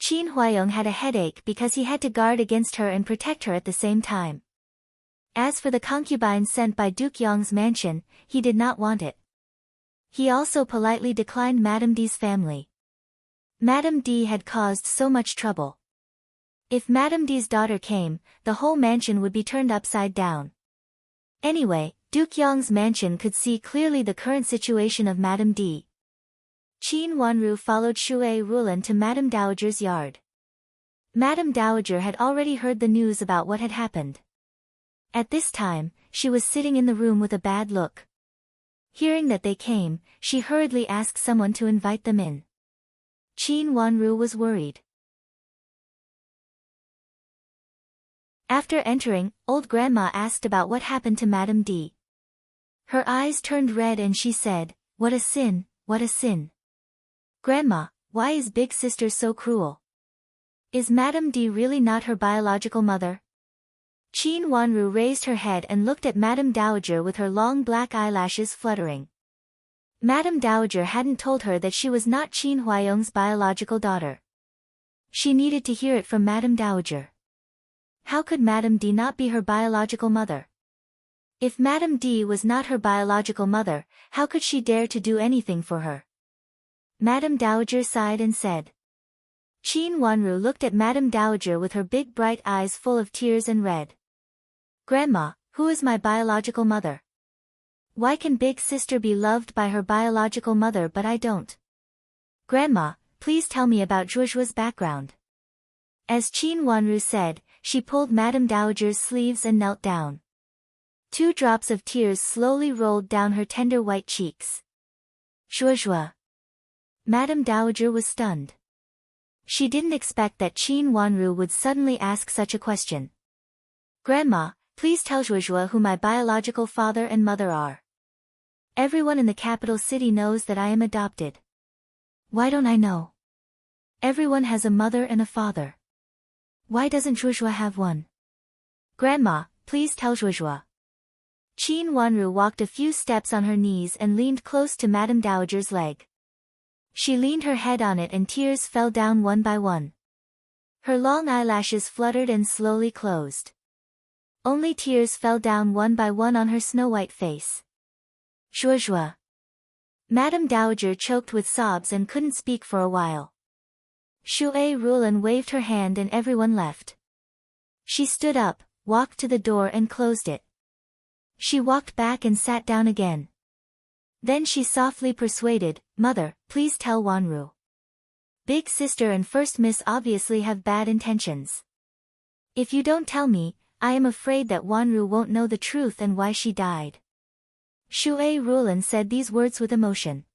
Qin Huayong had a headache because he had to guard against her and protect her at the same time. As for the concubine sent by Duke Yong's mansion, he did not want it. He also politely declined Madame D's family. Madame D had caused so much trouble. If Madame D's daughter came, the whole mansion would be turned upside down. Anyway, Duke Yong's mansion could see clearly the current situation of Madame D. Qin Wanru followed Shui Rulan to Madame Dowager's yard. Madame Dowager had already heard the news about what had happened. At this time, she was sitting in the room with a bad look. Hearing that they came, she hurriedly asked someone to invite them in. Qin Wanru was worried. After entering, old grandma asked about what happened to Madame D. Her eyes turned red and she said, "What a sin, what a sin. Grandma, why is big sister so cruel? Is Madame D really not her biological mother?" Qin Wanru raised her head and looked at Madame Dowager with her long black eyelashes fluttering. Madame Dowager hadn't told her that she was not Qin Huayong's biological daughter. She needed to hear it from Madame Dowager. How could Madame D not be her biological mother? If Madame D was not her biological mother, how could she dare to do anything for her? Madame Dowager sighed and said. Qin Wanru looked at Madame Dowager with her big bright eyes full of tears and read. Grandma, who is my biological mother? Why can big sister be loved by her biological mother but I don't? Grandma, please tell me about Zhuozhua's background. As Qin Wanru said, she pulled Madame Dowager's sleeves and knelt down. 2 drops of tears slowly rolled down her tender white cheeks. Zhuozhua. Madame Dowager was stunned. She didn't expect that Qin Wanru would suddenly ask such a question. Grandma, please tell Zhuozhuo who my biological father and mother are. Everyone in the capital city knows that I am adopted. Why don't I know? Everyone has a mother and a father. Why doesn't Zhuozhuo have one? Grandma, please tell Zhuozhuo. Qin Wanru walked a few steps on her knees and leaned close to Madame Dowager's leg. She leaned her head on it and tears fell down one by one. Her long eyelashes fluttered and slowly closed. Only tears fell down one by one on her snow-white face. Zhuozhuo. Madame Dowager choked with sobs and couldn't speak for a while. Shui Rulan waved her hand and everyone left. She stood up, walked to the door and closed it. She walked back and sat down again. Then she softly persuaded, Mother, please tell Wanru. Big sister and first miss obviously have bad intentions. If you don't tell me, I am afraid that Wanru won't know the truth and why she died. Shui Rulan said these words with emotion.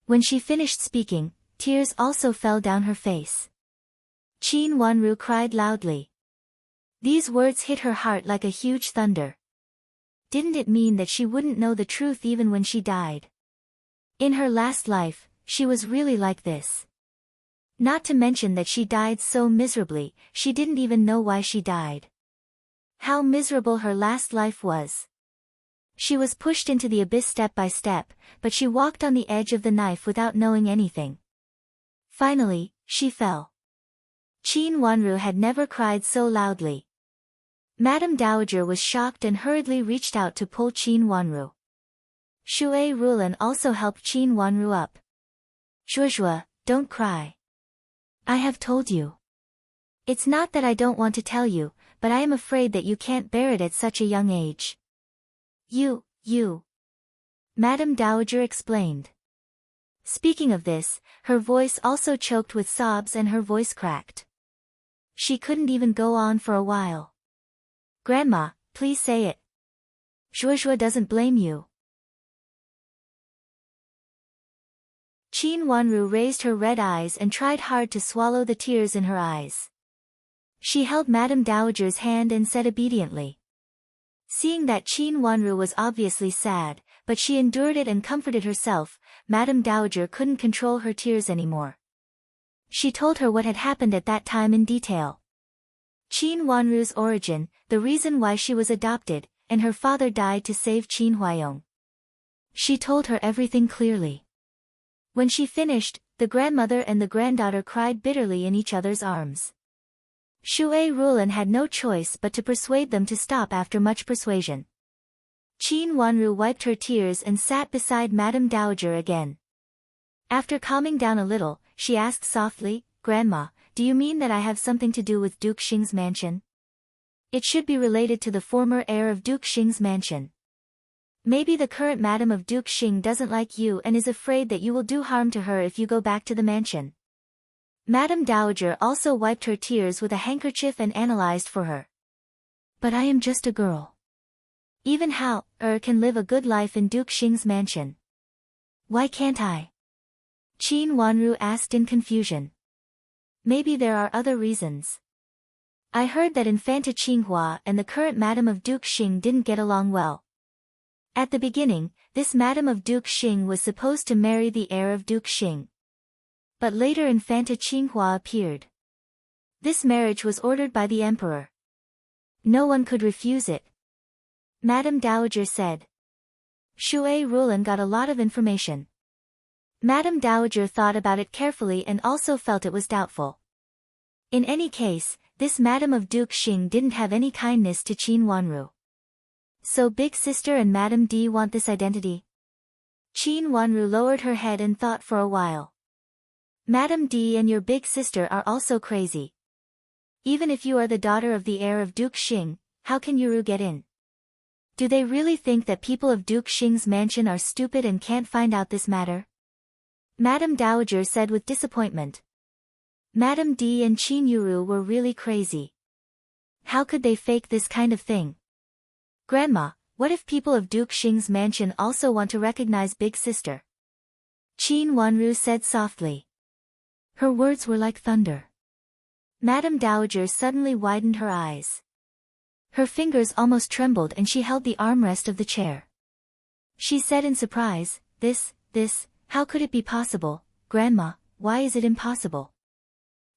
When she finished speaking, tears also fell down her face. Qin Wanru cried loudly. These words hit her heart like a huge thunder. Didn't it mean that she wouldn't know the truth even when she died? In her last life, she was really like this. Not to mention that she died so miserably, she didn't even know why she died. How miserable her last life was. She was pushed into the abyss step by step, but she walked on the edge of the knife without knowing anything. Finally, she fell. Qin Wanru had never cried so loudly. Madame Dowager was shocked and hurriedly reached out to pull Qin Wanru. Shui Rulan also helped Qin Wanru up. Zhuozhuo, don't cry. I have told you. It's not that I don't want to tell you, but I am afraid that you can't bear it at such a young age. You. Madame Dowager explained. Speaking of this, her voice also choked with sobs and her voice cracked. She couldn't even go on for a while. Grandma, please say it. Zhuozhuo doesn't blame you. Qin Wanru raised her red eyes and tried hard to swallow the tears in her eyes. She held Madame Dowager's hand and said obediently. Seeing that Qin Wanru was obviously sad, but she endured it and comforted herself, Madame Dowager couldn't control her tears anymore. She told her what had happened at that time in detail. Qin Wanru's origin, the reason why she was adopted, and her father died to save Qin Huayong. She told her everything clearly. When she finished, the grandmother and the granddaughter cried bitterly in each other's arms. Shui Rulan had no choice but to persuade them to stop after much persuasion. Qin Wanru wiped her tears and sat beside Madame Dowager again. After calming down a little, she asked softly, Grandma, do you mean that I have something to do with Duke Xing's mansion? It should be related to the former heir of Duke Xing's mansion. Maybe the current madam of Duke Xing doesn't like you and is afraid that you will do harm to her if you go back to the mansion. Madame Dowager also wiped her tears with a handkerchief and analyzed for her. But I am just a girl. Even Hao can live a good life in Duke Xing's mansion. Why can't I? Qin Wanru asked in confusion. Maybe there are other reasons. I heard that Infanta Qinghua and the current madam of Duke Xing didn't get along well. At the beginning, this madam of Duke Xing was supposed to marry the heir of Duke Xing. But later Infanta Qinghua appeared. This marriage was ordered by the emperor. No one could refuse it. Madame Dowager said. Shui Rulan got a lot of information. Madame Dowager thought about it carefully and also felt it was doubtful. In any case, this madam of Duke Xing didn't have any kindness to Qin Wanru. So Big Sister and Madame D want this identity? Qin Wanru lowered her head and thought for a while. Madame D and your big sister are also crazy. Even if you are the daughter of the heir of Duke Xing, how can Yuru get in? Do they really think that people of Duke Xing's mansion are stupid and can't find out this matter? Madame Dowager said with disappointment. Madame D and Qin Yuru were really crazy. How could they fake this kind of thing? Grandma, what if people of Duke Xing's mansion also want to recognize Big Sister? Qin Wanru said softly. Her words were like thunder. Madame Dowager suddenly widened her eyes. Her fingers almost trembled and she held the armrest of the chair. She said in surprise, This, how could it be possible, Grandma, why is it impossible?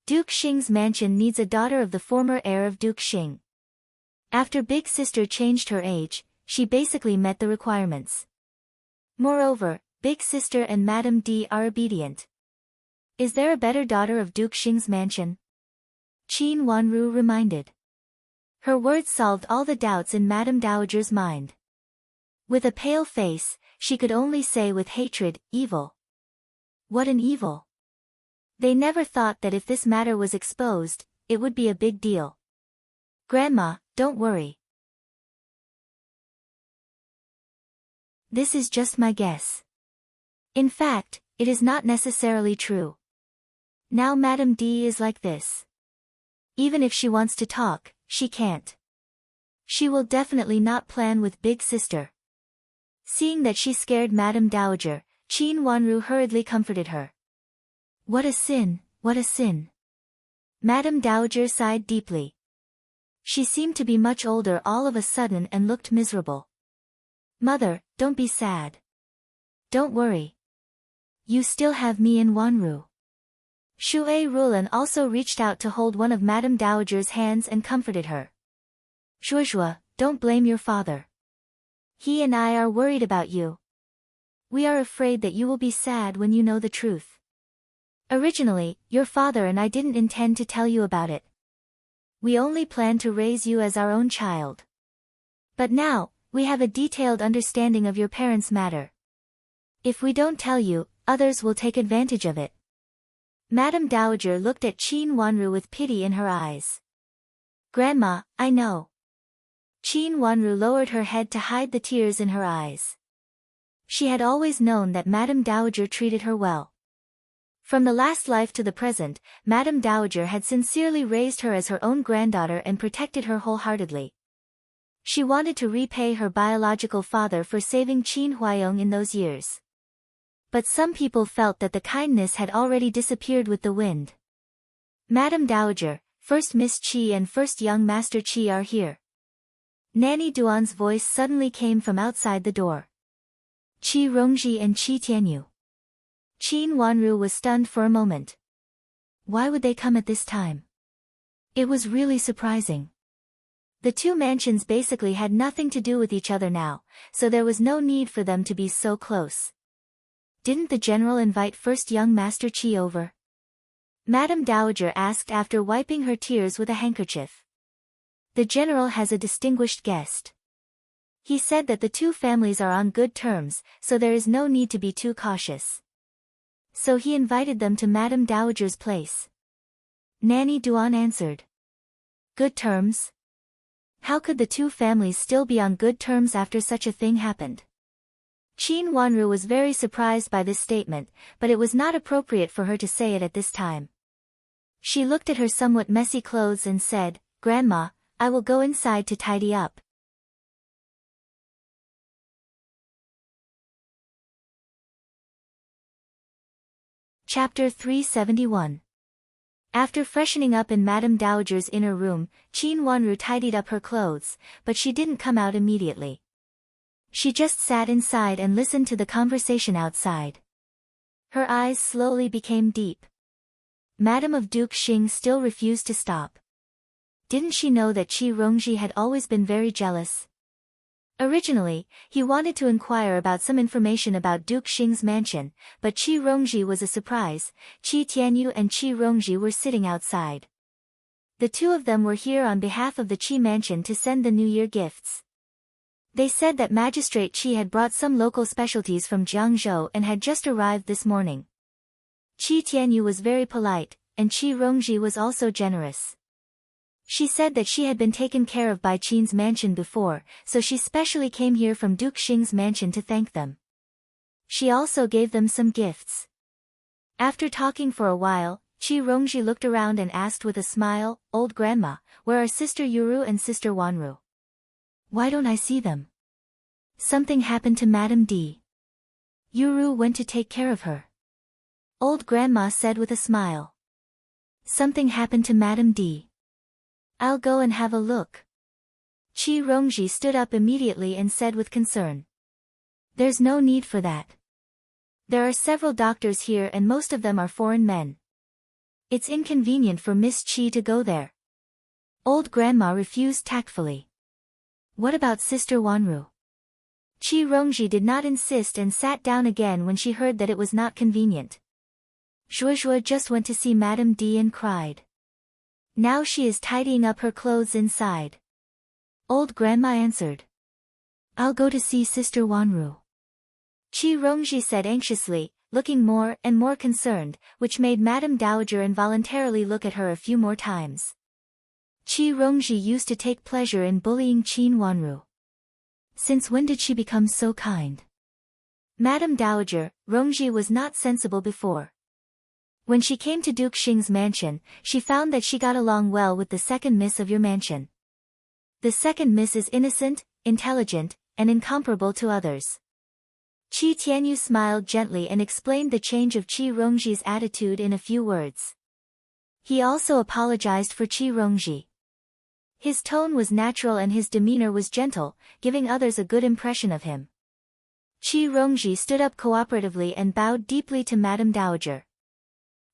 Duke Xing's mansion needs a daughter of the former heir of Duke Xing. After Big Sister changed her age, she basically met the requirements. Moreover, Big Sister and Madame D are obedient. Is there a better daughter of Duke Xing's mansion? Qin Wanru reminded. Her words solved all the doubts in Madame Dowager's mind. With a pale face, she could only say with hatred, evil. What an evil! They never thought that if this matter was exposed, it would be a big deal. Grandma, don't worry. This is just my guess. In fact, it is not necessarily true. Now Madame D is like this. Even if she wants to talk, she can't. She will definitely not plan with Big Sister. Seeing that she scared Madame Dowager, Qin Wanru hurriedly comforted her. What a sin, what a sin. Madame Dowager sighed deeply. She seemed to be much older all of a sudden and looked miserable. Mother, don't be sad. Don't worry. You still have me and Wanru. Shui Rulan also reached out to hold one of Madame Dowager's hands and comforted her. Zhuozhuo, don't blame your father. He and I are worried about you. We are afraid that you will be sad when you know the truth. Originally, your father and I didn't intend to tell you about it. We only planned to raise you as our own child. But now, we have a detailed understanding of your parents' matter. If we don't tell you, others will take advantage of it. Madame Dowager looked at Qin Wanru with pity in her eyes. Grandma, I know. Qin Wanru lowered her head to hide the tears in her eyes. She had always known that Madame Dowager treated her well. From the last life to the present, Madame Dowager had sincerely raised her as her own granddaughter and protected her wholeheartedly. She wanted to repay her biological father for saving Qin Huayong in those years. But some people felt that the kindness had already disappeared with the wind. Madame Dowager, First Miss Qi and First Young Master Qi are here. Nanny Duan's voice suddenly came from outside the door. Qi Rongji and Qi Tianyu. Qin Wanru was stunned for a moment. Why would they come at this time? It was really surprising. The two mansions basically had nothing to do with each other now, so there was no need for them to be so close. Didn't the general invite First Young Master Qi over? Madame Dowager asked after wiping her tears with a handkerchief. The general has a distinguished guest. He said that the two families are on good terms, so there is no need to be too cautious. So he invited them to Madame Dowager's place. Nanny Duan answered. Good terms? How could the two families still be on good terms after such a thing happened? Qin Wanru was very surprised by this statement, but it was not appropriate for her to say it at this time. She looked at her somewhat messy clothes and said, Grandma, I will go inside to tidy up. Chapter 371. After freshening up in Madame Dowager's inner room, Qin Wanru tidied up her clothes, but she didn't come out immediately. She just sat inside and listened to the conversation outside. Her eyes slowly became deep. Madame of Duke Xing still refused to stop. Didn't she know that Qi Rongji had always been very jealous? Originally, he wanted to inquire about some information about Duke Xing's mansion, but Qi Rongji was a surprise. Qi Tianyu and Qi Rongji were sitting outside. The two of them were here on behalf of the Qi mansion to send the New Year gifts. They said that Magistrate Qi had brought some local specialties from Jiangzhou and had just arrived this morning. Qi Tianyu was very polite, and Qi Rongji was also generous. She said that she had been taken care of by Qin's mansion before, so she specially came here from Duke Xing's mansion to thank them. She also gave them some gifts. After talking for a while, Qi Rongji looked around and asked with a smile, Old Grandma, where are Sister Yuru and Sister Wanru? Why don't I see them? Something happened to Madame D. Yuru went to take care of her. Old Grandma said with a smile. Something happened to Madame D. I'll go and have a look. Qi Rongji stood up immediately and said with concern. There's no need for that. There are several doctors here and most of them are foreign men. It's inconvenient for Miss Qi to go there. Old grandma refused tactfully. What about Sister Wanru? Qi Rongji did not insist and sat down again when she heard that it was not convenient. Zhuozhuo just went to see Madame D and cried. Now she is tidying up her clothes inside. Old grandma answered. I'll go to see Sister Wanru. Qi Rongji said anxiously, looking more and more concerned, which made Madame Dowager involuntarily look at her a few more times. Qi Rongji used to take pleasure in bullying Qin Wanru. Since when did she become so kind? Madame Dowager, Rongji was not sensible before. When she came to Duke Xing's mansion, she found that she got along well with the second miss of your mansion. The second miss is innocent, intelligent, and incomparable to others. Qi Tianyu smiled gently and explained the change of Qi Rongji's attitude in a few words. He also apologized for Qi Rongji. His tone was natural and his demeanor was gentle, giving others a good impression of him. Qi Rongji stood up cooperatively and bowed deeply to Madame Dowager.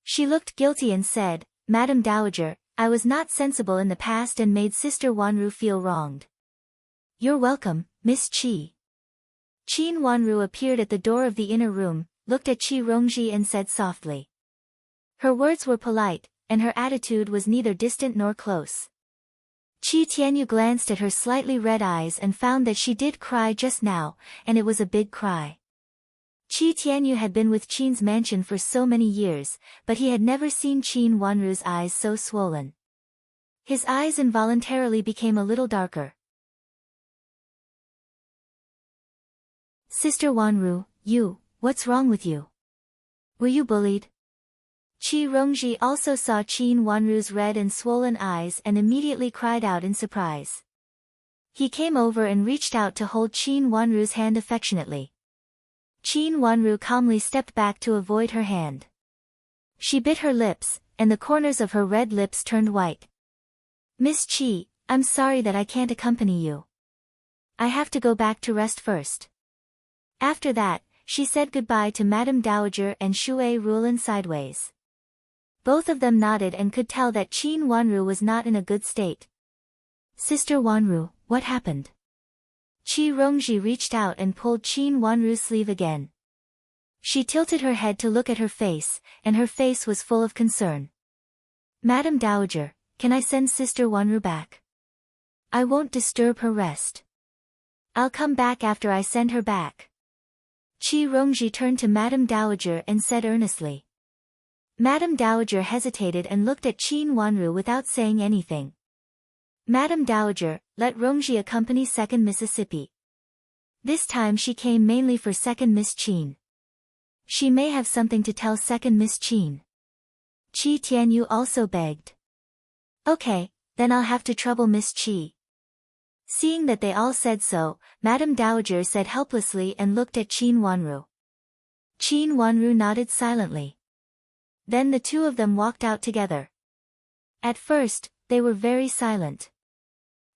She looked guilty and said, Madame Dowager, I was not sensible in the past and made Sister Wanru feel wronged. You're welcome, Miss Qi. Qin Wanru appeared at the door of the inner room, looked at Qi Rongji and said softly. Her words were polite, and her attitude was neither distant nor close. Qi Tianyu glanced at her slightly red eyes and found that she did cry just now, and it was a big cry. Qi Tianyu had been with Qin's mansion for so many years, but he had never seen Qin Wanru's eyes so swollen. His eyes involuntarily became a little darker. Sister Wanru, what's wrong with you? Were you bullied? Qi Rongji also saw Qin Wanru's red and swollen eyes and immediately cried out in surprise. He came over and reached out to hold Qin Wanru's hand affectionately. Qin Wanru calmly stepped back to avoid her hand. She bit her lips, and the corners of her red lips turned white. Miss Qi, I'm sorry that I can't accompany you. I have to go back to rest first. After that, she said goodbye to Madame Dowager and Shui Rulin sideways. Both of them nodded and could tell that Qin Wanru was not in a good state. Sister Wanru, what happened? Qi Rongji reached out and pulled Qin Wanru's sleeve again. She tilted her head to look at her face, and her face was full of concern. Madame Dowager, can I send Sister Wanru back? I won't disturb her rest. I'll come back after I send her back. Qi Rongji turned to Madame Dowager and said earnestly. Madame Dowager hesitated and looked at Qin Wanru without saying anything. Madame Dowager, let Rongji accompany Second Mississippi. This time she came mainly for Second Miss Qin. She may have something to tell Second Miss Qin. Qi Tianyu also begged. Okay, then I'll have to trouble Miss Qi. Seeing that they all said so, Madame Dowager said helplessly and looked at Qin Wanru. Qin Wanru nodded silently. Then the two of them walked out together. At first, they were very silent.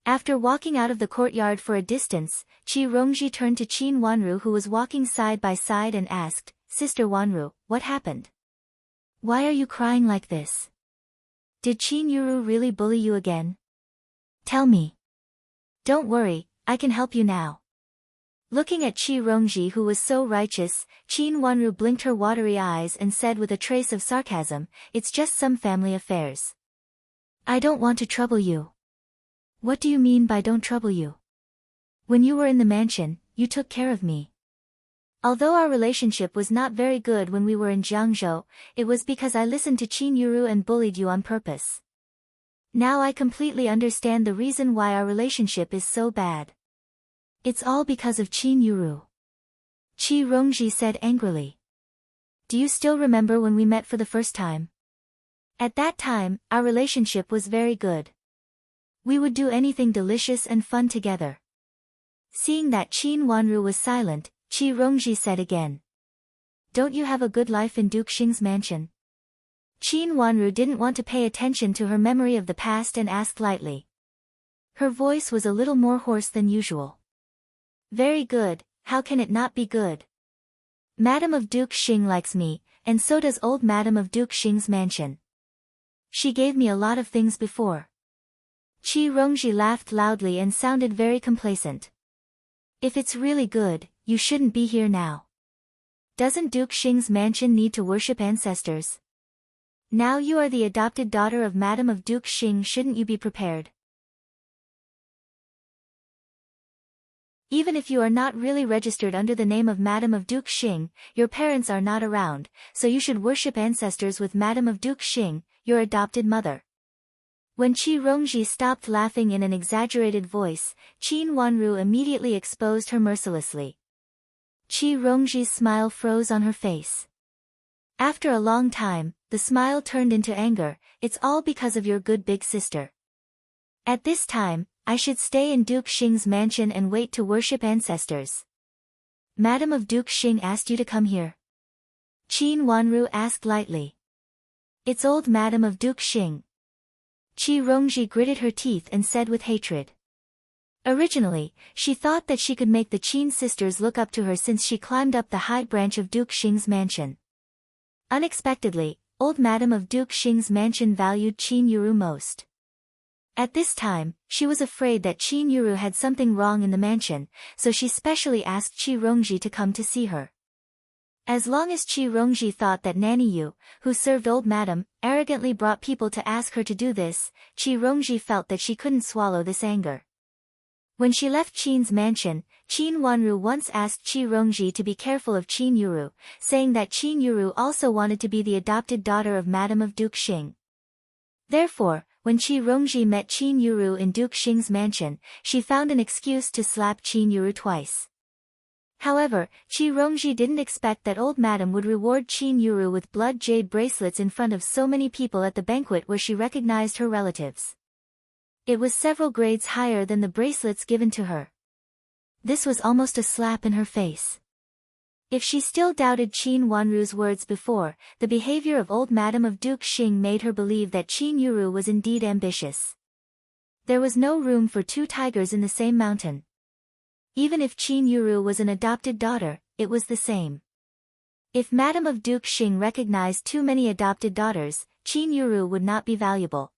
After walking out of the courtyard for a distance, Qi Rongji turned to Qin Wanru who was walking side by side and asked, Sister Wanru, what happened? Why are you crying like this? Did Qin Yuru really bully you again? Tell me. Don't worry, I can help you now. Looking at Qi Rongji who was so righteous, Qin Wanru blinked her watery eyes and said with a trace of sarcasm, it's just some family affairs. I don't want to trouble you. What do you mean by don't trouble you? When you were in the mansion, you took care of me. Although our relationship was not very good when we were in Jiangzhou, it was because I listened to Qin Yuru and bullied you on purpose. Now I completely understand the reason why our relationship is so bad. It's all because of Qin Yuru. Qi Rongji said angrily. Do you still remember when we met for the first time? At that time, our relationship was very good. We would do anything delicious and fun together. Seeing that Qin Wanru was silent, Qi Rongji said again. Don't you have a good life in Duke Xing's mansion? Qin Wanru didn't want to pay attention to her memory of the past and asked lightly. Her voice was a little more hoarse than usual. Very good, how can it not be good? Madame of Duke Xing likes me, and so does old Madame of Duke Xing's mansion. She gave me a lot of things before. Qi Rongji laughed loudly and sounded very complacent. If it's really good, you shouldn't be here now. Doesn't Duke Xing's mansion need to worship ancestors? Now you are the adopted daughter of Madame of Duke Xing, shouldn't you be prepared? Even if you are not really registered under the name of Madame of Duke Xing, your parents are not around, so you should worship ancestors with Madame of Duke Xing, your adopted mother. When Qi Rongji stopped laughing in an exaggerated voice, Qin Wanru immediately exposed her mercilessly. Qi Rongji's smile froze on her face. After a long time, the smile turned into anger. It's all because of your good big sister. At this time, I should stay in Duke Xing's mansion and wait to worship ancestors. Madame of Duke Xing asked you to come here? Qin Wanru asked lightly. It's old Madame of Duke Xing. Qi Rongji gritted her teeth and said with hatred. Originally, she thought that she could make the Qin sisters look up to her since she climbed up the high branch of Duke Xing's mansion. Unexpectedly, old Madame of Duke Xing's mansion valued Qin Yuru most. At this time, she was afraid that Qin Yuru had something wrong in the mansion, so she specially asked Qi Rongji to come to see her. As long as Qi Rongji thought that Nanny Yu, who served old Madame, arrogantly brought people to ask her to do this, Qi Rongji felt that she couldn't swallow this anger. When she left Qin's mansion, Qin Wanru once asked Qi Rongji to be careful of Qin Yuru, saying that Qin Yuru also wanted to be the adopted daughter of Madame of Duke Xing. Therefore, when Qi Rongji met Qin Yuru in Duke Xing's mansion, she found an excuse to slap Qin Yuru twice. However, Qi Rongji didn't expect that old Madame would reward Qin Yuru with blood jade bracelets in front of so many people at the banquet where she recognized her relatives. It was several grades higher than the bracelets given to her. This was almost a slap in her face. If she still doubted Qin Wanru's words before, the behavior of old Madame of Duke Xing made her believe that Qin Yuru was indeed ambitious. There was no room for two tigers in the same mountain. Even if Qin Yuru was an adopted daughter, it was the same. If Madame of Duke Xing recognized too many adopted daughters, Qin Yuru would not be valuable.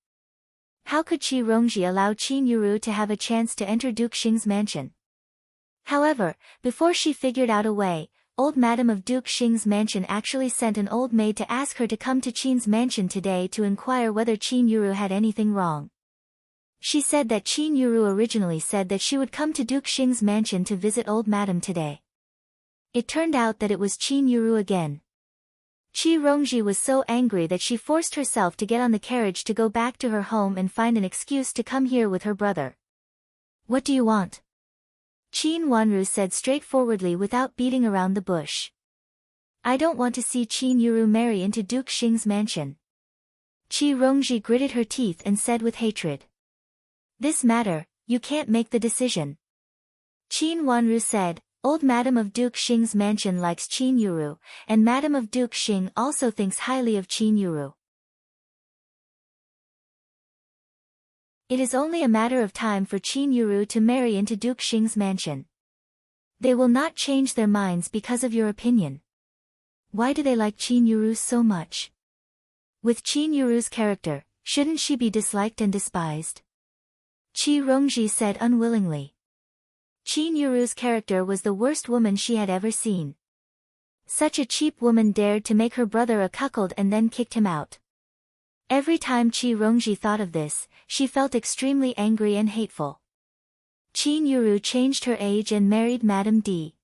How could Qi Rongji allow Qin Yuru to have a chance to enter Duke Xing's mansion? However, before she figured out a way, old Madame of Duke Xing's mansion actually sent an old maid to ask her to come to Qin's mansion today to inquire whether Qin Yuru had anything wrong. She said that Qin Yuru originally said that she would come to Duke Xing's mansion to visit old Madame today. It turned out that it was Qin Yuru again. Qi Rongji was so angry that she forced herself to get on the carriage to go back to her home and find an excuse to come here with her brother. What do you want? Qin Wanru said straightforwardly without beating around the bush. I don't want to see Qin Yuru marry into Duke Xing's mansion. Qi Rongji gritted her teeth and said with hatred. This matter, you can't make the decision. Qin Wanru said, old Madame of Duke Xing's mansion likes Qin Yuru, and Madame of Duke Xing also thinks highly of Qin Yuru. It is only a matter of time for Qin Yuru to marry into Duke Xing's mansion. They will not change their minds because of your opinion. Why do they like Qin Yuru so much? With Qin Yuru's character, shouldn't she be disliked and despised? Qi Rongji said unwillingly. Qin Yuru's character was the worst woman she had ever seen. Such a cheap woman dared to make her brother a cuckold and then kicked him out. Every time Qi Rongji thought of this, she felt extremely angry and hateful. Qin Yuru changed her age and married Madame D.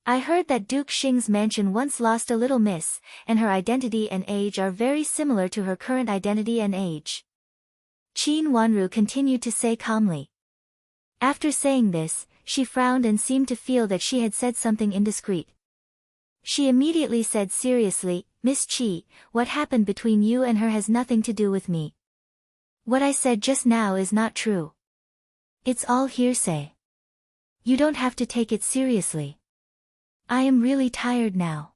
I heard that Duke Xing's mansion once lost a little miss, and her identity and age are very similar to her current identity and age. Qin Wanru continued to say calmly. After saying this, she frowned and seemed to feel that she had said something indiscreet. She immediately said seriously, Miss Qi, what happened between you and her has nothing to do with me. What I said just now is not true. It's all hearsay. You don't have to take it seriously. I am really tired now.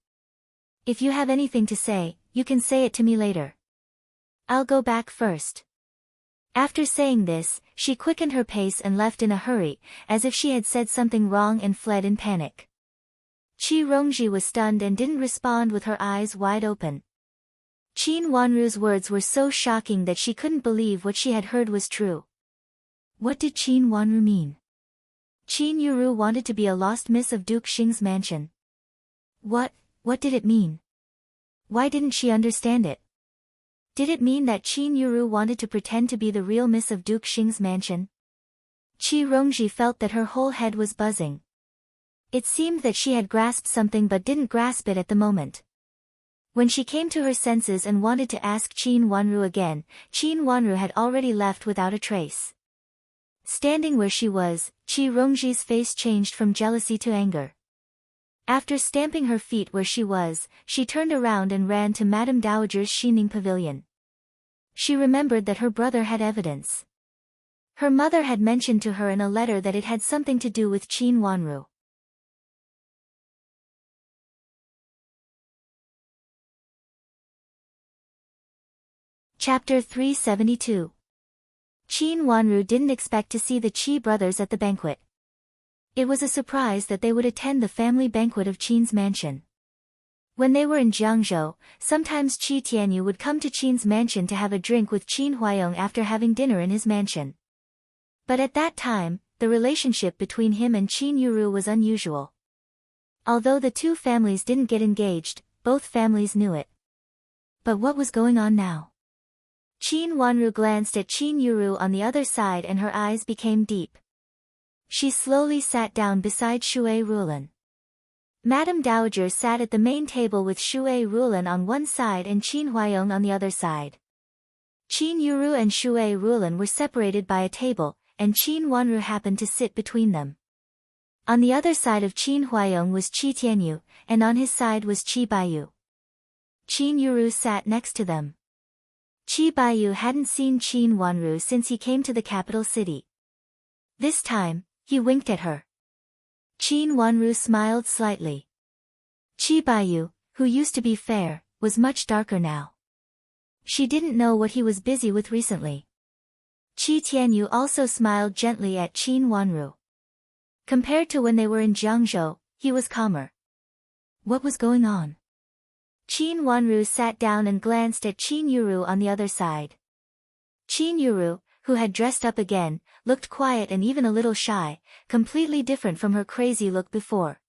If you have anything to say, you can say it to me later. I'll go back first. After saying this, she quickened her pace and left in a hurry, as if she had said something wrong and fled in panic. Qi Rongji was stunned and didn't respond with her eyes wide open. Qin Wanru's words were so shocking that she couldn't believe what she had heard was true. What did Qin Wanru mean? Qin Yuru wanted to be a lost miss of Duke Xing's mansion. What did it mean? Why didn't she understand it? Did it mean that Qin Yuru wanted to pretend to be the real miss of Duke Xing's mansion? Qi Rongji felt that her whole head was buzzing. It seemed that she had grasped something but didn't grasp it at the moment. When she came to her senses and wanted to ask Qin Wanru again, Qin Wanru had already left without a trace. Standing where she was, Qi Rongji's face changed from jealousy to anger. After stamping her feet where she was, she turned around and ran to Madame Dowager's Xining pavilion. She remembered that her brother had evidence. Her mother had mentioned to her in a letter that it had something to do with Qin Wanru. Chapter 372. Qin Wanru didn't expect to see the Qi brothers at the banquet. It was a surprise that they would attend the family banquet of Qin's mansion. When they were in Jiangzhou, sometimes Qi Tianyu would come to Qin's mansion to have a drink with Qin Huayong after having dinner in his mansion. But at that time, the relationship between him and Qin Yuru was unusual. Although the two families didn't get engaged, both families knew it. But what was going on now? Qin Wanru glanced at Qin Yuru on the other side and her eyes became deep. She slowly sat down beside Shui Rulan. Madame Dowager sat at the main table with Shui Rulan on one side and Qin Huayong on the other side. Qin Yuru and Shui Rulan were separated by a table, and Qin Wanru happened to sit between them. On the other side of Qin Huayong was Qi Tianyu, and on his side was Qi Baiyu. Qin Yuru sat next to them. Qi Baiyu hadn't seen Qin Wanru since he came to the capital city. This time, he winked at her. Qin Wanru smiled slightly. Qi Baiyu, who used to be fair, was much darker now. She didn't know what he was busy with recently. Qi Tianyu also smiled gently at Qin Wanru. Compared to when they were in Jiangzhou, he was calmer. What was going on? Qin Wanru sat down and glanced at Qin Yuru on the other side. Qin Yuru, who had dressed up again, looked quiet and even a little shy, completely different from her crazy look before.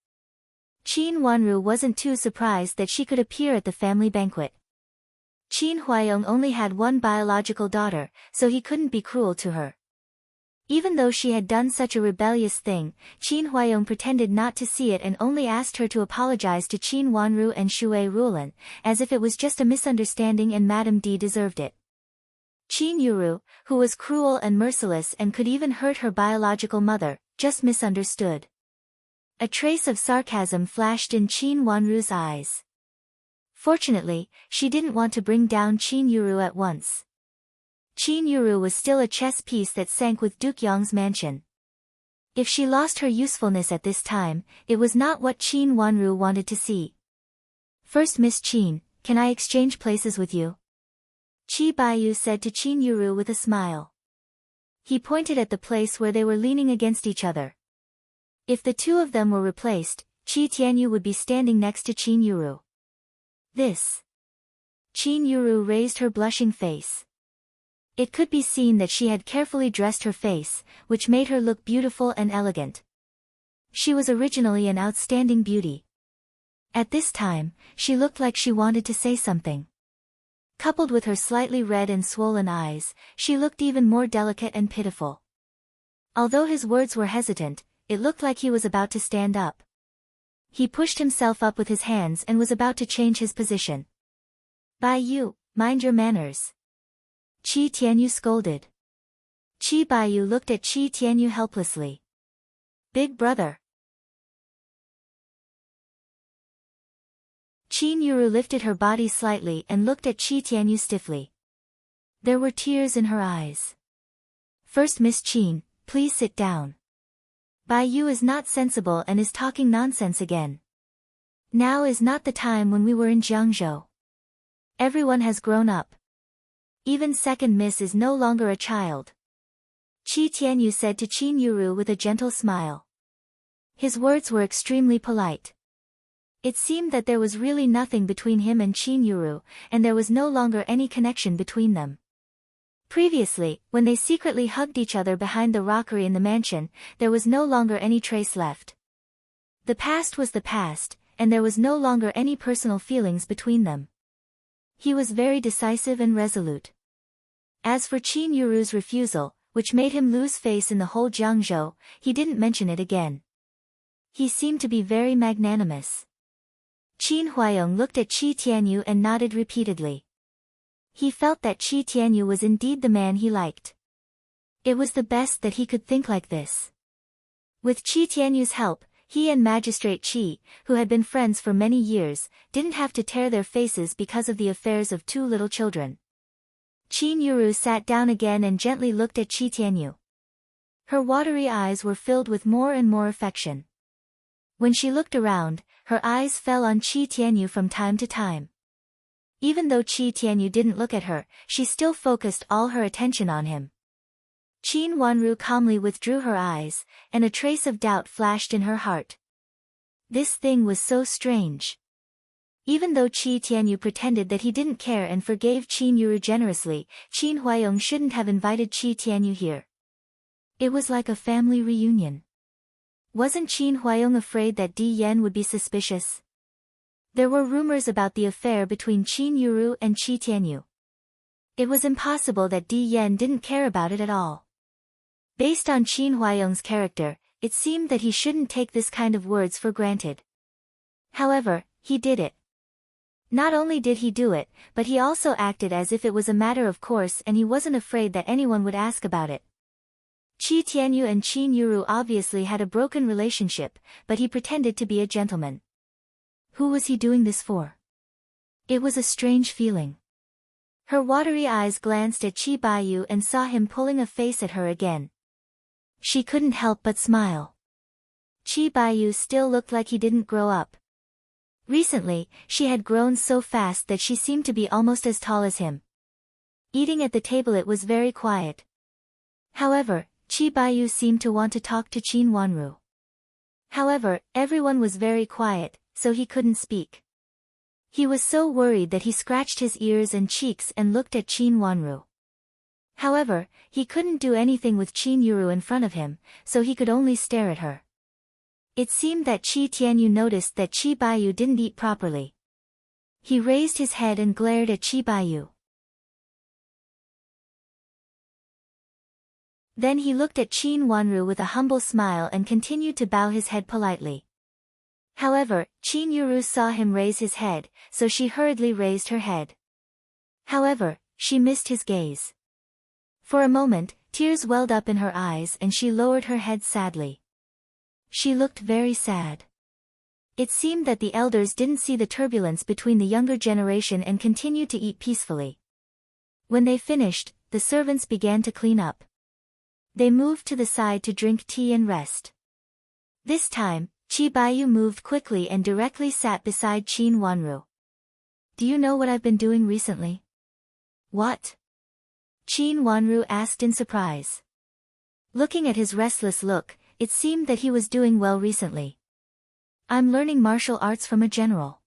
Qin Wanru wasn't too surprised that she could appear at the family banquet. Qin Huayong only had one biological daughter, so he couldn't be cruel to her. Even though she had done such a rebellious thing, Qin Huayong pretended not to see it and only asked her to apologize to Qin Wanru and Shui Rulan, as if it was just a misunderstanding and Madame D deserved it. Qin Yuru, who was cruel and merciless and could even hurt her biological mother, just misunderstood. A trace of sarcasm flashed in Qin Wanru's eyes. Fortunately, she didn't want to bring down Qin Yuru at once. Qin Yuru was still a chess piece that sank with Duke Yong's mansion. If she lost her usefulness at this time, it was not what Qin Wanru wanted to see. First, Miss Qin, can I exchange places with you? Qi Baiyu said to Qin Yuru with a smile. He pointed at the place where they were leaning against each other. If the two of them were replaced, Qi Tianyu would be standing next to Qin Yuru. This. Qin Yuru raised her blushing face. It could be seen that she had carefully dressed her face, which made her look beautiful and elegant. She was originally an outstanding beauty. At this time, she looked like she wanted to say something. Coupled with her slightly red and swollen eyes, she looked even more delicate and pitiful. Although his words were hesitant, it looked like he was about to stand up. He pushed himself up with his hands and was about to change his position. Baiyu, mind your manners. Qi Tianyu scolded. Qi Baiyu looked at Qi Tianyu helplessly. Big brother. Qin Yuru lifted her body slightly and looked at Qi Tianyu stiffly. There were tears in her eyes. First, Miss Qin, please sit down. Baiyu is not sensible and is talking nonsense again. Now is not the time when we were in Jiangzhou. Everyone has grown up. Even second miss is no longer a child. Qi Tianyu said to Qin Yuru with a gentle smile. His words were extremely polite. It seemed that there was really nothing between him and Qin Yuru, and there was no longer any connection between them. Previously, when they secretly hugged each other behind the rockery in the mansion, there was no longer any trace left. The past was the past, and there was no longer any personal feelings between them. He was very decisive and resolute. As for Qin Yuru's refusal, which made him lose face in the whole Jiangzhou, he didn't mention it again. He seemed to be very magnanimous. Qin Huaiyong looked at Qi Tianyu and nodded repeatedly. He felt that Qi Tianyu was indeed the man he liked. It was the best that he could think like this. With Qi Tianyu's help, he and Magistrate Qi, who had been friends for many years, didn't have to tear their faces because of the affairs of two little children. Qin Yuru sat down again and gently looked at Qi Tianyu. Her watery eyes were filled with more and more affection. When she looked around, her eyes fell on Qi Tianyu from time to time. Even though Qi Tianyu didn't look at her, she still focused all her attention on him. Qin Wanru calmly withdrew her eyes, and a trace of doubt flashed in her heart. This thing was so strange. Even though Qi Tianyu pretended that he didn't care and forgave Qin Yuru generously, Qin Huaiyong shouldn't have invited Qi Tianyu here. It was like a family reunion. Wasn't Qin Huaiyong afraid that Di Yan would be suspicious? There were rumors about the affair between Qin Yuru and Qi Tianyu. It was impossible that Di Yan didn't care about it at all. Based on Qin Huaiyong's character, it seemed that he shouldn't take this kind of words for granted. However, he did it. Not only did he do it, but he also acted as if it was a matter of course and he wasn't afraid that anyone would ask about it. Qi Tianyu and Qin Yuru obviously had a broken relationship, but he pretended to be a gentleman. Who was he doing this for? It was a strange feeling. Her watery eyes glanced at Qi Baiyu and saw him pulling a face at her again. She couldn't help but smile. Qi Baiyu still looked like he didn't grow up. Recently, she had grown so fast that she seemed to be almost as tall as him. Eating at the table it was very quiet. However, Qi Baiyu seemed to want to talk to Qin Wanru. However, everyone was very quiet, so he couldn't speak. He was so worried that he scratched his ears and cheeks and looked at Qin Wanru. However, he couldn't do anything with Qin Yuru in front of him, so he could only stare at her. It seemed that Qi Tianyu noticed that Qi Baiyu didn't eat properly. He raised his head and glared at Qi Baiyu. Then he looked at Qin Wanru with a humble smile and continued to bow his head politely. However, Qin Yuru saw him raise his head, so she hurriedly raised her head. However, she missed his gaze. For a moment, tears welled up in her eyes and she lowered her head sadly. She looked very sad. It seemed that the elders didn't see the turbulence between the younger generation and continued to eat peacefully. When they finished, the servants began to clean up. They moved to the side to drink tea and rest. This time, Qi Baiyu moved quickly and directly sat beside Qin Wanru. Do you know what I've been doing recently? What? Qin Wanru asked in surprise. Looking at his restless look, it seemed that he was doing well recently. I'm learning martial arts from a general.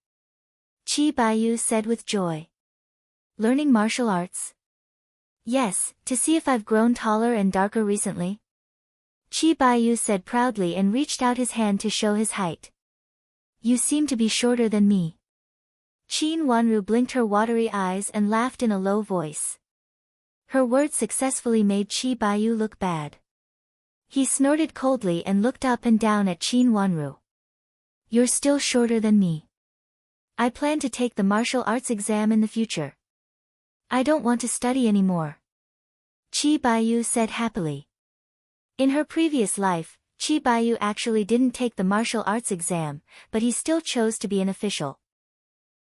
Qi Baiyu said with joy. Learning martial arts? Yes, to see if I've grown taller and darker recently. Qi Baiyu said proudly and reached out his hand to show his height. You seem to be shorter than me. Qin Wanru blinked her watery eyes and laughed in a low voice. Her words successfully made Qi Baiyu look bad. He snorted coldly and looked up and down at Qin Wanru. You're still shorter than me. I plan to take the martial arts exam in the future. I don't want to study anymore. Qi Baiyu said happily. In her previous life, Qi Baiyu actually didn't take the martial arts exam, but he still chose to be an official.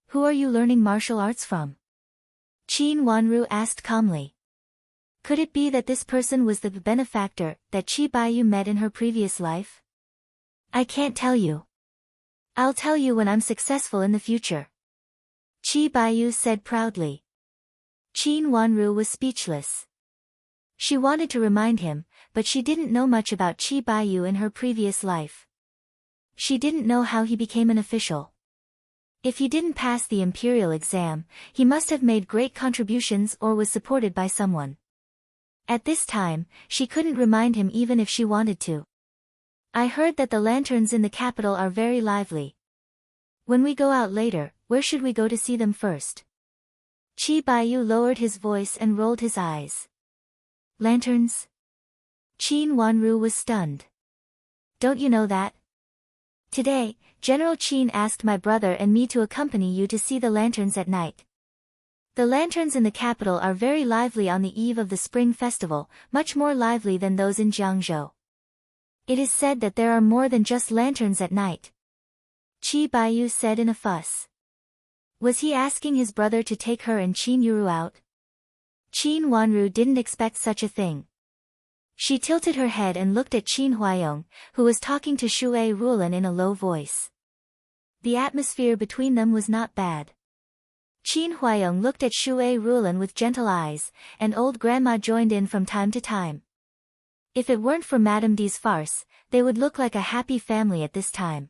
Who are you learning martial arts from? Qin Wanru asked calmly. Could it be that this person was the benefactor that Qi Baiyu met in her previous life? I can't tell you. I'll tell you when I'm successful in the future. Qi Baiyu said proudly. Qin Wanru was speechless. She wanted to remind him, but she didn't know much about Qi Baiyu in her previous life. She didn't know how he became an official. If he didn't pass the imperial exam, he must have made great contributions or was supported by someone. At this time, she couldn't remind him even if she wanted to. I heard that the lanterns in the capital are very lively. When we go out later, where should we go to see them first? Qi Baiyu lowered his voice and rolled his eyes. Lanterns? Qin Wanru was stunned. Don't you know that? Today, General Qin asked my brother and me to accompany you to see the lanterns at night. The lanterns in the capital are very lively on the eve of the Spring Festival, much more lively than those in Jiangzhou. It is said that there are more than just lanterns at night. Qi Baiyu said in a fuss. Was he asking his brother to take her and Qin Yuru out? Qin Wanru didn't expect such a thing. She tilted her head and looked at Qin Huayong, who was talking to Shui Rulan in a low voice. The atmosphere between them was not bad. Qin Huayong looked at Shui Rulan with gentle eyes, and old grandma joined in from time to time. If it weren't for Madame D's farce, they would look like a happy family at this time.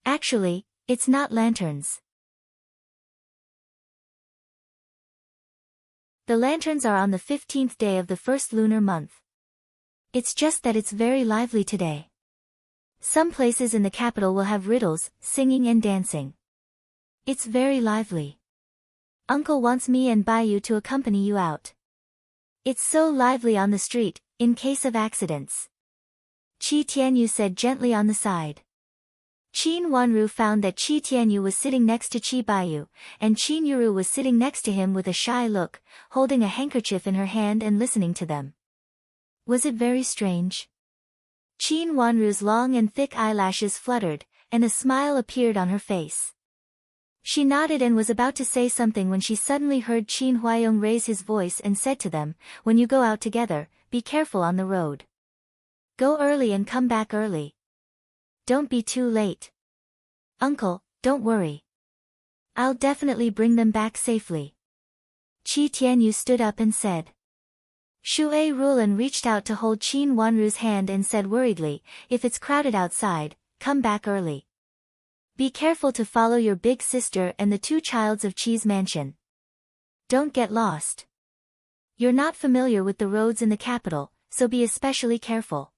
Actually, it's not lanterns. The lanterns are on the 15th day of the first lunar month. It's just that it's very lively today. Some places in the capital will have riddles, singing and dancing. It's very lively. Uncle wants me and Baiyu to accompany you out. It's so lively on the street, in case of accidents. Qi Tianyu said gently on the side. Qin Wanru found that Qi Tianyu was sitting next to Qi Baiyu, and Qin Yuru was sitting next to him with a shy look, holding a handkerchief in her hand and listening to them. Was it very strange? Qin Wanru's long and thick eyelashes fluttered, and a smile appeared on her face. She nodded and was about to say something when she suddenly heard Qin Huayong raise his voice and said to them, "When you go out together, be careful on the road. Go early and come back early. Don't be too late. Uncle, don't worry. I'll definitely bring them back safely." Qi Tianyu stood up and said. Shui Rulan reached out to hold Qin Wanru's hand and said worriedly, "If it's crowded outside, come back early. Be careful to follow your big sister and the two childs of Qi's mansion. Don't get lost. You're not familiar with the roads in the capital, so be especially careful."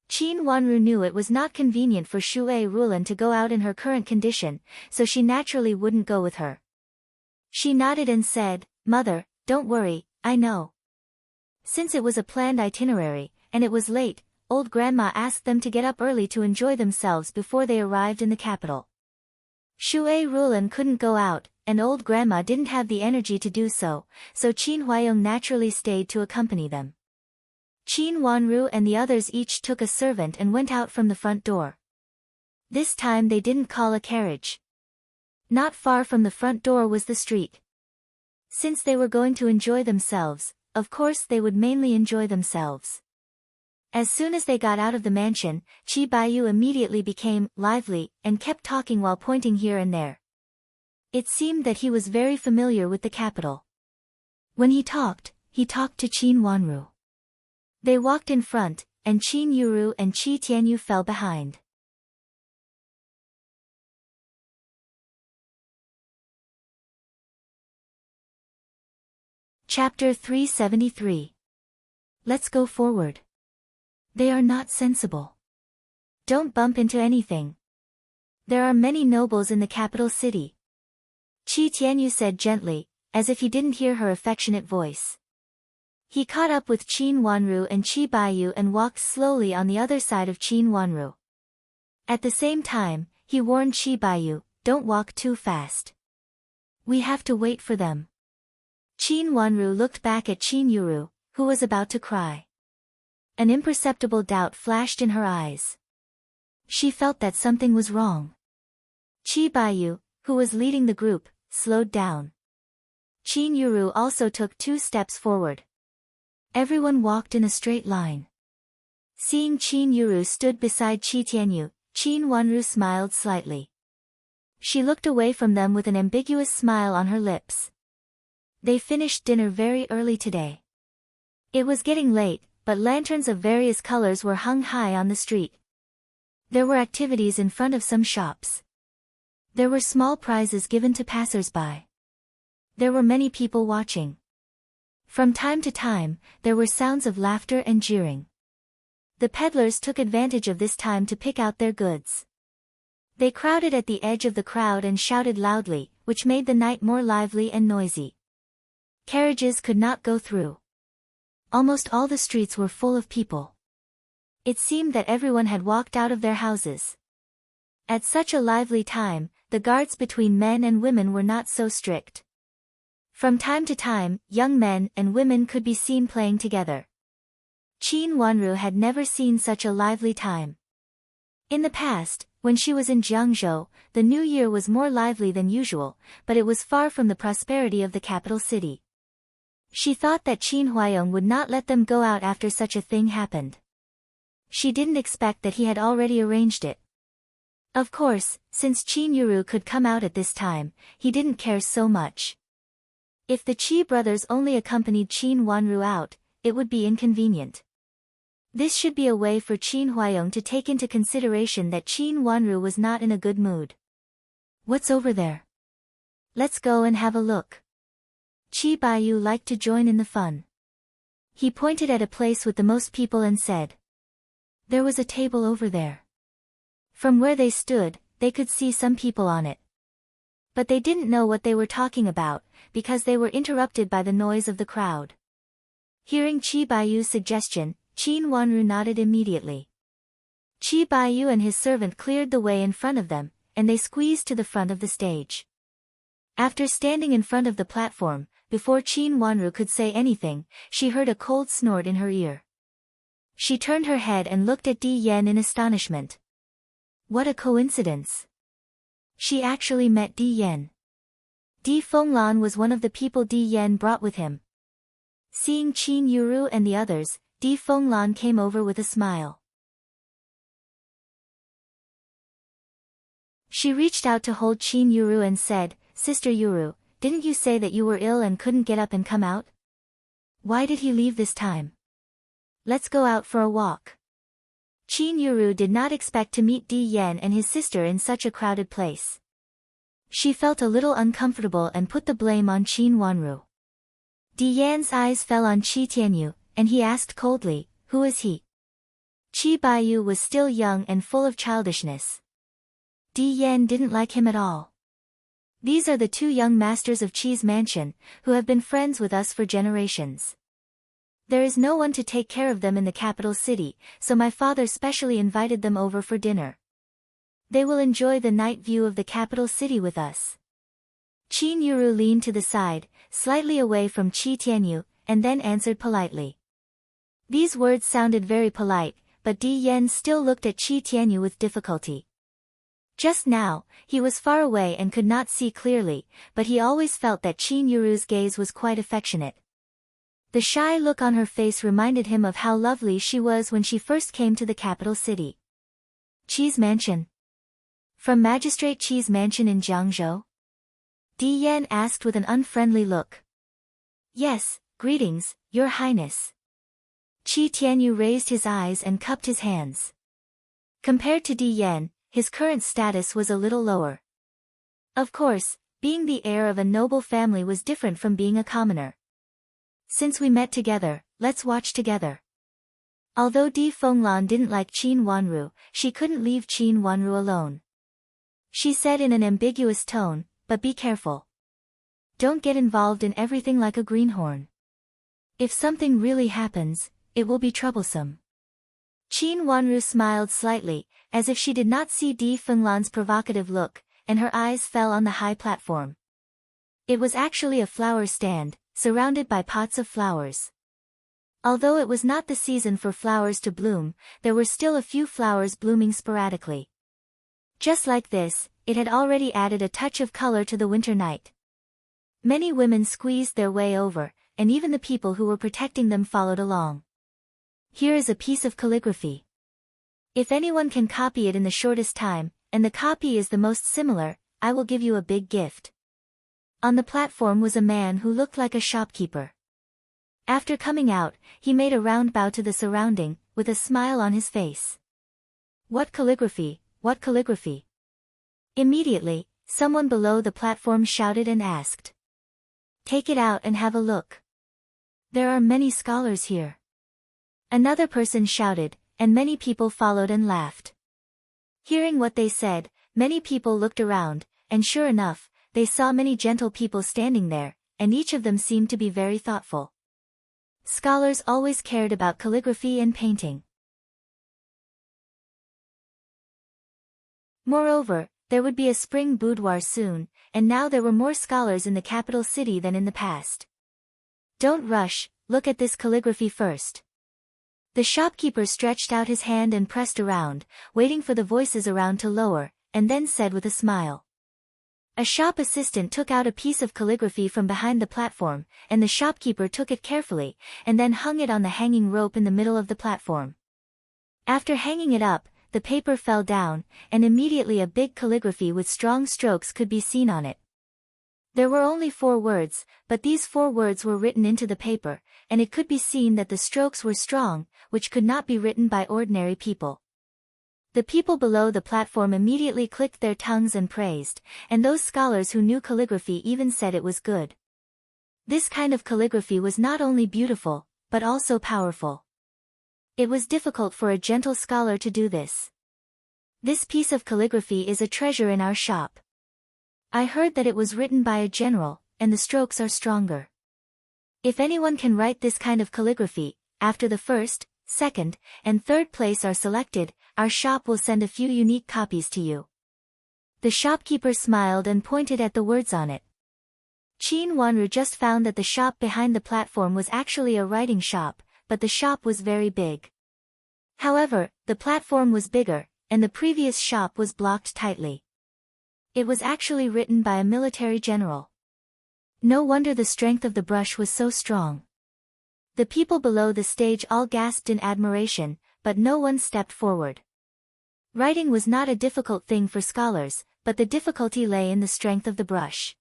Qin Wanru knew it was not convenient for Shui Rulan to go out in her current condition, so she naturally wouldn't go with her. She nodded and said, "Mother, don't worry, I know." Since it was a planned itinerary, and it was late, old grandma asked them to get up early to enjoy themselves before they arrived in the capital. Shui Rulan couldn't go out, and old grandma didn't have the energy to do so, so Qin Huayong naturally stayed to accompany them. Qin Wanru and the others each took a servant and went out from the front door. This time they didn't call a carriage. Not far from the front door was the street. Since they were going to enjoy themselves, of course they would mainly enjoy themselves. As soon as they got out of the mansion, Qi Baiyu immediately became lively and kept talking while pointing here and there. It seemed that he was very familiar with the capital. When he talked to Qin Wanru. They walked in front, and Qin Yuru and Qi Tianyu fell behind. Chapter 373. Let's go forward. They are not sensible. Don't bump into anything. There are many nobles in the capital city. Qi Tianyu said gently, as if he didn't hear her affectionate voice. He caught up with Qin Wanru and Qi Baiyu and walked slowly on the other side of Qin Wanru. At the same time, he warned Qi Baiyu, "Don't walk too fast. We have to wait for them." Qin Wanru looked back at Qin Yuru, who was about to cry. An imperceptible doubt flashed in her eyes. She felt that something was wrong. Qi Baiyu, who was leading the group, slowed down. Qin Yuru also took 2 steps forward. Everyone walked in a straight line. Seeing Qin Yuru stood beside Qi Tianyu, Qin Wanru smiled slightly. She looked away from them with an ambiguous smile on her lips. They finished dinner very early today. It was getting late, but lanterns of various colors were hung high on the street. There were activities in front of some shops. There were small prizes given to passers-by. There were many people watching. From time to time, there were sounds of laughter and jeering. The peddlers took advantage of this time to pick out their goods. They crowded at the edge of the crowd and shouted loudly, which made the night more lively and noisy. Carriages could not go through. Almost all the streets were full of people. It seemed that everyone had walked out of their houses. At such a lively time, the guards between men and women were not so strict. From time to time, young men and women could be seen playing together. Qin Wanru had never seen such a lively time. In the past, when she was in Jiangzhou, the new year was more lively than usual, but it was far from the prosperity of the capital city. She thought that Qin Huayong would not let them go out after such a thing happened. She didn't expect that he had already arranged it. Of course, since Qin Yuru could come out at this time, he didn't care so much. If the Qi brothers only accompanied Qin Wanru out, it would be inconvenient. This should be a way for Qin Huayong to take into consideration that Qin Wanru was not in a good mood. What's over there? Let's go and have a look. Qi Baiyu liked to join in the fun. He pointed at a place with the most people and said, "There was a table over there." From where they stood, they could see some people on it. But they didn't know what they were talking about, because they were interrupted by the noise of the crowd. Hearing Qi Baiyu's suggestion, Qin Wanru nodded immediately. Qi Baiyu and his servant cleared the way in front of them, and they squeezed to the front of the stage. After standing in front of the platform, before Qin Wanru could say anything, she heard a cold snort in her ear. She turned her head and looked at Di Yan in astonishment. What a coincidence! She actually met Di Yan. Di Fenglan was one of the people Di Yan brought with him. Seeing Qin Yuru and the others, Di Fenglan came over with a smile. She reached out to hold Qin Yuru and said, "Sister Yuru, didn't you say that you were ill and couldn't get up and come out? Why did he leave this time? Let's go out for a walk." Qin Yuru did not expect to meet Di Yan and his sister in such a crowded place. She felt a little uncomfortable and put the blame on Qin Wanru. Di Yan's eyes fell on Qi Tianyu, and he asked coldly, "Who is he?" Qi Baiyu was still young and full of childishness. Di Yan didn't like him at all. "These are the two young masters of Qi's mansion, who have been friends with us for generations. There is no one to take care of them in the capital city, so my father specially invited them over for dinner. They will enjoy the night view of the capital city with us." Qin Yuru leaned to the side, slightly away from Qi Tianyu, and then answered politely. These words sounded very polite, but Di Yan still looked at Qi Tianyu with difficulty. Just now, he was far away and could not see clearly, but he always felt that Qin Yuru's gaze was quite affectionate. The shy look on her face reminded him of how lovely she was when she first came to the capital city. Qi's mansion? From Magistrate Qi's mansion in Jiangzhou? Di Yan asked with an unfriendly look. Yes, greetings, Your Highness. Qi Tianyu raised his eyes and cupped his hands. Compared to Di Yan, his current status was a little lower. Of course, being the heir of a noble family was different from being a commoner. Since we met together, let's watch together. Although Di Fenglan didn't like Qin Wanru, she couldn't leave Qin Wanru alone. She said in an ambiguous tone, "But be careful. Don't get involved in everything like a greenhorn. If something really happens, it will be troublesome." Qin Wanru smiled slightly, as if she did not see Di Fenglan's provocative look, and her eyes fell on the high platform. It was actually a flower stand, surrounded by pots of flowers. Although it was not the season for flowers to bloom, there were still a few flowers blooming sporadically. Just like this, it had already added a touch of color to the winter night. Many women squeezed their way over, and even the people who were protecting them followed along. Here is a piece of calligraphy. If anyone can copy it in the shortest time, and the copy is the most similar, I will give you a big gift. On the platform was a man who looked like a shopkeeper. After coming out, he made a round bow to the surrounding, with a smile on his face. What calligraphy, what calligraphy? Immediately, someone below the platform shouted and asked. Take it out and have a look. There are many scholars here. Another person shouted, and many people followed and laughed. Hearing what they said, many people looked around, and sure enough, they saw many gentle people standing there, and each of them seemed to be very thoughtful. Scholars always cared about calligraphy and painting. Moreover, there would be a spring boudoir soon, and now there were more scholars in the capital city than in the past. Don't rush, look at this calligraphy first. The shopkeeper stretched out his hand and pressed around, waiting for the voices around to lower, and then said with a smile. A shop assistant took out a piece of calligraphy from behind the platform, and the shopkeeper took it carefully, and then hung it on the hanging rope in the middle of the platform. After hanging it up, the paper fell down, and immediately a big calligraphy with strong strokes could be seen on it. There were only 4 words, but these 4 words were written into the paper, and it could be seen that the strokes were strong, which could not be written by ordinary people. The people below the platform immediately clicked their tongues and praised, and those scholars who knew calligraphy even said it was good. This kind of calligraphy was not only beautiful, but also powerful. It was difficult for a gentle scholar to do this. This piece of calligraphy is a treasure in our shop. I heard that it was written by a general, and the strokes are stronger. If anyone can write this kind of calligraphy, after the first, second, and third place are selected, our shop will send a few unique copies to you. The shopkeeper smiled and pointed at the words on it. Qin Wanru just found that the shop behind the platform was actually a writing shop, but the shop was very big. However, the platform was bigger, and the previous shop was blocked tightly. It was actually written by a military general. No wonder the strength of the brush was so strong. The people below the stage all gasped in admiration, but no one stepped forward. Writing was not a difficult thing for scholars, but the difficulty lay in the strength of the brush.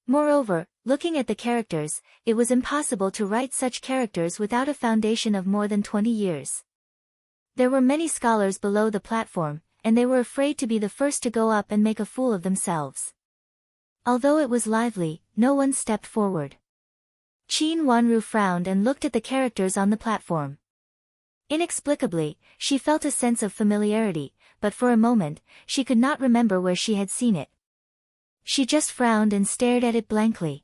Moreover, looking at the characters, it was impossible to write such characters without a foundation of more than 20 years. There were many scholars below the platform, and they were afraid to be the first to go up and make a fool of themselves. Although it was lively, no one stepped forward. Qin Wanru frowned and looked at the characters on the platform. Inexplicably, she felt a sense of familiarity, but for a moment, she could not remember where she had seen it. She just frowned and stared at it blankly.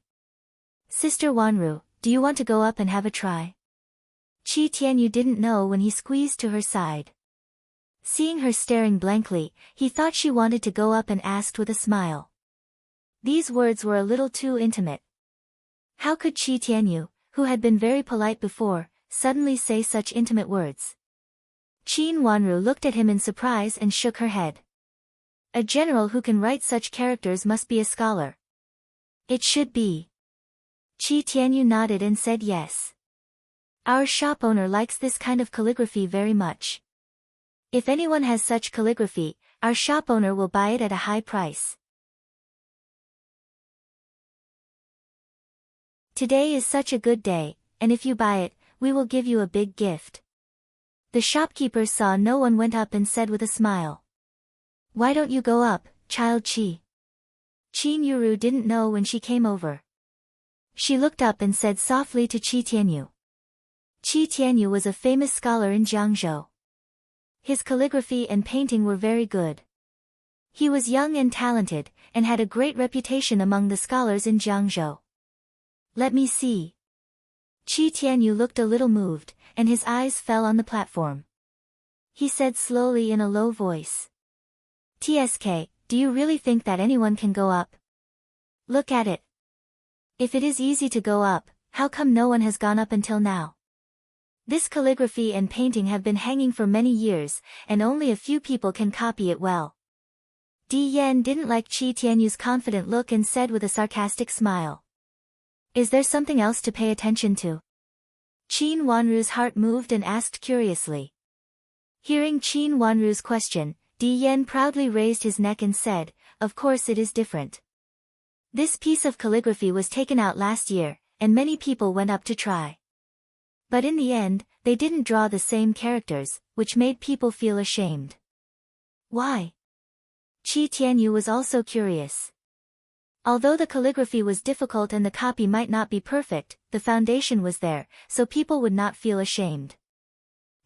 Sister Wanru, do you want to go up and have a try? Qi Tianyu didn't know when he squeezed to her side. Seeing her staring blankly, he thought she wanted to go up and asked with a smile. These words were a little too intimate. How could Qi Tianyu, who had been very polite before, suddenly say such intimate words? Qin Wanru looked at him in surprise and shook her head. A general who can write such characters must be a scholar. It should be. Qi Tianyu nodded and said yes. Our shop owner likes this kind of calligraphy very much. If anyone has such calligraphy, our shop owner will buy it at a high price. Today is such a good day, and if you buy it, we will give you a big gift. The shopkeeper saw no one went up and said with a smile. Why don't you go up, child Qi? Qin Yuru didn't know when she came over. She looked up and said softly to Qi Tianyu. Qi Tianyu was a famous scholar in Jiangzhou. His calligraphy and painting were very good. He was young and talented, and had a great reputation among the scholars in Jiangzhou. Let me see. Qi Tianyu looked a little moved, and his eyes fell on the platform. He said slowly in a low voice. TSK, do you really think that anyone can go up? Look at it. If it is easy to go up, how come no one has gone up until now? This calligraphy and painting have been hanging for many years, and only a few people can copy it well. Di Yan didn't like Qi Tianyu's confident look and said with a sarcastic smile. Is there something else to pay attention to? Qin Wanru's heart moved and asked curiously. Hearing Qin Wanru's question, Di Yan proudly raised his neck and said, of course it is different. This piece of calligraphy was taken out last year, and many people went up to try. But in the end, they didn't draw the same characters, which made people feel ashamed. Why? Qi Tianyu was also curious. Although the calligraphy was difficult and the copy might not be perfect, the foundation was there, so people would not feel ashamed.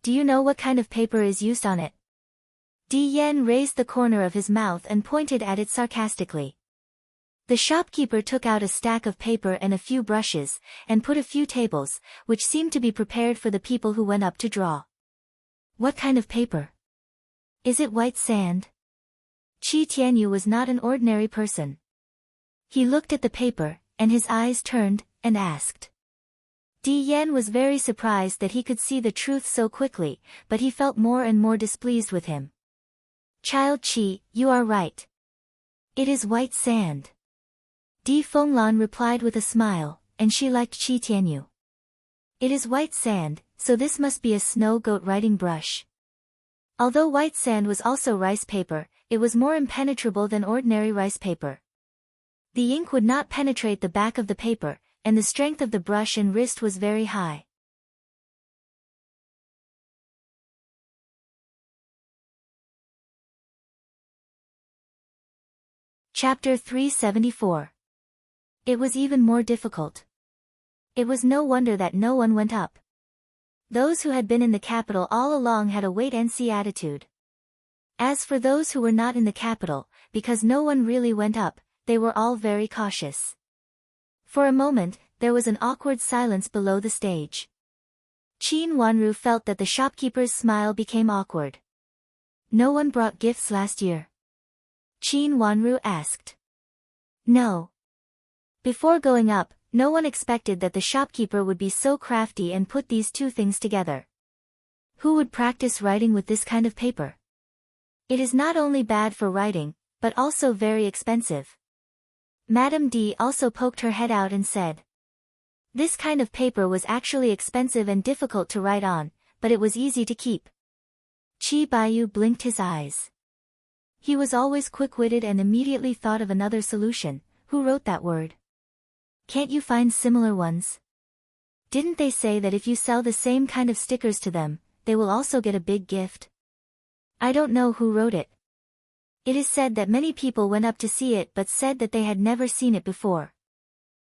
Do you know what kind of paper is used on it? Di Yan raised the corner of his mouth and pointed at it sarcastically. The shopkeeper took out a stack of paper and a few brushes, and put a few tables, which seemed to be prepared for the people who went up to draw. What kind of paper? Is it white sand? Qi Tianyu was not an ordinary person. He looked at the paper, and his eyes turned, and asked. Di Yan was very surprised that he could see the truth so quickly, but he felt more and more displeased with him. Child Qi, you are right. It is white sand. Di Fenglan replied with a smile, and she liked Qi Tianyu. It is white sand, so this must be a snow goat writing brush. Although white sand was also rice paper, it was more impenetrable than ordinary rice paper. The ink would not penetrate the back of the paper, and the strength of the brush and wrist was very high. Chapter 374. It was even more difficult. It was no wonder that no one went up. Those who had been in the capital all along had a wait-and-see attitude. As for those who were not in the capital, because no one really went up, they were all very cautious. For a moment, there was an awkward silence below the stage. Qin Wanru felt that the shopkeeper's smile became awkward. No one brought gifts last year? Qin Wanru asked. No. Before going up, no one expected that the shopkeeper would be so crafty and put these two things together. Who would practice writing with this kind of paper? It is not only bad for writing, but also very expensive. Madame D also poked her head out and said. This kind of paper was actually expensive and difficult to write on, but it was easy to keep. Qi Baiyu blinked his eyes. He was always quick-witted and immediately thought of another solution. Who wrote that word? Can't you find similar ones? Didn't they say that if you sell the same kind of stickers to them, they will also get a big gift? I don't know who wrote it. It is said that many people went up to see it but said that they had never seen it before.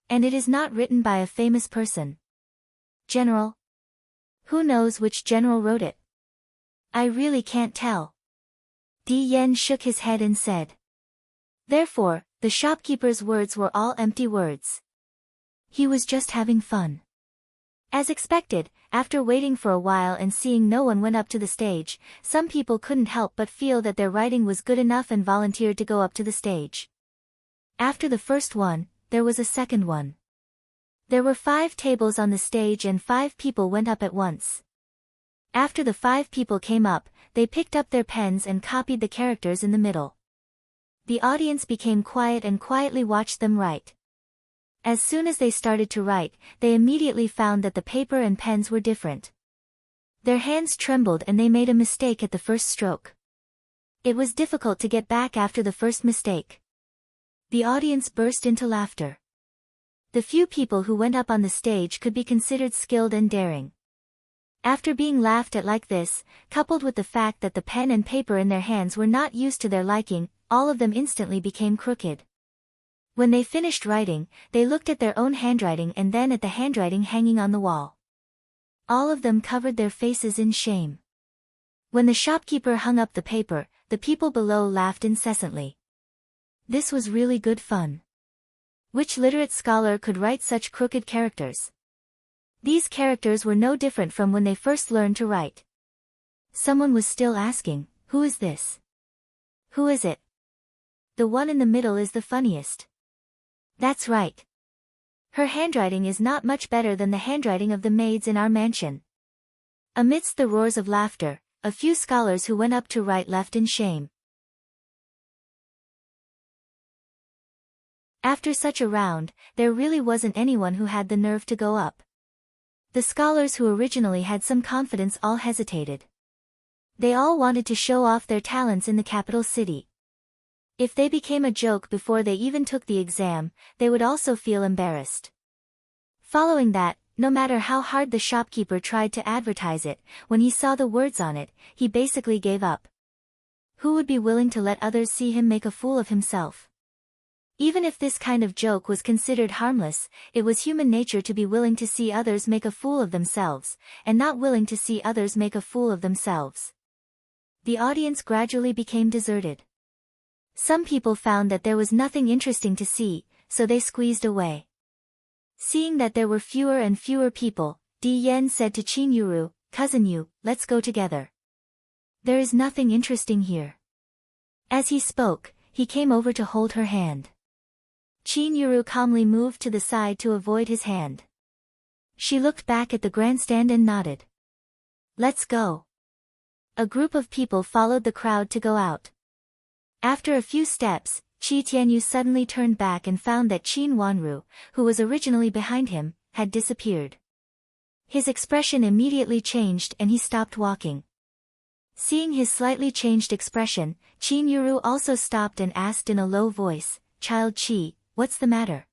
And it is not written by a famous person. General? Who knows which general wrote it? I really can't tell. Di Yan shook his head and said. Therefore, the shopkeeper's words were all empty words. He was just having fun. As expected, after waiting for a while and seeing no one went up to the stage, some people couldn't help but feel that their writing was good enough and volunteered to go up to the stage. After the first one, there was a second one. There were 5 tables on the stage and 5 people went up at once. After the 5 people came up, they picked up their pens and copied the characters in the middle. The audience became quiet and quietly watched them write. As soon as they started to write, they immediately found that the paper and pens were different. Their hands trembled and they made a mistake at the first stroke. It was difficult to get back after the first mistake. The audience burst into laughter. The few people who went up on the stage could be considered skilled and daring. After being laughed at like this, coupled with the fact that the pen and paper in their hands were not used to their liking, all of them instantly became crooked. When they finished writing, they looked at their own handwriting and then at the handwriting hanging on the wall. All of them covered their faces in shame. When the shopkeeper hung up the paper, the people below laughed incessantly. This was really good fun. Which literate scholar could write such crooked characters? These characters were no different from when they first learned to write. Someone was still asking, who is this? Who is it? The one in the middle is the funniest. That's right. Her handwriting is not much better than the handwriting of the maids in our mansion. Amidst the roars of laughter, a few scholars who went up to write left in shame. After such a round, there really wasn't anyone who had the nerve to go up. The scholars who originally had some confidence all hesitated. They all wanted to show off their talents in the capital city. If they became a joke before they even took the exam, they would also feel embarrassed. Following that, no matter how hard the shopkeeper tried to advertise it, when he saw the words on it, he basically gave up. Who would be willing to let others see him make a fool of himself? Even if this kind of joke was considered harmless, it was human nature to be willing to see others make a fool of themselves, and not willing to see others make a fool of themselves. The audience gradually became deserted. Some people found that there was nothing interesting to see, so they squeezed away. Seeing that there were fewer and fewer people, Di Yan said to Qin Yuru, "Cousin Yu, let's go together. There is nothing interesting here." As he spoke, he came over to hold her hand. Qin Yuru calmly moved to the side to avoid his hand. She looked back at the grandstand and nodded. "Let's go." A group of people followed the crowd to go out. After a few steps, Qi Tianyu suddenly turned back and found that Qin Wanru, who was originally behind him, had disappeared. His expression immediately changed and he stopped walking. Seeing his slightly changed expression, Qin Yuru also stopped and asked in a low voice, "Child Qi, what's the matter?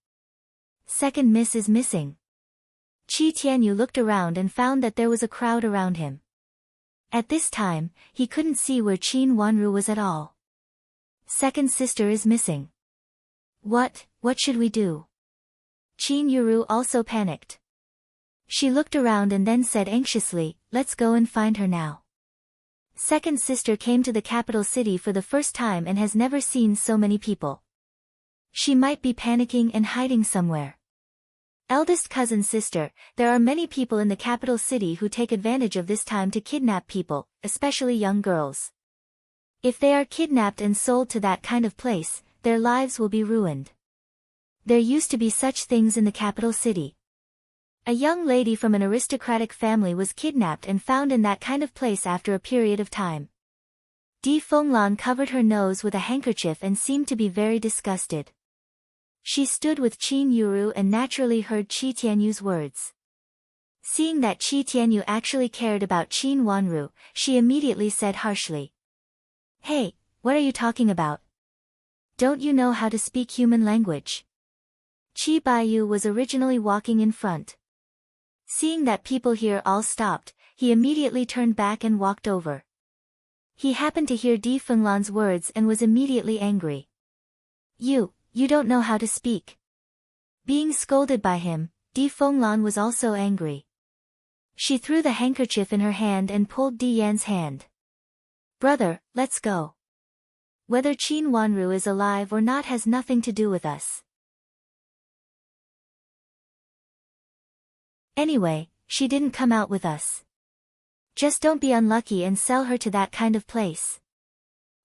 Second miss is missing." Qi Tianyu looked around and found that there was a crowd around him. At this time, he couldn't see where Qin Wanru was at all. "Second sister is missing. What should we do?" Qin Yuru also panicked. She looked around and then said anxiously, "Let's go and find her now. Second sister came to the capital city for the first time and has never seen so many people. She might be panicking and hiding somewhere. Eldest cousin sister, there are many people in the capital city who take advantage of this time to kidnap people, especially young girls. If they are kidnapped and sold to that kind of place, their lives will be ruined. There used to be such things in the capital city. A young lady from an aristocratic family was kidnapped and found in that kind of place after a period of time." Di Fenglan covered her nose with a handkerchief and seemed to be very disgusted. She stood with Qin Yuru and naturally heard Qi Tianyu's words. Seeing that Qi Tianyu actually cared about Qin Wanru, she immediately said harshly, "Hey, what are you talking about? Don't you know how to speak human language?" Qi Baiyu was originally walking in front. Seeing that people here all stopped, he immediately turned back and walked over. He happened to hear Di Fenglan's words and was immediately angry. You don't know how to speak." Being scolded by him, Di Fenglan was also angry. She threw the handkerchief in her hand and pulled Di Yan's hand. "Brother, let's go. Whether Qin Wanru is alive or not has nothing to do with us. Anyway, she didn't come out with us. Just don't be unlucky and sell her to that kind of place."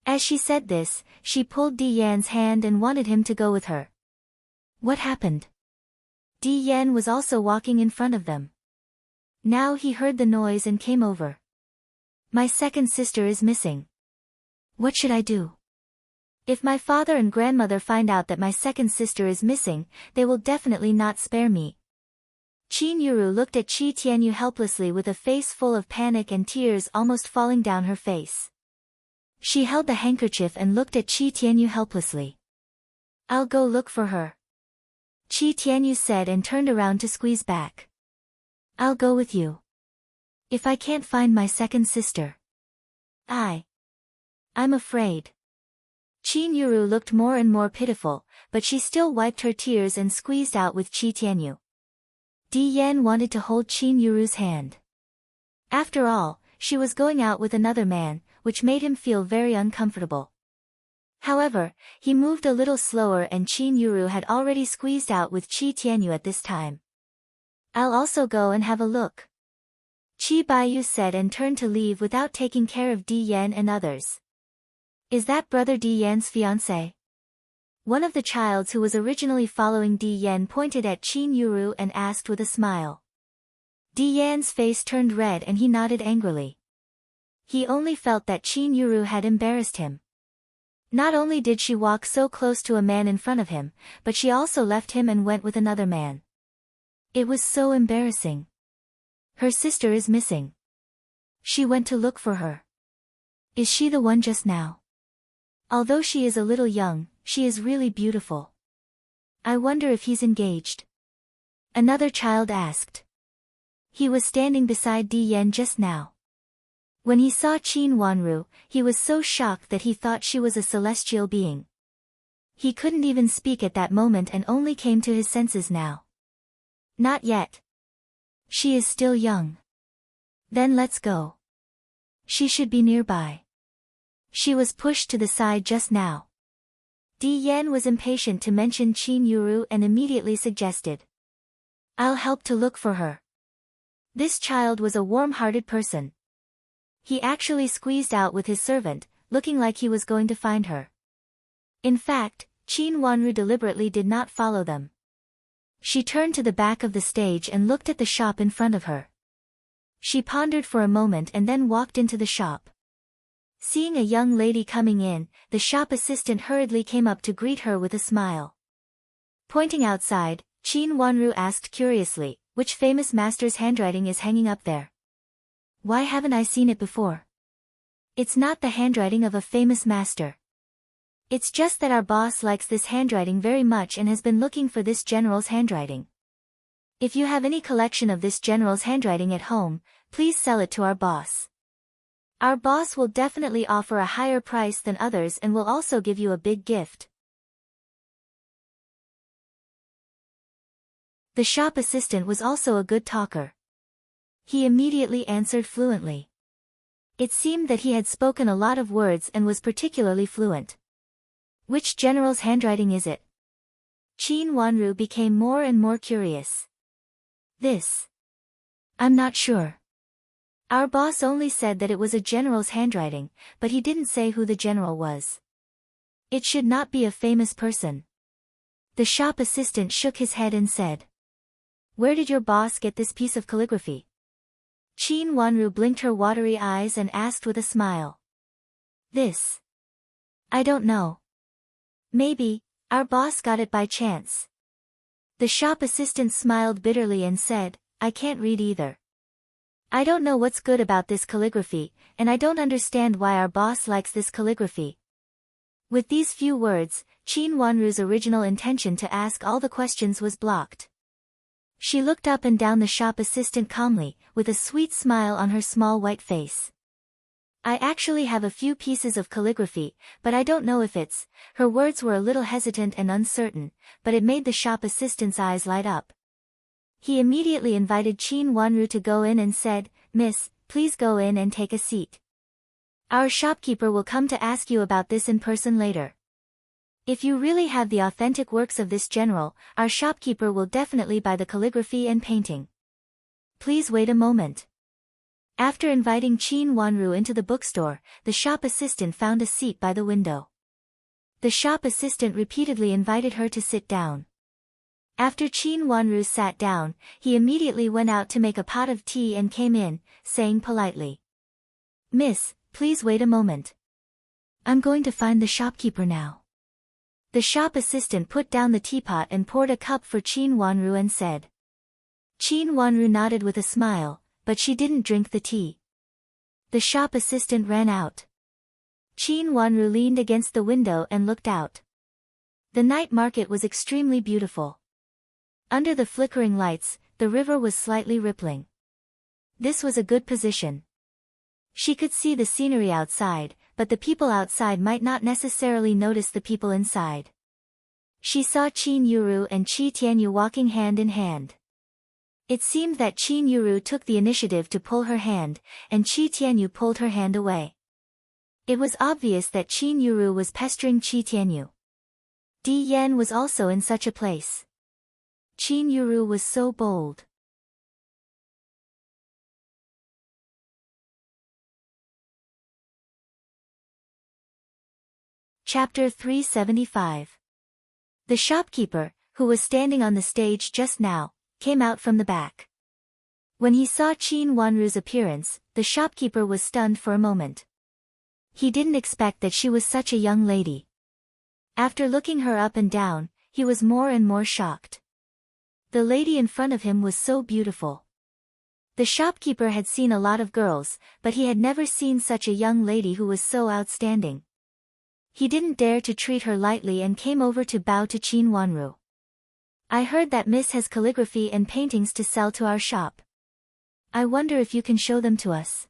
As she said this, she pulled Di Yan's hand and wanted him to go with her. What happened? Di Yan was also walking in front of them. Now he heard the noise and came over. "My second sister is missing. What should I do? If my father and grandmother find out that my second sister is missing, they will definitely not spare me." Qin Yuru looked at Qi Tianyu helplessly with a face full of panic and tears almost falling down her face. She held the handkerchief and looked at Qi Tianyu helplessly. "I'll go look for her," Qi Tianyu said and turned around to squeeze back. "I'll go with you. If I can't find my second sister, I'm afraid." Qin Yuru looked more and more pitiful, but she still wiped her tears and squeezed out with Qi Tianyu. Di Yan wanted to hold Qin Yuru's hand. After all, she was going out with another man, which made him feel very uncomfortable. However, he moved a little slower and Qin Yuru had already squeezed out with Qi Tianyu at this time. "I'll also go and have a look," Qi Baiyu said and turned to leave without taking care of Di Yan and others. "Is that brother Di Yan's fiancé?" One of the childs who was originally following Di Yan pointed at Qin Yuru and asked with a smile. Di Yan's face turned red and he nodded angrily. He only felt that Qin Yuru had embarrassed him. Not only did she walk so close to a man in front of him, but she also left him and went with another man. It was so embarrassing. Her sister is missing. She went to look for her. Is she the one just now? Although she is a little young, she is really beautiful. I wonder if he's engaged. Another child asked. He was standing beside Di Yan just now. When he saw Qin Wanru, he was so shocked that he thought she was a celestial being. He couldn't even speak at that moment and only came to his senses now. Not yet. She is still young. Then let's go. She should be nearby. She was pushed to the side just now. Di Yan was impatient to mention Qin Yuru and immediately suggested. I'll help to look for her. This child was a warm-hearted person. He actually squeezed out with his servant, looking like he was going to find her. In fact, Qin Wanru deliberately did not follow them. She turned to the back of the stage and looked at the shop in front of her. She pondered for a moment and then walked into the shop. Seeing a young lady coming in, the shop assistant hurriedly came up to greet her with a smile. Pointing outside, Qin Wanru asked curiously, which famous master's handwriting is hanging up there? Why haven't I seen it before? It's not the handwriting of a famous master. It's just that our boss likes this handwriting very much and has been looking for this general's handwriting. If you have any collection of this general's handwriting at home, please sell it to our boss. Our boss will definitely offer a higher price than others and will also give you a big gift. The shop assistant was also a good talker. He immediately answered fluently. It seemed that he had spoken a lot of words and was particularly fluent. Which general's handwriting is it? Qin Wanru became more and more curious. This. I'm not sure. Our boss only said that it was a general's handwriting, but he didn't say who the general was. It should not be a famous person. The shop assistant shook his head and said. Where did your boss get this piece of calligraphy? Qin Wanru blinked her watery eyes and asked with a smile. This. I don't know. Maybe, our boss got it by chance. The shop assistant smiled bitterly and said, I can't read either. I don't know what's good about this calligraphy, and I don't understand why our boss likes this calligraphy. With these few words, Qin Wanru's original intention to ask all the questions was blocked. She looked up and down the shop assistant calmly, with a sweet smile on her small white face. I actually have a few pieces of calligraphy, but I don't know if it's. Her words were a little hesitant and uncertain, but it made the shop assistant's eyes light up. He immediately invited Qin Wanru to go in and said, Miss, please go in and take a seat. Our shopkeeper will come to ask you about this in person later. If you really have the authentic works of this general, our shopkeeper will definitely buy the calligraphy and painting. Please wait a moment. After inviting Qin Wanru into the bookstore, the shop assistant found a seat by the window. The shop assistant repeatedly invited her to sit down. After Qin Wanru sat down, he immediately went out to make a pot of tea and came in, saying politely. Miss, please wait a moment. I'm going to find the shopkeeper now. The shop assistant put down the teapot and poured a cup for Qin Wanru and said. Qin Wanru nodded with a smile, but she didn't drink the tea. The shop assistant ran out. Qin Wanru leaned against the window and looked out. The night market was extremely beautiful. Under the flickering lights, the river was slightly rippling. This was a good position. She could see the scenery outside, but the people outside might not necessarily notice the people inside. She saw Qin Yuru and Qi Tianyu walking hand in hand. It seemed that Qin Yuru took the initiative to pull her hand, and Qi Tianyu pulled her hand away. It was obvious that Qin Yuru was pestering Qi Tianyu. Di Yan was also in such a place. Qin Yuru was so bold. Chapter 375. The shopkeeper, who was standing on the stage just now, came out from the back. When he saw Qin Wanru's appearance, the shopkeeper was stunned for a moment. He didn't expect that she was such a young lady. After looking her up and down, he was more and more shocked. The lady in front of him was so beautiful. The shopkeeper had seen a lot of girls, but he had never seen such a young lady who was so outstanding. He didn't dare to treat her lightly and came over to bow to Qin Wanru. I heard that Miss has calligraphy and paintings to sell to our shop. I wonder if you can show them to us.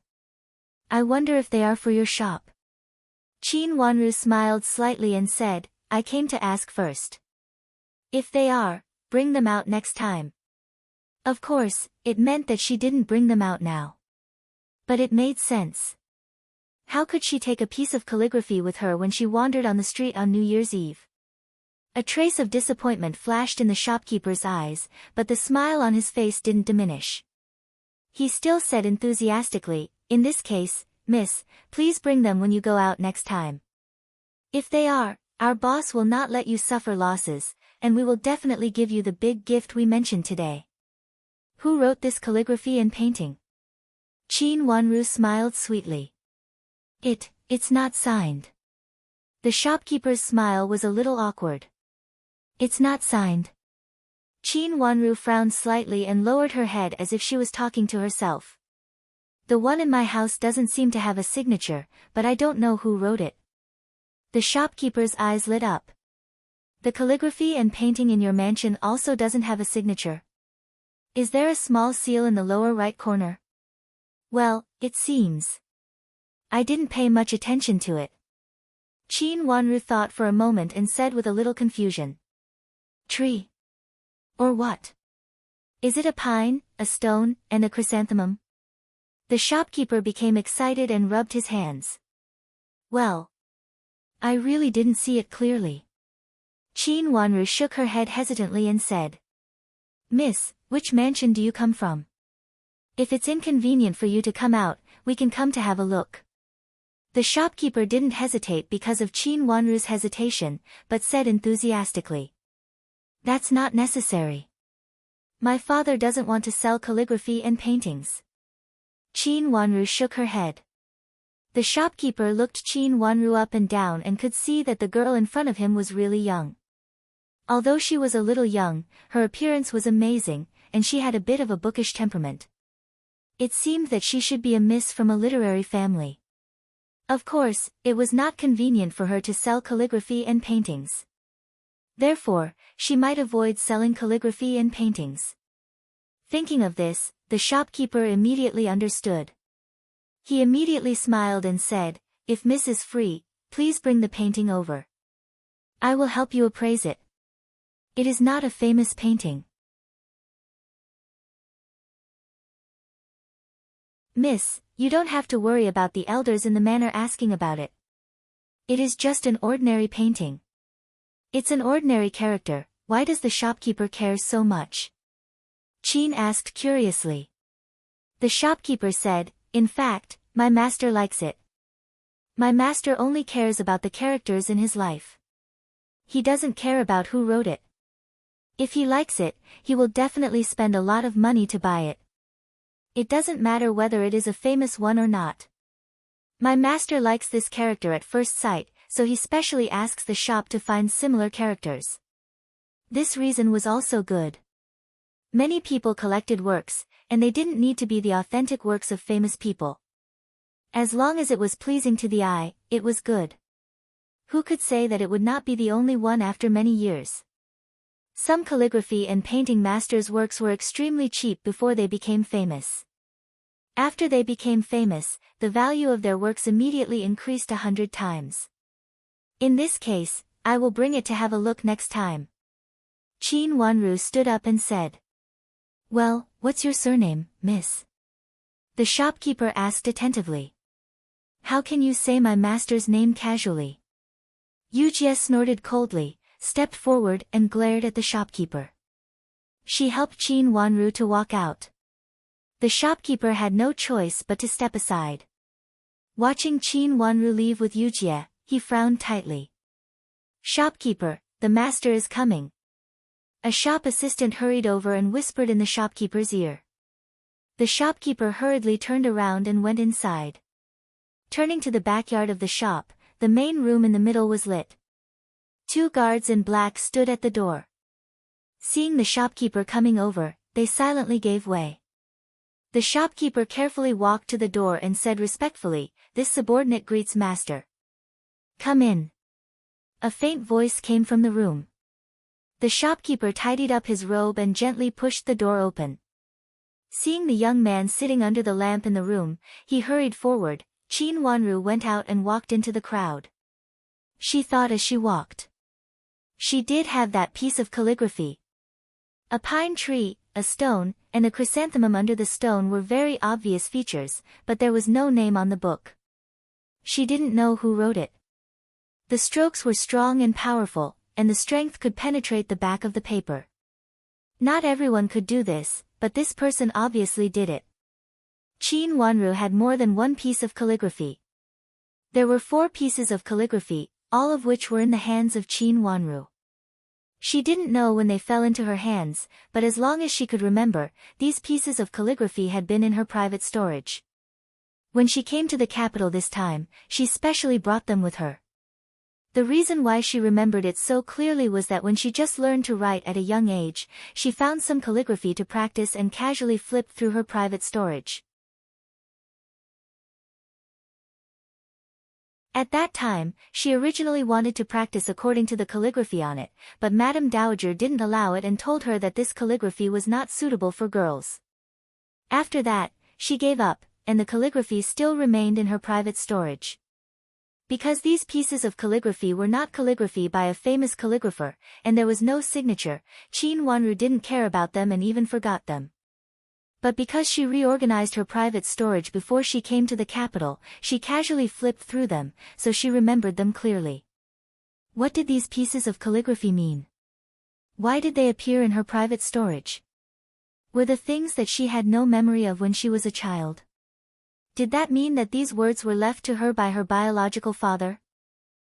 I wonder if they are for your shop. Qin Wanru smiled slightly and said, I came to ask first. If they are, bring them out next time. Of course, it meant that she didn't bring them out now. But it made sense. How could she take a piece of calligraphy with her when she wandered on the street on New Year's Eve? A trace of disappointment flashed in the shopkeeper's eyes, but the smile on his face didn't diminish. He still said enthusiastically, in this case, Miss, please bring them when you go out next time. If they are, our boss will not let you suffer losses, and we will definitely give you the big gift we mentioned today. Who wrote this calligraphy and painting? Qin Wanru smiled sweetly. It's not signed. The shopkeeper's smile was a little awkward. It's not signed. Qin Wanru frowned slightly and lowered her head as if she was talking to herself. The one in my house doesn't seem to have a signature, but I don't know who wrote it. The shopkeeper's eyes lit up. The calligraphy and painting in your mansion also doesn't have a signature. Is there a small seal in the lower right corner? Well, it seems. I didn't pay much attention to it. Qin Wanru thought for a moment and said with a little confusion. Tree? Or what? Is it a pine, a stone, and a chrysanthemum? The shopkeeper became excited and rubbed his hands. Well, I really didn't see it clearly. Qin Wanru shook her head hesitantly and said. Miss, which mansion do you come from? If it's inconvenient for you to come out, we can come to have a look. The shopkeeper didn't hesitate because of Qin Wanru's hesitation, but said enthusiastically. That's not necessary. My father doesn't want to sell calligraphy and paintings. Qin Wanru shook her head. The shopkeeper looked Qin Wanru up and down and could see that the girl in front of him was really young. Although she was a little young, her appearance was amazing, and she had a bit of a bookish temperament. It seemed that she should be a miss from a literary family. Of course, it was not convenient for her to sell calligraphy and paintings. Therefore, she might avoid selling calligraphy and paintings. Thinking of this, the shopkeeper immediately understood. He immediately smiled and said, if Miss is free, please bring the painting over. I will help you appraise it. It is not a famous painting. Miss, you don't have to worry about the elders in the manor asking about it. It is just an ordinary painting. It's an ordinary character, why does the shopkeeper care so much? Qin asked curiously. The shopkeeper said, in fact, my master likes it. My master only cares about the characters in his life. He doesn't care about who wrote it. If he likes it, he will definitely spend a lot of money to buy it. It doesn't matter whether it is a famous one or not. My master likes this character at first sight, so he specially asks the shop to find similar characters. This reason was also good. Many people collected works, and they didn't need to be the authentic works of famous people. As long as it was pleasing to the eye, it was good. Who could say that it would not be the only one after many years? Some calligraphy and painting masters' works were extremely cheap before they became famous. After they became famous, the value of their works immediately increased 100 times. In this case, I will bring it to have a look next time. Qin Wanru stood up and said. Well, what's your surname, miss? The shopkeeper asked attentively. How can you say my master's name casually? Yujie snorted coldly, stepped forward and glared at the shopkeeper. She helped Qin Wanru to walk out. The shopkeeper had no choice but to step aside. Watching Qin Wanru leave with Yujie, he frowned tightly. Shopkeeper, the master is coming. A shop assistant hurried over and whispered in the shopkeeper's ear. The shopkeeper hurriedly turned around and went inside. Turning to the backyard of the shop, the main room in the middle was lit. 2 guards in black stood at the door. Seeing the shopkeeper coming over, they silently gave way. The shopkeeper carefully walked to the door and said respectfully, "This subordinate greets master." "Come in." A faint voice came from the room. The shopkeeper tidied up his robe and gently pushed the door open. Seeing the young man sitting under the lamp in the room, he hurried forward. Qin Wanru went out and walked into the crowd. She thought as she walked. She did have that piece of calligraphy. A pine tree, a stone, and a chrysanthemum under the stone were very obvious features, but there was no name on the book. She didn't know who wrote it. The strokes were strong and powerful, and the strength could penetrate the back of the paper. Not everyone could do this, but this person obviously did it. Qin Wanru had more than one piece of calligraphy. There were 4 pieces of calligraphy, all of which were in the hands of Qin Wanru. She didn't know when they fell into her hands, but as long as she could remember, these pieces of calligraphy had been in her private storage. When she came to the capital this time, she specially brought them with her. The reason why she remembered it so clearly was that when she just learned to write at a young age, she found some calligraphy to practice and casually flipped through her private storage. At that time, she originally wanted to practice according to the calligraphy on it, but Madame Dowager didn't allow it and told her that this calligraphy was not suitable for girls. After that, she gave up, and the calligraphy still remained in her private storage. Because these pieces of calligraphy were not calligraphy by a famous calligrapher, and there was no signature, Qin Wanru didn't care about them and even forgot them. But because she reorganized her private storage before she came to the capital, she casually flipped through them, so she remembered them clearly. What did these pieces of calligraphy mean? Why did they appear in her private storage? Were the things that she had no memory of when she was a child? Did that mean that these words were left to her by her biological father?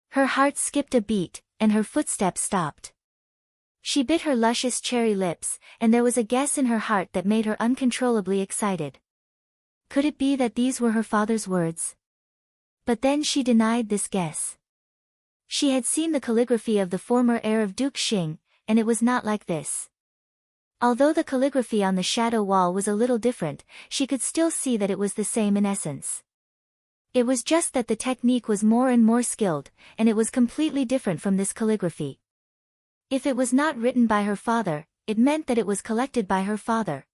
Her heart skipped a beat, and her footsteps stopped. She bit her luscious cherry lips, and there was a guess in her heart that made her uncontrollably excited. Could it be that these were her father's words? But then she denied this guess. She had seen the calligraphy of the former heir of Duke Xing, and it was not like this. Although the calligraphy on the shadow wall was a little different, she could still see that it was the same in essence. It was just that the technique was more and more skilled, and it was completely different from this calligraphy. If it was not written by her father, it meant that it was collected by her father.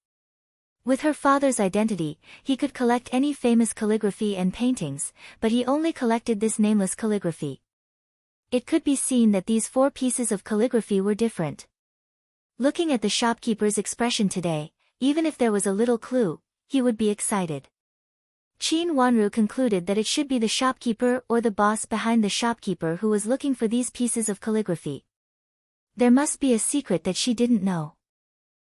With her father's identity, he could collect any famous calligraphy and paintings, but he only collected this nameless calligraphy. It could be seen that these 4 pieces of calligraphy were different. Looking at the shopkeeper's expression today, even if there was a little clue, he would be excited. Qin Wanru concluded that it should be the shopkeeper or the boss behind the shopkeeper who was looking for these pieces of calligraphy. There must be a secret that she didn't know.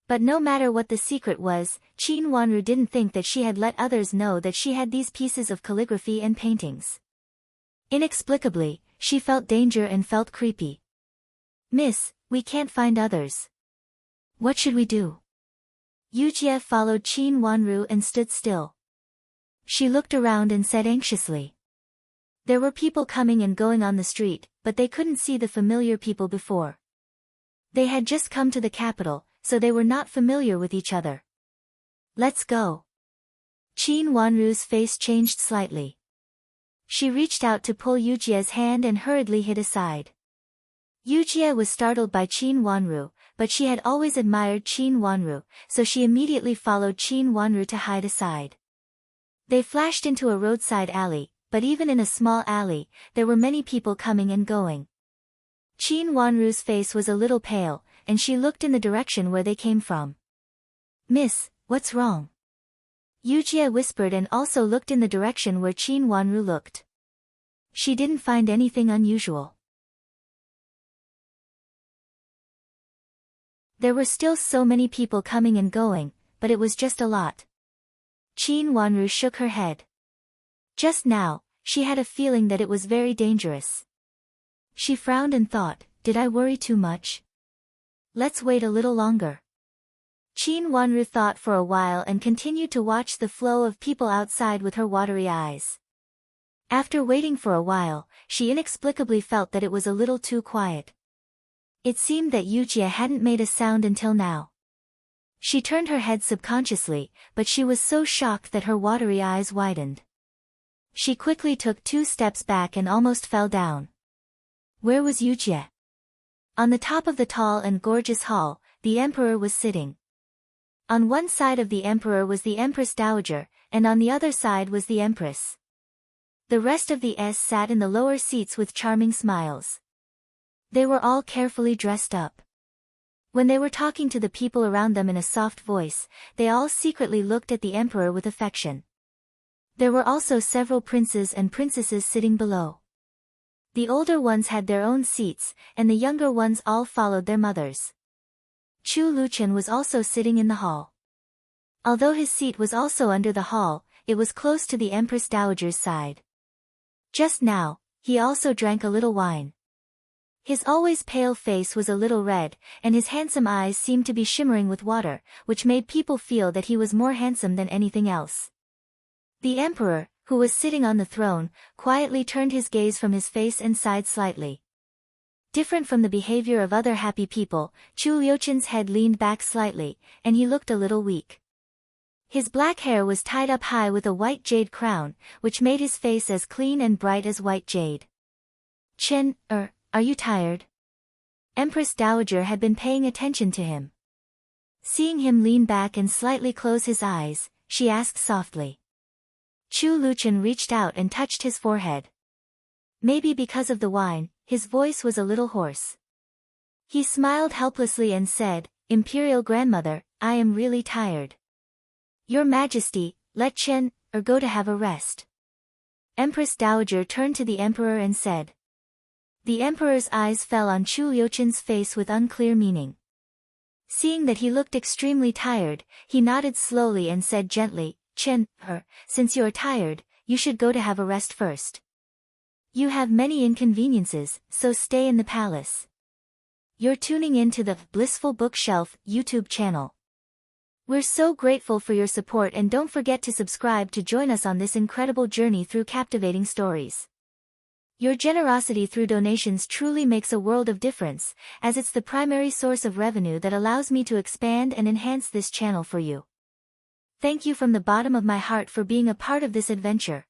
But no matter what the secret was, Qin Wanru didn't think that she had let others know that she had these pieces of calligraphy and paintings. Inexplicably, she felt danger and felt creepy. "Miss, we can't find others. What should we do?" Yujie followed Qin Wanru and stood still. She looked around and said anxiously. There were people coming and going on the street, but they couldn't see the familiar people before. They had just come to the capital, so they were not familiar with each other. "Let's go." Qin Wanru's face changed slightly. She reached out to pull Yujie's hand and hurriedly hid aside. Yujie was startled by Qin Wanru, but she had always admired Qin Wanru, so she immediately followed Qin Wanru to hide aside. They flashed into a roadside alley, but even in a small alley, there were many people coming and going. Qin Wanru's face was a little pale, and she looked in the direction where they came from. "Miss, what's wrong?" Yujie whispered and also looked in the direction where Qin Wanru looked. She didn't find anything unusual. There were still so many people coming and going, but it was just a lot. Qin Wanru shook her head. Just now, she had a feeling that it was very dangerous. She frowned and thought, did I worry too much? Let's wait a little longer. Qin Wanru thought for a while and continued to watch the flow of people outside with her watery eyes. After waiting for a while, she inexplicably felt that it was a little too quiet. It seemed that Yujie hadn't made a sound until now. She turned her head subconsciously, but she was so shocked that her watery eyes widened. She quickly took 2 steps back and almost fell down. Where was Yujie? On the top of the tall and gorgeous hall, the emperor was sitting. On one side of the emperor was the Empress Dowager, and on the other side was the Empress. The rest of the S sat in the lower seats with charming smiles. They were all carefully dressed up. When they were talking to the people around them in a soft voice, they all secretly looked at the emperor with affection. There were also several princes and princesses sitting below. The older ones had their own seats, and the younger ones all followed their mothers. Chu Luchen was also sitting in the hall. Although his seat was also under the hall, it was close to the Empress Dowager's side. Just now, he also drank a little wine. His always pale face was a little red, and his handsome eyes seemed to be shimmering with water, which made people feel that he was more handsome than anything else. The emperor, who was sitting on the throne, quietly turned his gaze from his face and sighed slightly. Different from the behavior of other happy people, Chu Liuchen's head leaned back slightly, and he looked a little weak. His black hair was tied up high with a white jade crown, which made his face as clean and bright as white jade. Chen, are you tired? Empress Dowager had been paying attention to him. Seeing him lean back and slightly close his eyes, she asked softly. Chu Luchen reached out and touched his forehead. Maybe because of the wine, his voice was a little hoarse. He smiled helplessly and said, Imperial Grandmother, I am really tired. Your Majesty, let Chen, go to have a rest. Empress Dowager turned to the emperor and said. The emperor's eyes fell on Chu Liuchen's face with unclear meaning. Seeing that he looked extremely tired, he nodded slowly and said gently, Chen, since you are tired, you should go to have a rest first. You have many inconveniences, so stay in the palace. You're tuning in to the Blissful Bookshelf YouTube channel. We're so grateful for your support, and don't forget to subscribe to join us on this incredible journey through captivating stories. Your generosity through donations truly makes a world of difference, as it's the primary source of revenue that allows me to expand and enhance this channel for you. Thank you from the bottom of my heart for being a part of this adventure.